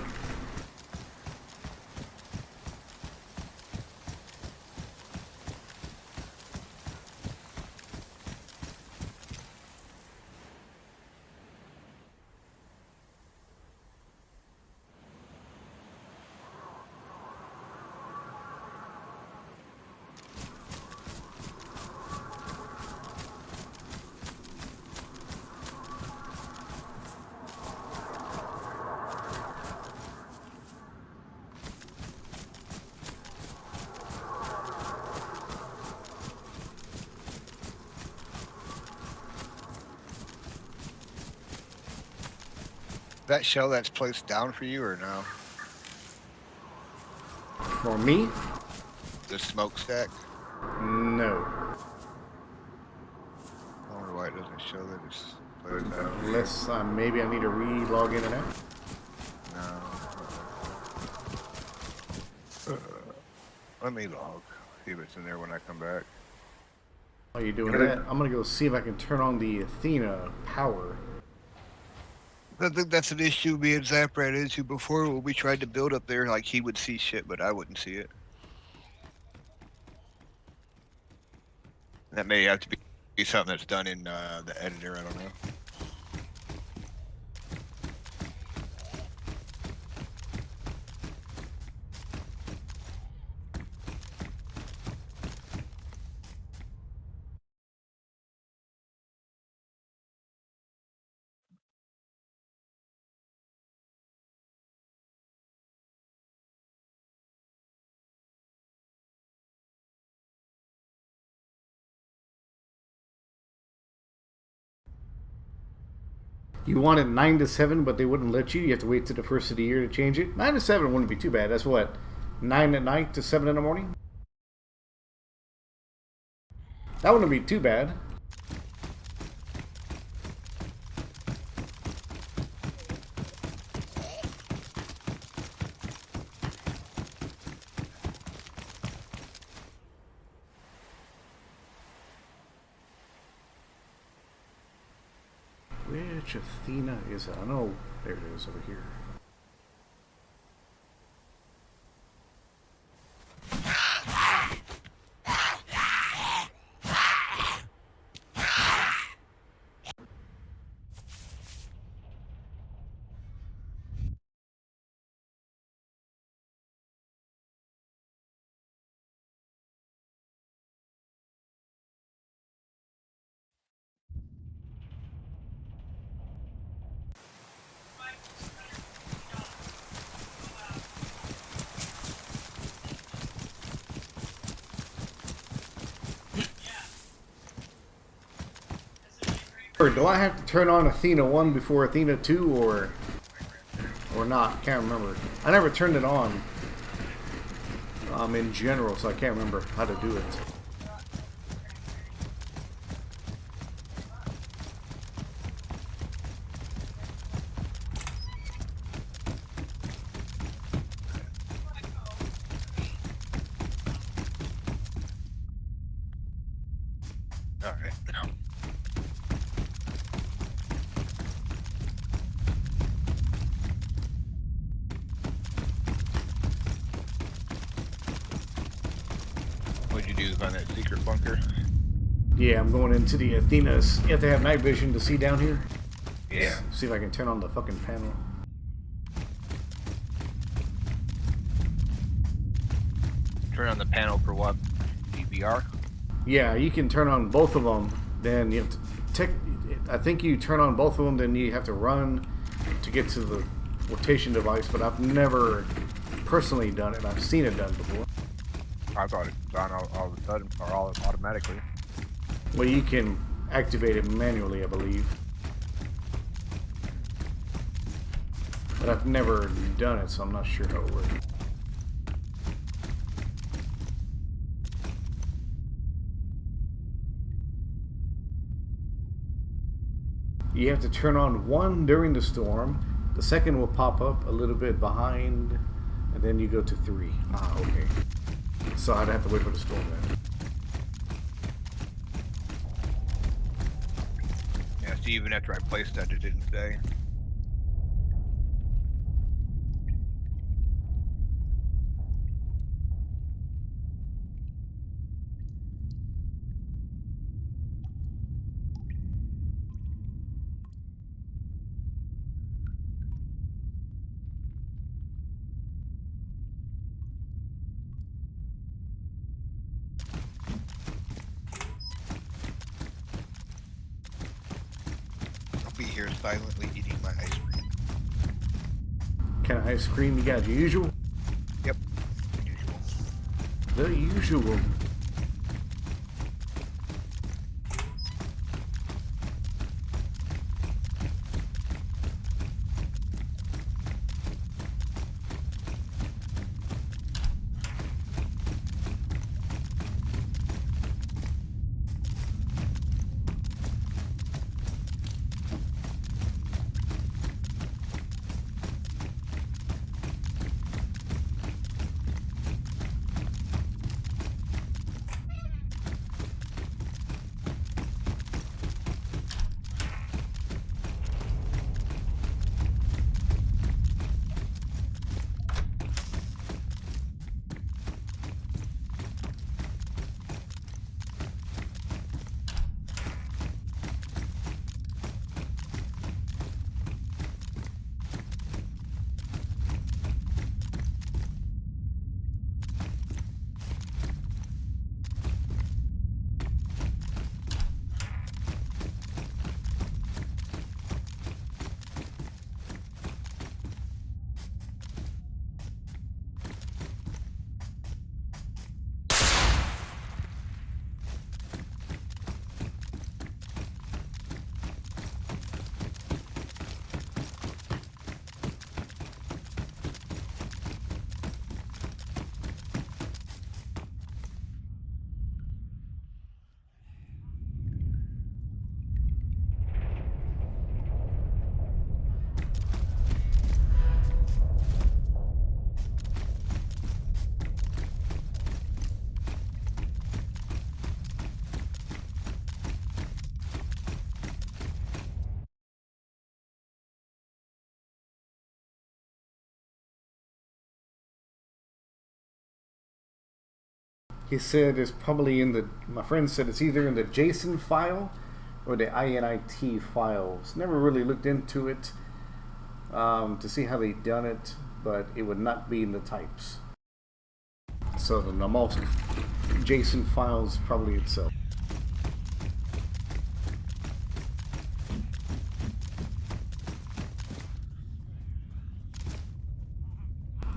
That shell that's placed down for you or no? For me? The smokestack? No. I wonder why it doesn't show that it's placed down. Unless maybe I need to re-log in and out. No. Let me log. See if it's in there when I come back. While you're doing that, I'm gonna go see if I can turn on the Athena power. I think that's an issue me and Zap ran into before when we tried to build up there. Like he would see shit, but I wouldn't see it. That may have to be something that's done in the editor. I don't know. You wanted 9 to 7, but they wouldn't let you. You have to wait till the first of the year to change it. 9 to 7 wouldn't be too bad. That's what, 9 at night to 7 in the morning? That wouldn't be too bad. Which Athena is it? I know. There it is over here. Or do I have to turn on Athena 1 before Athena 2 or not? Can't remember. I never turned it on in general, so I can't remember how to do it. All right. What'd you do? Find that secret bunker? Yeah, I'm going into the Athenas. You have to have night vision to see down here. Yeah. See if I can turn on the fucking panel. Turn on the panel for what? DVR? Yeah, you can turn on both of them. Then you have to I think you turn on both of them, then you have to run to get to the rotation device, but I've never personally done it. I've seen it done before. I thought it was on all of a sudden, or all automatically. Well, you can activate it manually, I believe. But I've never done it, so I'm not sure how it works. You have to turn on one during the storm. The second will pop up a little bit behind, and then you go to 3. Ah, okay. So I'd have to wait for the storm then. Yeah, see, even after I placed that, it didn't say. I'll be here silently eating my ice cream. Kind of ice cream you got? Your usual? Yep. Usual. The usual. He said it's probably in the. My friend said it's either in the JSON file or the INIT files. Never really looked into it to see how they done it, but it would not be in the types. So the multi JSON files probably itself.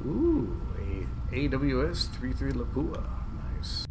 Ooh, a AWS 3.3 Lapua. Nice.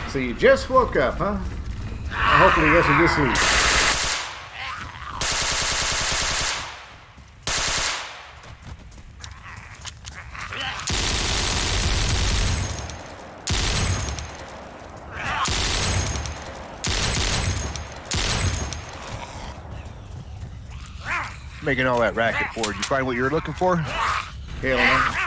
So you just woke up, huh? Hopefully you got some good sleep. Making all that racket for. Did you find what you were looking for? Hell no.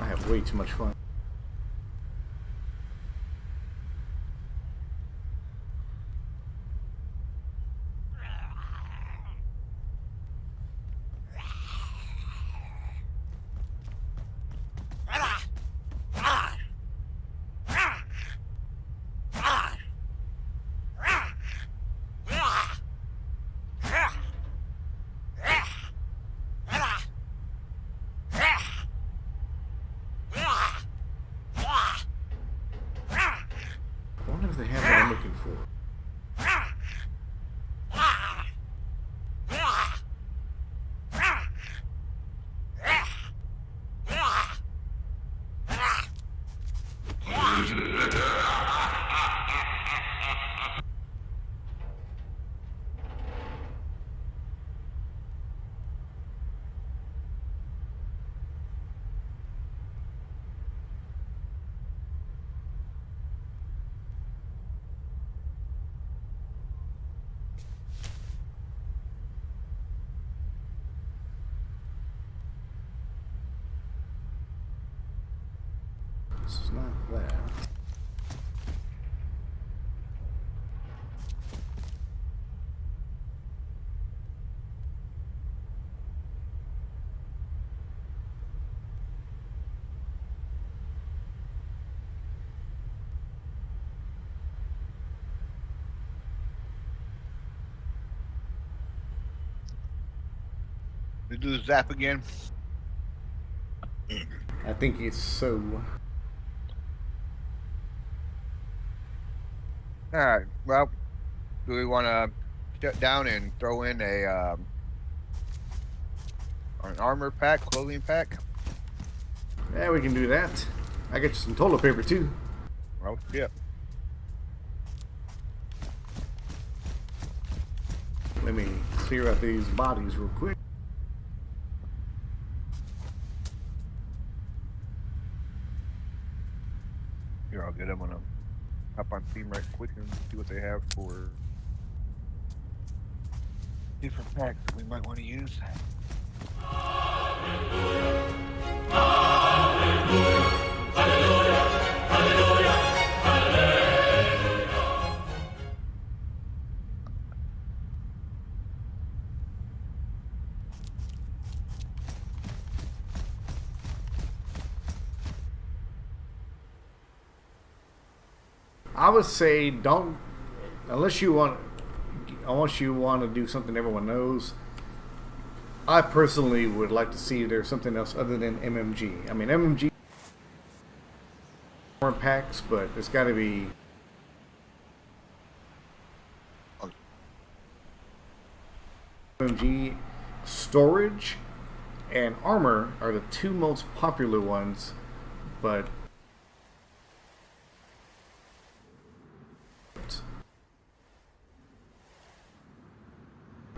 I have way too much fun. I wonder if they have what I'm looking for. It's not that. To do the zap again. I think it's so. All right. Well, do we want to shut down and throw in an armor pack, clothing pack? Yeah, we can do that. I got you some toilet paper too. Well, yeah. Let me clear out these bodies real quick. Here, I'll get. I'm gonna hop on Steam right quick and see what they have for different packs that we might want to use. I would say don't, unless you want to do something everyone knows. I personally would like to see if there's something else other than MMG. I mean, MMG more packs, but it's got to be MMG. Storage and armor are the two most popular ones, but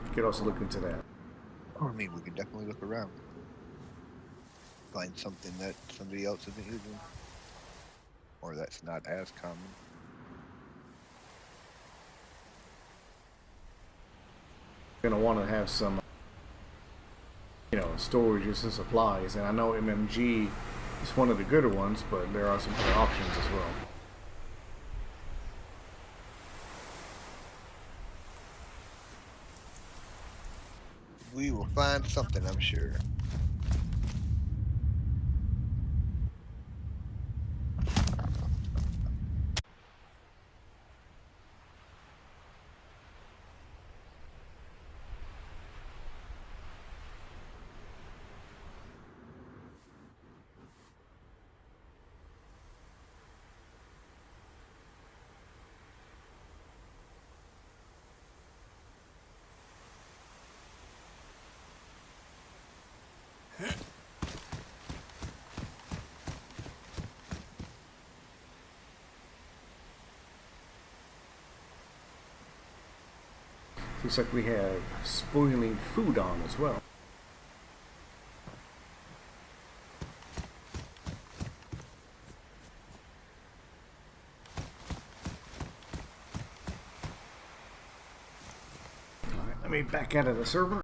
you could also look into that. I mean, we could definitely look around, find something that somebody else isn't using, or that's not as common. You're gonna want to have some, storages and supplies. And I know MMG is one of the gooder ones, but there are some other options as well. We will find something, I'm sure. Looks like we have spoiling food on as well. Alright, let me back out of the server.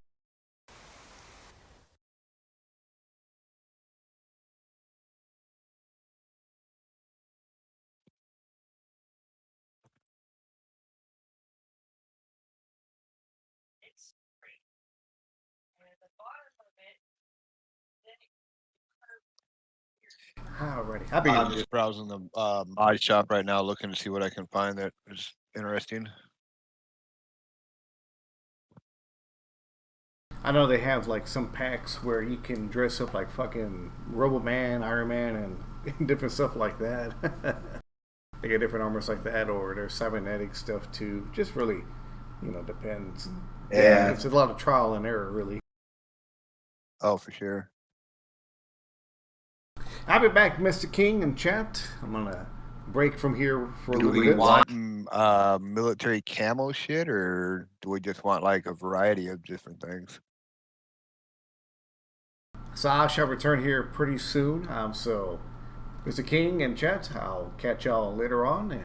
Alrighty, I'll be I'm just browsing the mod shop right now, looking to see what I can find that is interesting. I know they have like some packs where you can dress up like fucking Robo-Man, Iron Man, and different stuff like that. They get different armors like that, or there's cybernetic stuff too. Just really, depends. Yeah. It's a lot of trial and error, really. Oh, for sure. I'll be back, Mr. King, and chat. I'm gonna break from here for a Do little we bit. want military camo shit, or do we just want like a variety of different things? So I shall return here pretty soon. So, Mr. King and chat, I'll catch y'all later on.